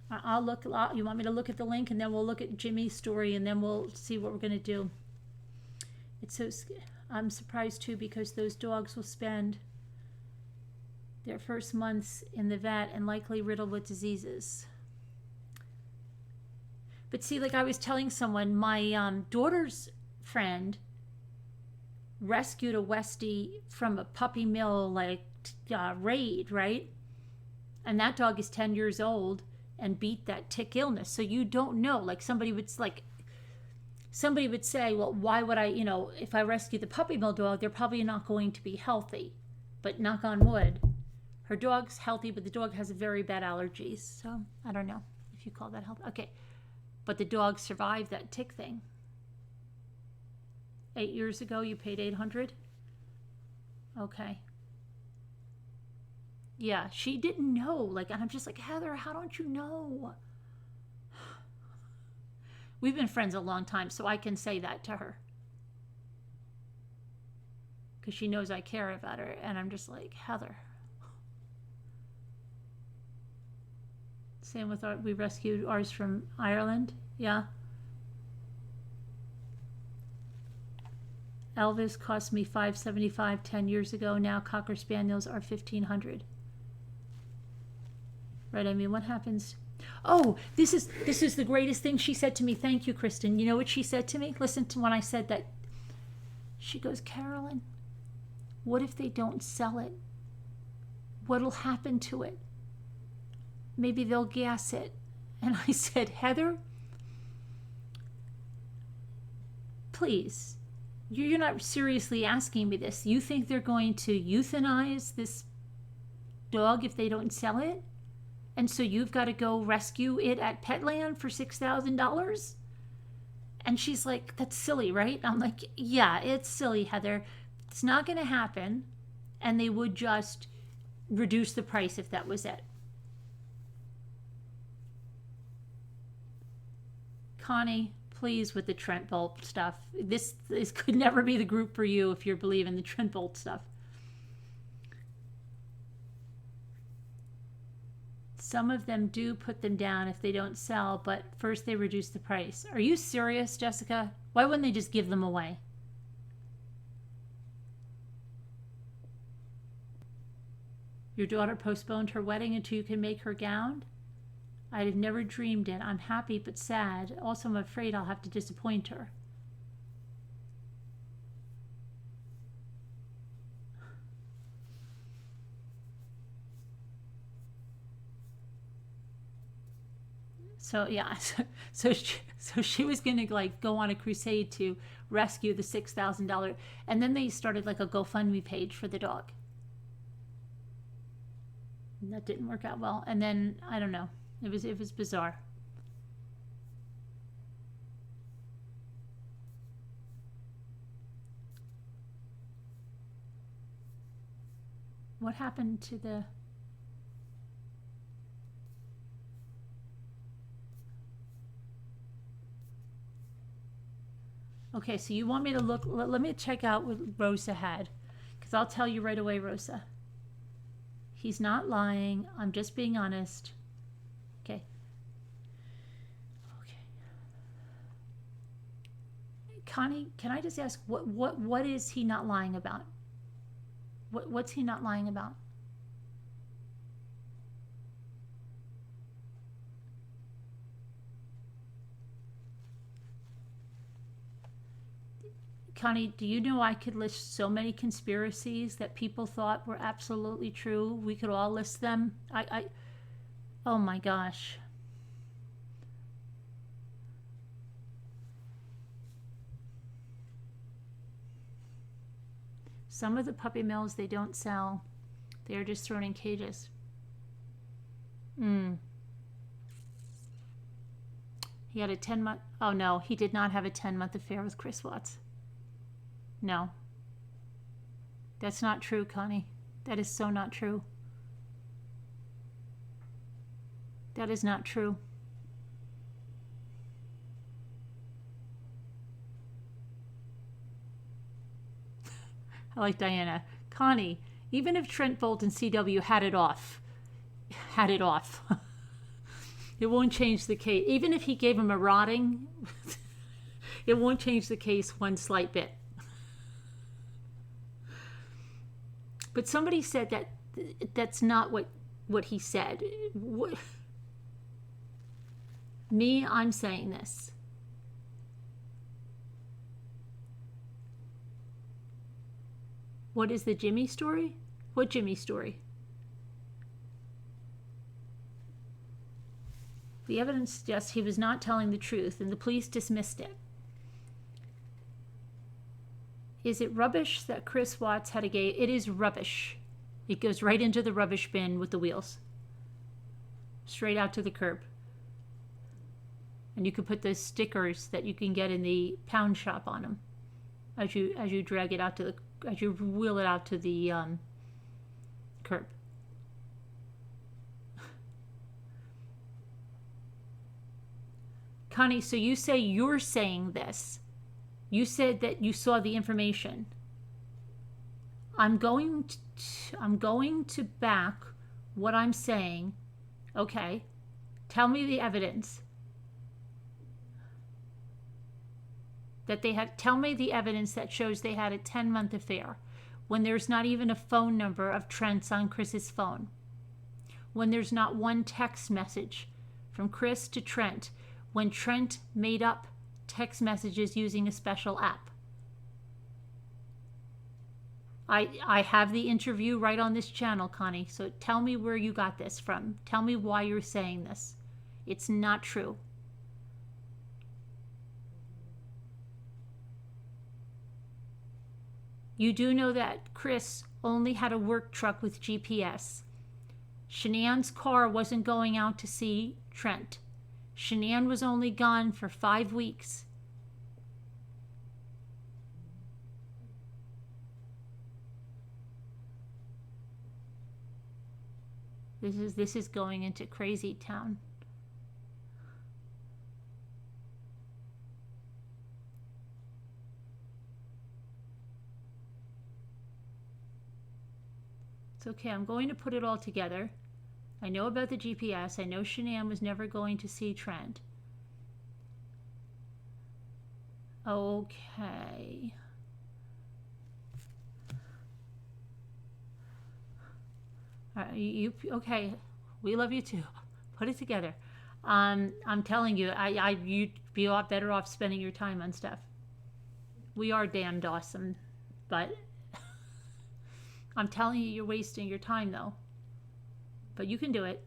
A: I'll look. You want me to look at the link, and then we'll look at Jimmy's story, and then we'll see what we're going to do. It's so. I'm surprised too, because those dogs will spend their first months in the vet and likely riddled with diseases. But see, like I was telling someone, my daughter's friend rescued a Westie from a puppy mill, like raid, right? And that dog is 10 years old and beat that tick illness. So you don't know. Like somebody would say, well, why would I, if I rescue the puppy mill dog, they're probably not going to be healthy. But knock on wood, her dog's healthy, but the dog has very bad allergies. So I don't know if you call that healthy. Okay. But the dog survived that tick thing. 8 years ago, you paid $800? Okay. Yeah, she didn't know. Like, and I'm just like, Heather, how don't you know? We've been friends a long time, so I can say that to her. Because she knows I care about her. And I'm just like, Heather. Same with we rescued ours from Ireland. Yeah. Elvis cost me $575 10 years ago. Now Cocker Spaniels are $1,500. Right, I mean, what happens? Oh, this is the greatest thing she said to me. Thank you, Kristen. You know what she said to me? Listen to when I said that. She goes, Carolyn, what if they don't sell it? What'll happen to it? Maybe they'll gas it. And I said, Heather, please. You're not seriously asking me this. You think they're going to euthanize this dog if they don't sell it? And so you've got to go rescue it at Petland for $6,000? And she's like, that's silly, right? I'm like, yeah, it's silly, Heather. It's not going to happen. And they would just reduce the price if that was it. Connie, please, with the Trent Bolt stuff. This could never be the group for you if you're believing the Trent Bolt stuff. Some of them do put them down if they don't sell, but first they reduce the price. Are you serious, Jessica? Why wouldn't they just give them away? Your daughter postponed her wedding until you can make her gown? I'd have never dreamed it. I'm happy but sad. Also, I'm afraid I'll have to disappoint her. So yeah, so she was gonna like go on a crusade to rescue the $6,000, and then they started like a GoFundMe page for the dog. And that didn't work out well, and then I don't know. It was bizarre. What happened to the? Okay, so you want me to look, let me check out what Rosa had, because I'll tell you right away, Rosa. He's not lying. I'm just being honest. Okay. Okay. Connie, can I just ask, what is he not lying about? What's he not lying about? Connie, do you know I could list so many conspiracies that people thought were absolutely true? We could all list them. Oh my gosh. Some of the puppy mills, they don't sell. They are just thrown in cages. He had a 10-month... Oh, no. He did not have a 10-month affair with Chris Watts. No. That's not true, Connie. That is so not true. That is not true. I like Diana. Connie, even if Trent Bolt and CW had it off, it won't change the case. Even if he gave him a rotting, it won't change the case one slight bit. But somebody said that that's not what he said. Me, I'm saying this. What is the Jimmy story? What Jimmy story? The evidence suggests he was not telling the truth, and the police dismissed it. Is it rubbish that Chris Watts had a gay? It is rubbish. It goes right into the rubbish bin with the wheels. Straight out to the curb. And you could put the stickers that you can get in the pound shop on them as you drag it out to the, as you wheel it out to the curb. Connie, so you say you're saying this. You said that you saw the information. I'm going to back what I'm saying. Okay. Tell me the evidence. That they had, tell me the evidence that shows they had a 10-month affair when there's not even a phone number of Trent's on Chris's phone. When there's not one text message from Chris to Trent, when Trent made up text messages using a special app. I have the interview right on this channel, Connie, so tell me where you got this from. Tell me why you're saying this. It's not true. You do know that Chris only had a work truck with GPS. Shanann's car wasn't going out to see Trent. Shanann was only gone for 5 weeks. This is going into crazy town. It's okay, I'm going to put it all together. I know about the GPS. I know Shanann was never going to see Trent. Okay. Okay? We love you too. Put it together. I'm telling you, you'd be a lot better off spending your time on stuff. We are Dan Dawson, but I'm telling you, you're wasting your time though. But you can do it.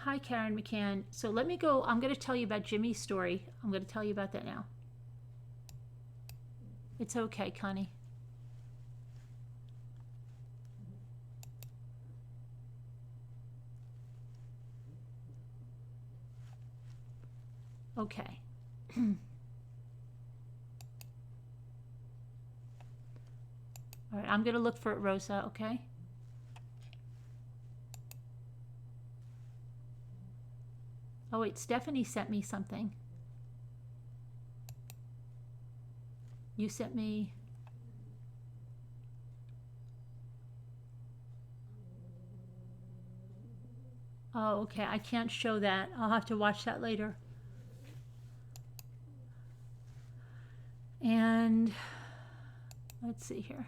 A: Hi, Karen McCann. So let me go. I'm going to tell you about Jimmy's story. I'm going to tell you about that now. It's okay, Connie. Okay. All right, I'm going to look for it, Rosa, okay? Oh, wait, Stephanie sent me something. You sent me... Oh, okay, I can't show that. I'll have to watch that later. And let's see here.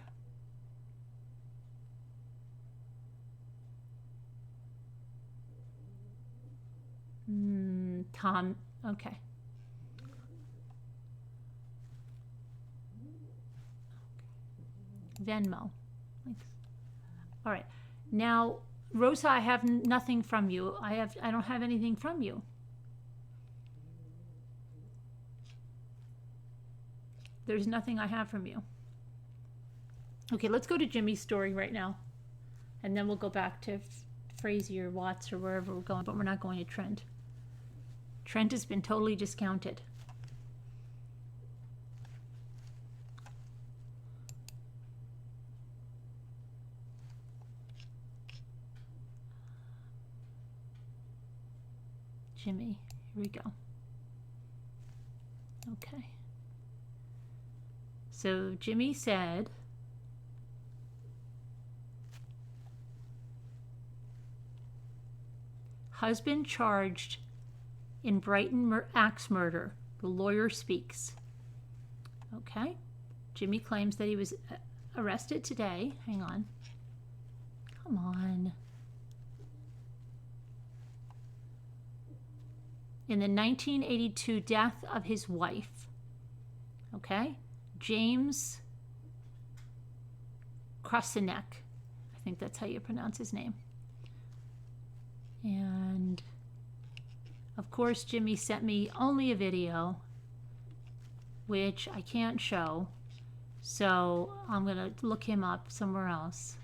A: Tom, okay. Venmo. Thanks. All right. Now, Rosa, I have nothing from you. I don't have anything from you. There's nothing I have from you. Okay, let's go to Jimmy's story right now. And then we'll go back to Frazee or Watts or wherever we're going, but we're not going to Trent. Trent has been totally discounted. Jimmy, here we go. Okay. So Jimmy said, husband charged in Brighton axe murder. The lawyer speaks. Okay. Jimmy claims that he was arrested today. Hang on. Come on. In the 1982 death of his wife. Okay. James Krasinek. I think that's how you pronounce his name. And of course, Jimmy sent me only a video, which I can't show. So I'm going to look him up somewhere else.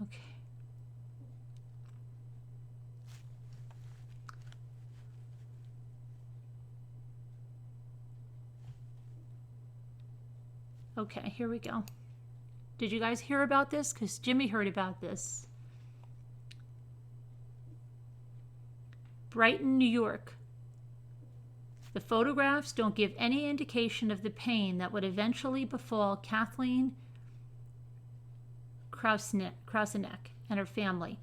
A: Okay. Okay, here we go. Did you guys hear about this? Because Jimmy heard about this. Brighton, New York. The photographs don't give any indication of the pain that would eventually befall Kathleen Krasinek and her family,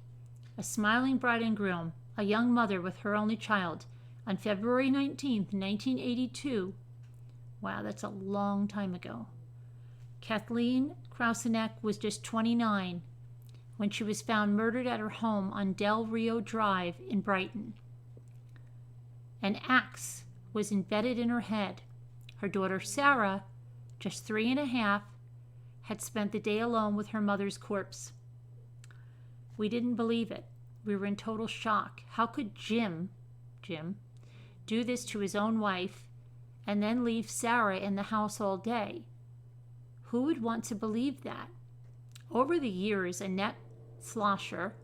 A: a smiling bride and groom, a young mother with her only child, on February 19th, 1982. Wow, that's a long time ago. Kathleen Krasinek was just 29 when she was found murdered at her home on Del Rio Drive in Brighton. An axe was embedded in her head. Her daughter Sarah, just 3.5, had spent the day alone with her mother's corpse. We didn't believe it. We were in total shock. How could Jim, do this to his own wife and then leave Sarah in the house all day? Who would want to believe that? Over the years, Annette Slosher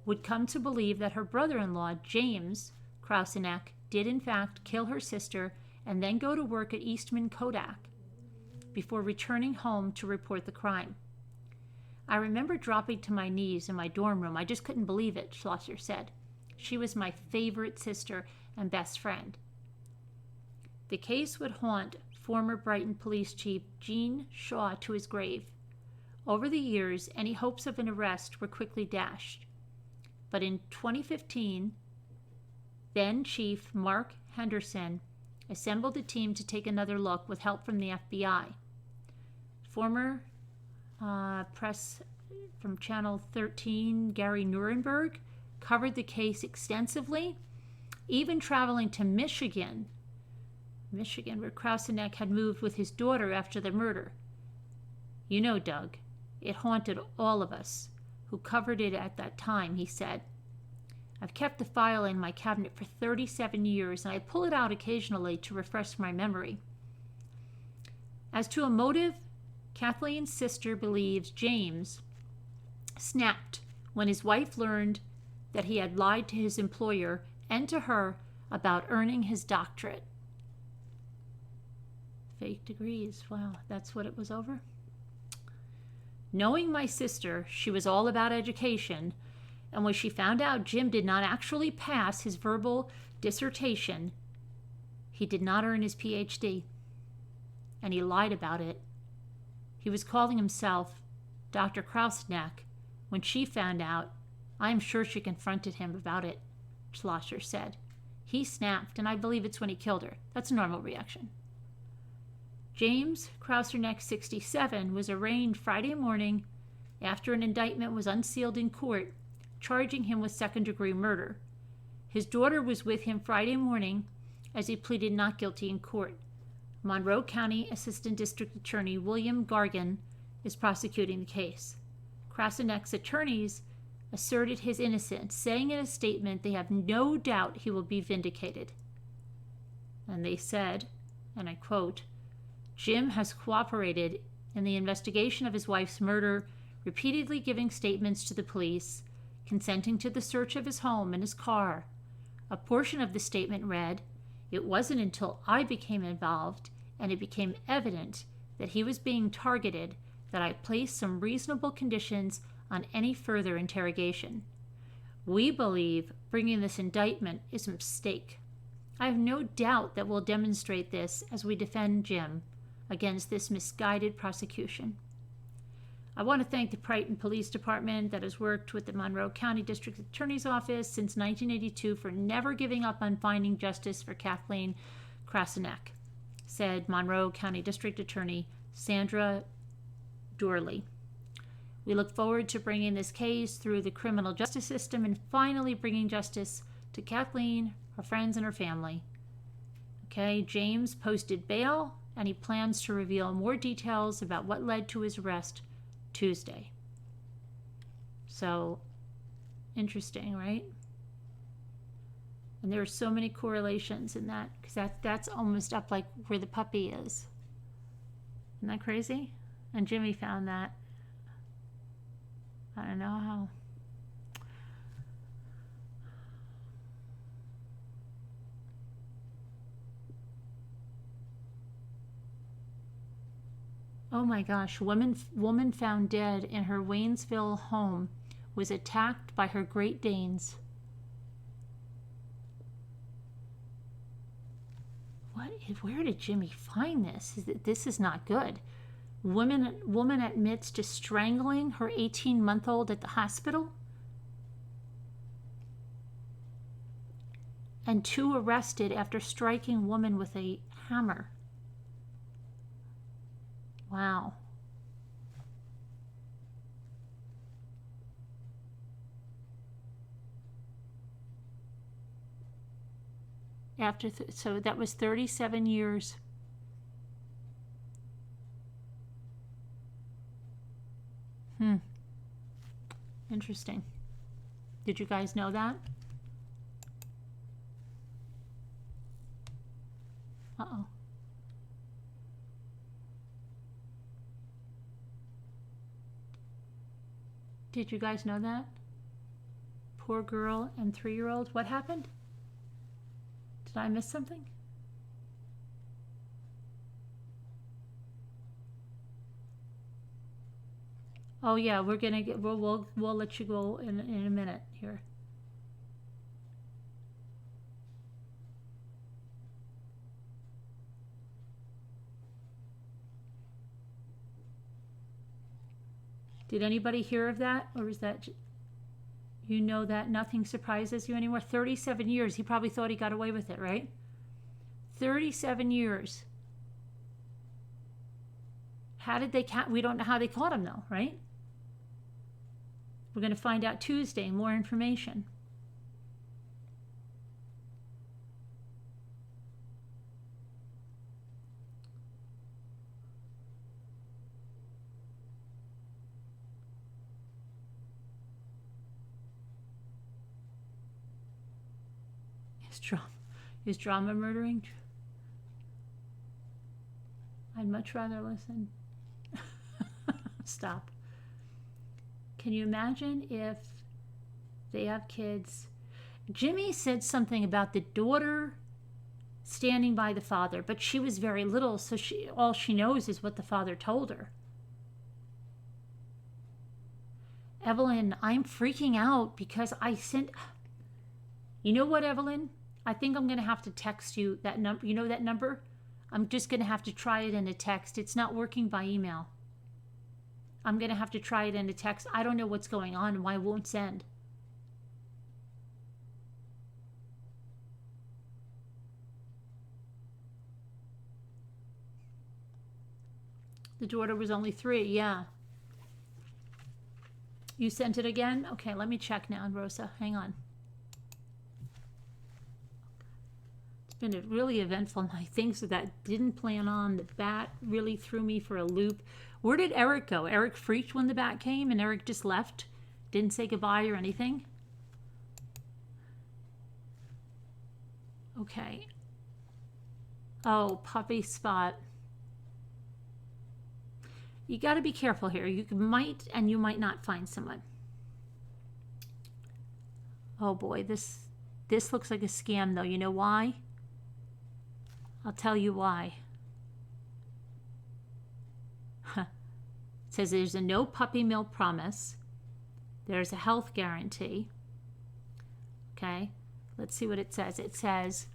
A: would come to believe that her brother-in-law, James Krasinek, did in fact kill her sister and then go to work at Eastman Kodak before returning home to report the crime. I remember dropping to my knees in my dorm room. I just couldn't believe it, Schlosser said. She was my favorite sister and best friend. The case would haunt former Brighton Police Chief Gene Shaw to his grave. Over the years, any hopes of an arrest were quickly dashed. But in 2015, then Chief Mark Henderson assembled a team to take another look with help from the FBI. Former press from Channel 13, Gary Nuremberg, covered the case extensively, even traveling to Michigan, where Krauseneck had moved with his daughter after the murder. You know, Doug, it haunted all of us who covered it at that time, he said. I've kept the file in my cabinet for 37 years, and I pull it out occasionally to refresh my memory. As to a motive, Kathleen's sister believes James snapped when his wife learned that he had lied to his employer and to her about earning his doctorate. Fake degrees. Wow, that's what it was over? Knowing my sister, she was all about education, and when she found out Jim did not actually pass his verbal dissertation, he did not earn his PhD, and he lied about it. He was calling himself Dr. Krauseneck. When she found out, I am sure she confronted him about it, Schlosser said. He snapped, and I believe it's when he killed her. That's a normal reaction. James Krauseneck, 67, was arraigned Friday morning after an indictment was unsealed in court, charging him with second-degree murder. His daughter was with him Friday morning as he pleaded not guilty in court. Monroe County Assistant District Attorney William Gargan is prosecuting the case. Krauseneck's attorneys asserted his innocence, saying in a statement they have no doubt he will be vindicated. And they said, and I quote, Jim has cooperated in the investigation of his wife's murder, repeatedly giving statements to the police, consenting to the search of his home and his car. A portion of the statement read, "It wasn't until I became involved and it became evident that he was being targeted that I placed some reasonable conditions on any further interrogation. We believe bringing this indictment is a mistake. I have no doubt that we'll demonstrate this as we defend Jim against this misguided prosecution." I want to thank the Brighton Police Department that has worked with the Monroe County District Attorney's Office since 1982 for never giving up on finding justice for Kathleen Krauseneck, said Monroe County District Attorney Sandra Dorley. We look forward to bringing this case through the criminal justice system and finally bringing justice to Kathleen, her friends, and her family. Okay, James posted bail, and he plans to reveal more details about what led to his arrest Tuesday. So, interesting, right? And there are so many correlations in that, because that's almost up like where the puppy is. Isn't that crazy? And Jimmy found that. I don't know how. Oh my gosh, woman found dead in her Waynesville home was attacked by her Great Danes. Where did Jimmy find this? This is not good. Woman admits to strangling her 18-month-old at the hospital. And 2 arrested after striking woman with a hammer. Wow. So that was 37 years. Interesting. Did you guys know that? Uh-oh. Did you guys know that? Poor girl and 3-year-old. What happened? Did I miss something? Oh yeah, we're gonna get. We'll let you go in a minute here. Did anybody hear of that, or is that? You know that nothing surprises you anymore. 37 years. He probably thought he got away with it, right? 37 years. How did they we don't know how they caught him though, right? We're going to find out Tuesday, more information. Is drama murdering? I'd much rather listen. Stop. Can you imagine if they have kids? Jimmy said something about the daughter standing by the father, but she was very little, so all she knows is what the father told her. Evelyn, I'm freaking out because I sent... You know what, Evelyn? I think I'm going to have to text you that number. You know that number? I'm just going to have to try it in a text. It's not working by email. I'm going to have to try it in a text. I don't know what's going on and why it won't send. The daughter was only 3, yeah. You sent it again? Okay, let me check now, Rosa. Hang on. Been a really eventful night. Things that didn't plan on. The bat really threw me for a loop. Where did Eric go? Eric freaked when the bat came and Eric just left? Didn't say goodbye or anything? Okay. Oh, puppy spot. You got to be careful here. You might and you might not find someone. Oh boy, this looks like a scam though. You know why? I'll tell you why. It says there's a no puppy mill promise. There's a health guarantee. Okay, let's see what it says. It says,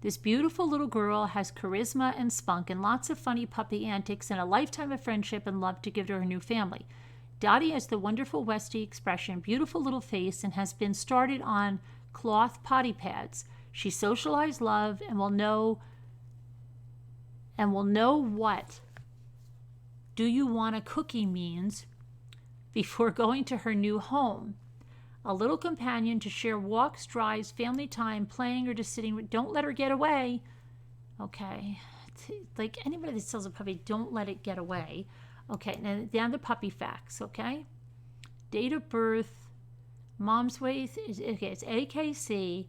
A: this beautiful little girl has charisma and spunk and lots of funny puppy antics and a lifetime of friendship and love to give to her new family. Dottie has the wonderful Westie expression, beautiful little face, and has been started on cloth potty pads. She socialized love and will know what do you want a cookie means before going to her new home. A little companion to share walks, drives, family time, playing, or just sitting. Don't let her get away. Okay. Like anybody that sells a puppy, don't let it get away. Okay, now down the puppy facts, okay? Date of birth, mom's weight, okay, it's AKC.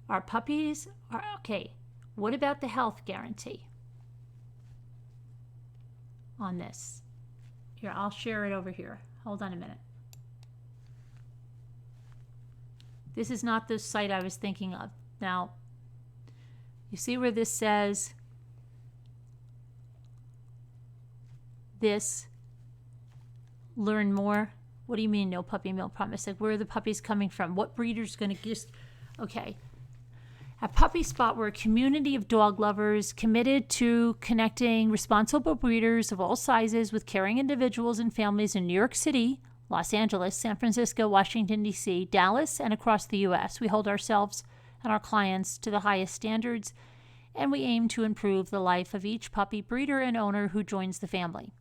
A: Our puppies are, okay. What about the health guarantee on this? Here, I'll share it over here. Hold on a minute. This is not the site I was thinking of. Now, you see where this says this, learn more? What do you mean no puppy mill promise? Like, where are the puppies coming from? What breeder's going to just, okay. At Puppy Spot, we're a community of dog lovers committed to connecting responsible breeders of all sizes with caring individuals and families in New York City, Los Angeles, San Francisco, Washington, D.C., Dallas, and across the U.S. We hold ourselves and our clients to the highest standards, and we aim to improve the life of each puppy breeder and owner who joins the family.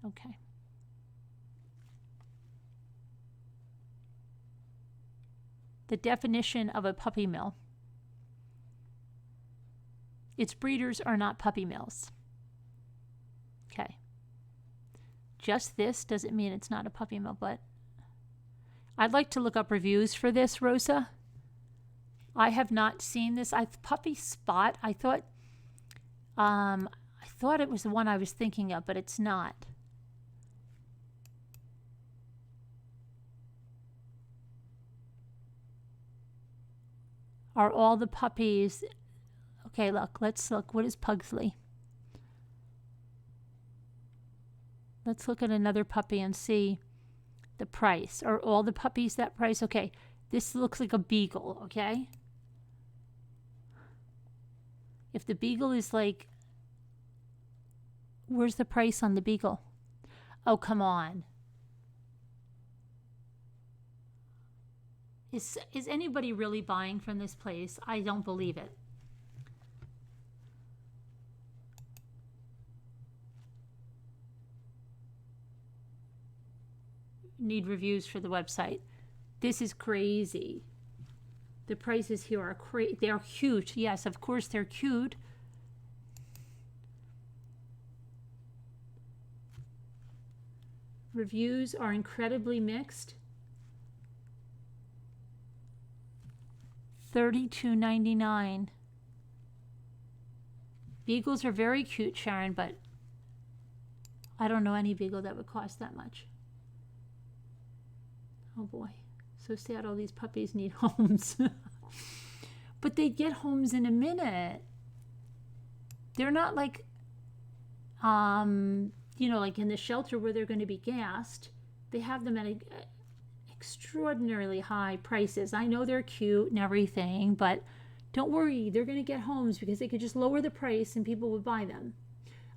A: Okay. The definition of a puppy mill. Its breeders are not puppy mills. Okay. Just this doesn't mean it's not a puppy mill, but I'd like to look up reviews for this, Rosa. I have not seen this. Puppy Spot, I thought it was the one I was thinking of, but it's not. Are all the puppies... Okay, look, let's look. What is Pugsley? Let's look at another puppy and see the price. Are all the puppies that price? Okay, this looks like a beagle, okay? If the beagle is like... Where's the price on the beagle? Oh, come on. Is anybody really buying from this place? I don't believe it. Need reviews for the website. This is crazy. The prices here are crazy. They're cute. Yes, of course they're cute. Reviews are incredibly mixed. $32.99. Beagles are very cute, Sharon, but I don't know any beagle that would cost that much. Oh boy, so sad all these puppies need homes. But they get homes in a minute. They're not like, you know, like in the shelter where they're going to be gassed. They have them at extraordinarily high prices. I know they're cute and everything, but don't worry, they're going to get homes because they could just lower the price and people would buy them.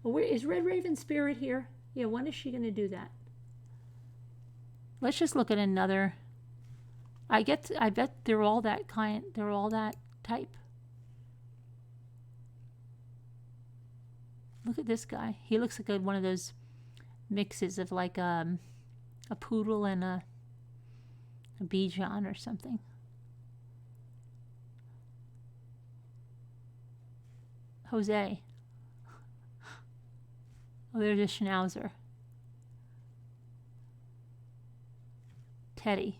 A: Oh, where is Red Raven Spirit here? Yeah, when is she going to do that? Let's just look at another. I bet they're all that kind. They're all that type. Look at this guy. He looks like one of those mixes of like a poodle and a Bichon or something. Jose. Oh, there's a Schnauzer. Teddy.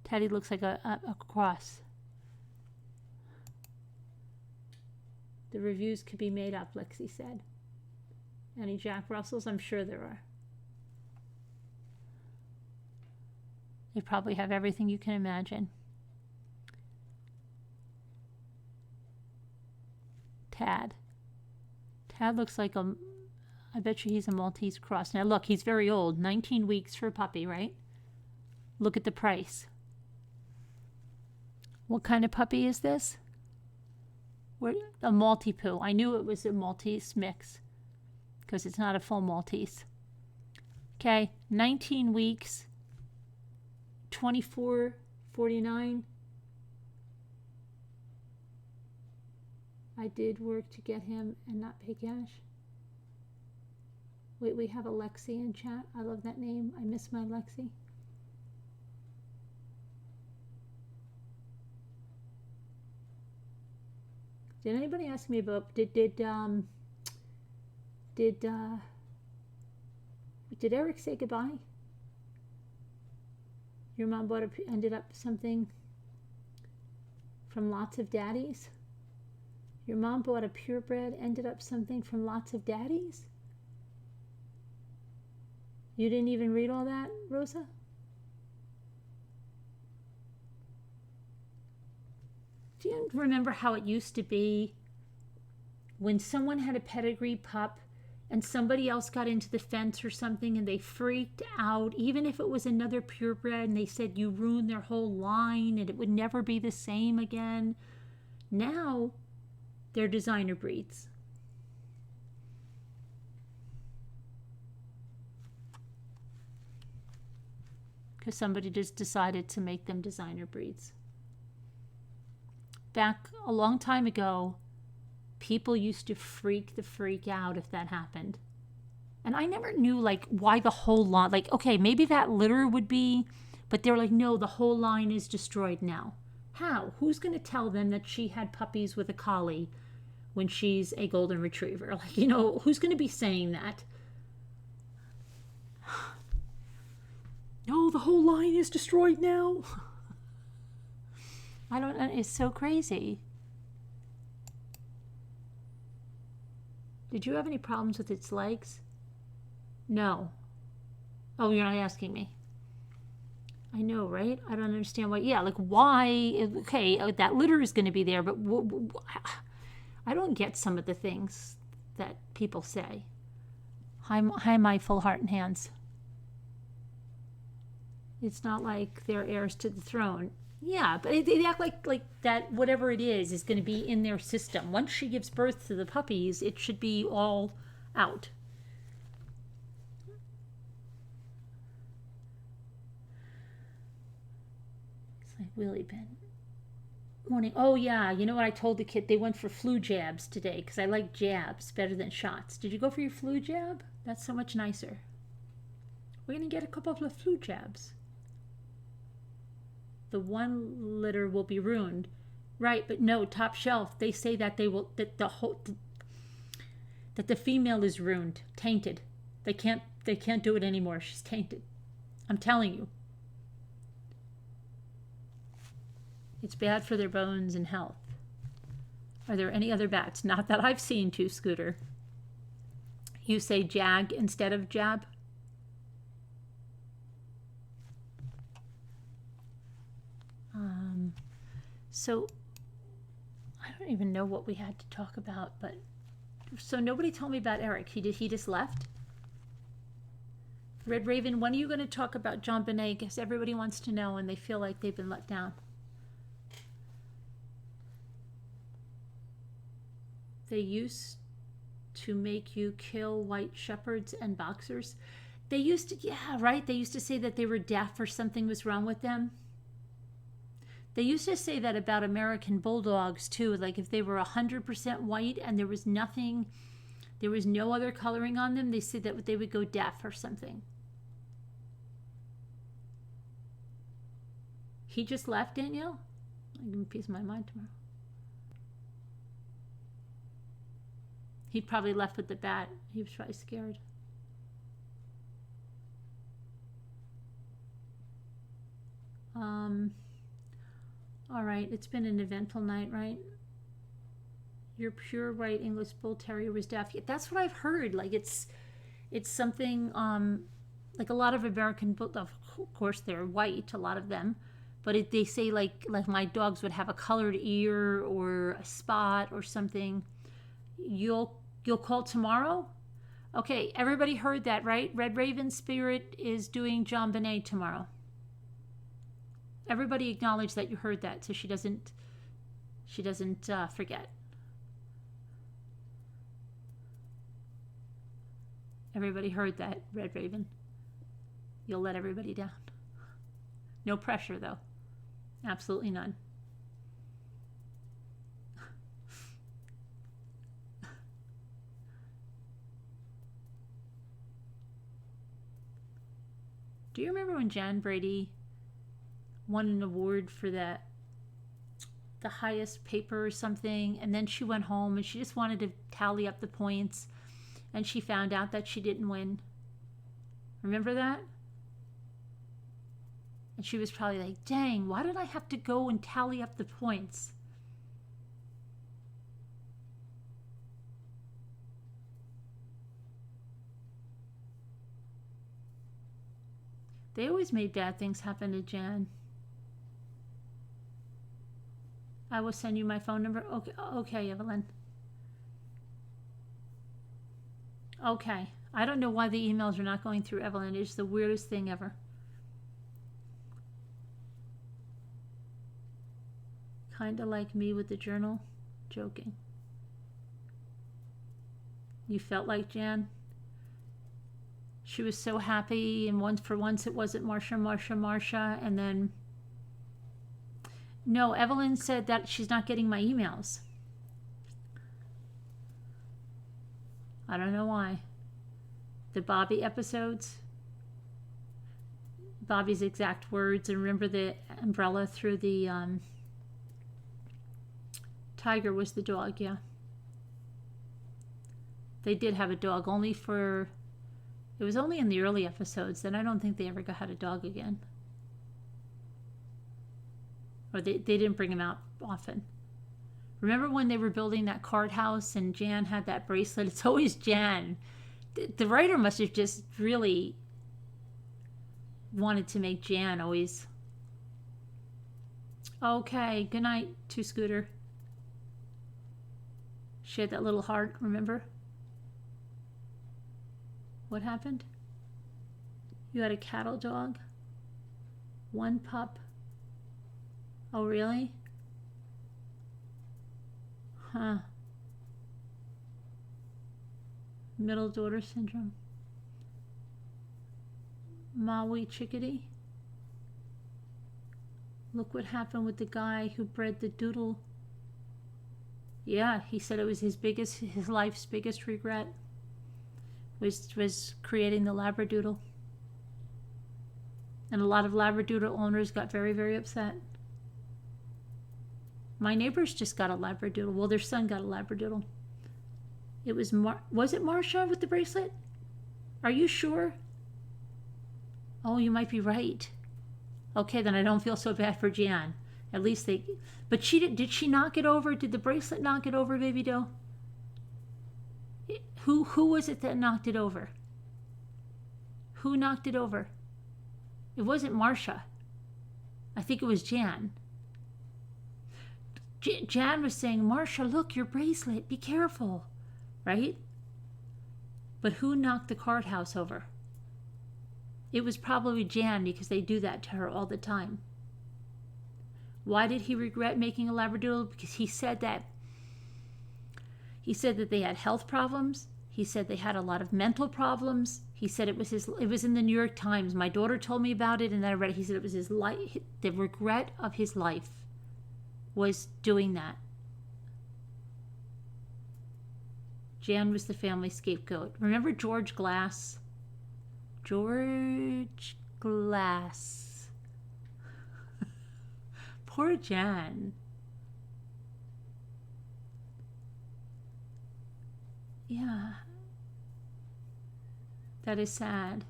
A: Teddy looks like a cross. The reviews could be made up, Lexi said. Any Jack Russells? I'm sure there are. They probably have everything you can imagine. Tad. Tad looks like I bet you he's a Maltese cross. Now look, he's very old. 19 weeks for a puppy, right? Look at the price. What kind of puppy is this? A Maltipoo. I knew it was a Maltese mix because it's not a full Maltese. Okay, 19 weeks, $24.49. I did work to get him and not pay cash. Wait, we have a Lexi in chat. I love that name. I miss my Lexi. Did anybody ask me about did Eric say goodbye? Your mom ended up something from lots of daddies? Your mom bought a purebred, ended up something from lots of daddies? You didn't even read all that, Rosa? Do you remember how it used to be when someone had a pedigree pup and somebody else got into the fence or something and they freaked out, even if it was another purebred, and they said you ruined their whole line and it would never be the same again? Now, they're designer breeds. Because somebody just decided to make them designer breeds. Back a long time ago, people used to freak the freak out if that happened. And I never knew, like, why the whole line, like, okay, maybe that litter would be, but they're like, no, the whole line is destroyed now. How? Who's going to tell them that she had puppies with a collie when she's a golden retriever? Like, you know, who's going to be saying that? No, the whole line is destroyed now. I don't know. It's so crazy. Did you have any problems with its legs? No. Oh, you're not asking me. I know, right? I don't understand why. Yeah, like why? Okay, that litter is going to be there, but I don't get some of the things that people say. Hi, my full heart and hands. It's not like they're heirs to the throne. Yeah, but they act like that whatever it is going to be in their system. Once she gives birth to the puppies, it should be all out. like Willie Ben. Morning. Oh, yeah. You know what I told the kid? They went for flu jabs today because I like jabs better than shots. Did you go for your flu jab? That's so much nicer. We're going to get a couple of flu jabs. The 1 litter will be ruined. Right, but no, top shelf. They say that they will, that the female is ruined, tainted. They can't do it anymore. She's tainted. I'm telling you. It's bad for their bones and health. Are there any other bats? Not that I've seen to, Scooter. You say jag instead of jab? So, I don't even know what we had to talk about, but... So nobody told me about Eric. He just left? Red Raven, when are you going to talk about John Bonet? Because everybody wants to know and they feel like they've been let down. They used to make you kill white shepherds and boxers. They used to, yeah, right? They used to say that they were deaf or something was wrong with them. They used to say that about American bulldogs too. Like if they were 100% white and there was nothing, there was no other coloring on them, they said that they would go deaf or something. He just left, Danielle? I'll give him a piece of my mind tomorrow. He probably left with the bat. He was probably scared. All right, it's been an eventful night, right? Your pure white English Bull Terrier was deaf. Yeah, that's what I've heard. Like it's something like a lot of American Bulldogs, of course they're white, a lot of them, but they say like my dogs would have a colored ear or a spot or something. You'll call tomorrow? Okay, everybody heard that, right? Red Raven Spirit is doing John Bonet tomorrow. Everybody acknowledge that you heard that so she doesn't forget. Everybody heard that, Red Raven. You'll let everybody down. No pressure, though. Absolutely none. Do you remember when Jan Brady won an award for the highest paper or something, and then she went home and she just wanted to tally up the points, and she found out that she didn't win? Remember that? And she was probably like, dang, why did I have to go and tally up the points? They always made bad things happen to Jan. I will send you my phone number. Okay, Evelyn. Okay. I don't know why the emails are not going through, Evelyn. It's the weirdest thing ever. Kinda like me with the journal. Joking. You felt like Jan? She was so happy, and for once it wasn't Marsha, and then... No, Evelyn said that she's not getting my emails. I don't know why. The Bobby episodes. Bobby's exact words. And remember the umbrella through the... Tiger was the dog, yeah. They did have a dog, only for... It was only in the early episodes. Then I don't think they ever had a dog again. Or they didn't bring him out often. Remember when they were building that card house and Jan had that bracelet? It's always Jan. The writer must have just really wanted to make Jan always. Okay, good night, to Scooter. She had that little heart, remember? What happened? You had a cattle dog? One pup? Oh, really? Huh. Middle daughter syndrome. Maui chickadee. Look what happened with the guy who bred the doodle. Yeah, he said it was his life's biggest regret was creating the Labradoodle. And a lot of Labradoodle owners got very, very upset. My neighbors just got a Labradoodle. Well, their son got a Labradoodle. It was it Marsha with the bracelet? Are you sure? Oh, you might be right. Okay, then I don't feel so bad for Jan. At least they... But did she knock it over? Did the bracelet knock it over, Baby Doe? Who was it that knocked it over? Who knocked it over? It wasn't Marsha. I think it was Jan. Jan was saying, Marsha, look, your bracelet. Be careful. Right? But who knocked the card house over? It was probably Jan, because they do that to her all the time. Why did he regret making a Labradoodle? Because he said that they had health problems. He said they had a lot of mental problems. He said it was in the New York Times. My daughter told me about it, and then I read it. He said it was his life. The regret of his life was doing that. Jan was the family scapegoat. Remember George Glass? George Glass. Poor Jan. Yeah. That is sad.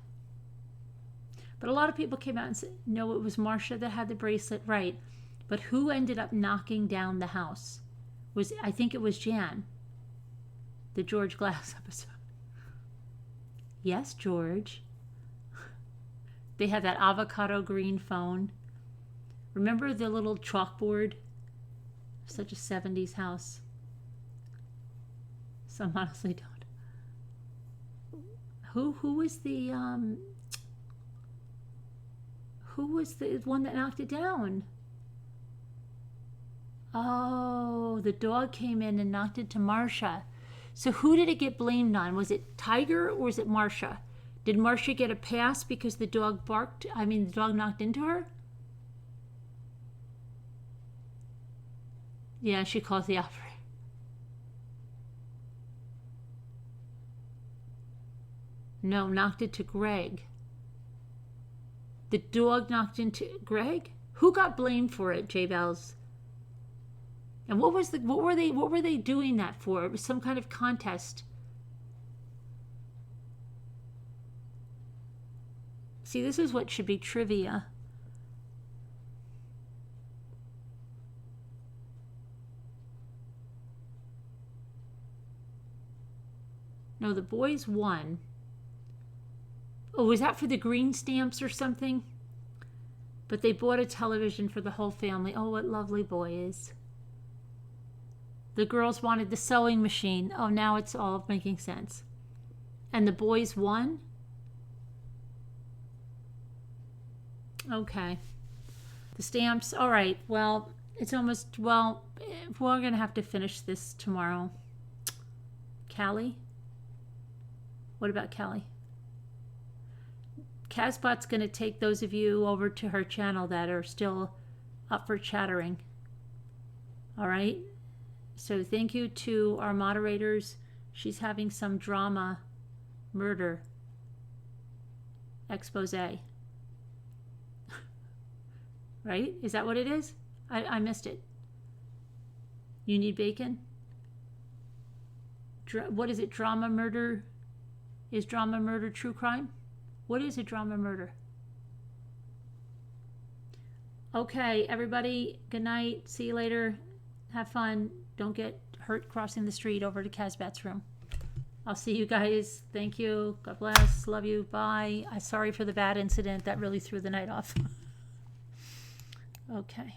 A: But a lot of people came out and said, no, it was Marsha that had the bracelet, right. But who ended up knocking down the house? I think it was Jan. The George Glass episode. Yes, George. They had that avocado green phone. Remember the little chalkboard? Such a 70s house. Some honestly don't. Who was the one that knocked it down? Oh, the dog came in and knocked it to Marsha. So who did it get blamed on? Was it Tiger or was it Marsha? Did Marsha get a pass because the dog the dog knocked into her? Yeah, she calls the operator. No, knocked it to Greg. The dog knocked into Greg? Who got blamed for it, J-Bells? And what were they doing that for? It was some kind of contest. See, this is what should be trivia. No, the boys won. Oh, was that for the green stamps or something? But they bought a television for the whole family. Oh, what lovely boys. The girls wanted the sewing machine. Oh, now it's all making sense. And the boys won? Okay. The stamps. All right. Well, it's almost, well, we're going to have to finish this tomorrow. Callie? What about Callie? Casbot's going to take those of you over to her channel that are still up for chattering. All right? So thank you to our moderators. She's having some drama, murder, expose. Right? Is that what it is? I missed it. You need bacon? What is it? Drama murder? Is drama murder true crime? What is a drama murder? Okay, everybody, good night. See you later. Have fun. Don't get hurt crossing the street over to Casbat's room. I'll see you guys. Thank you. God bless. Love you. Bye. I'm sorry for the bad incident. That really threw the night off. Okay.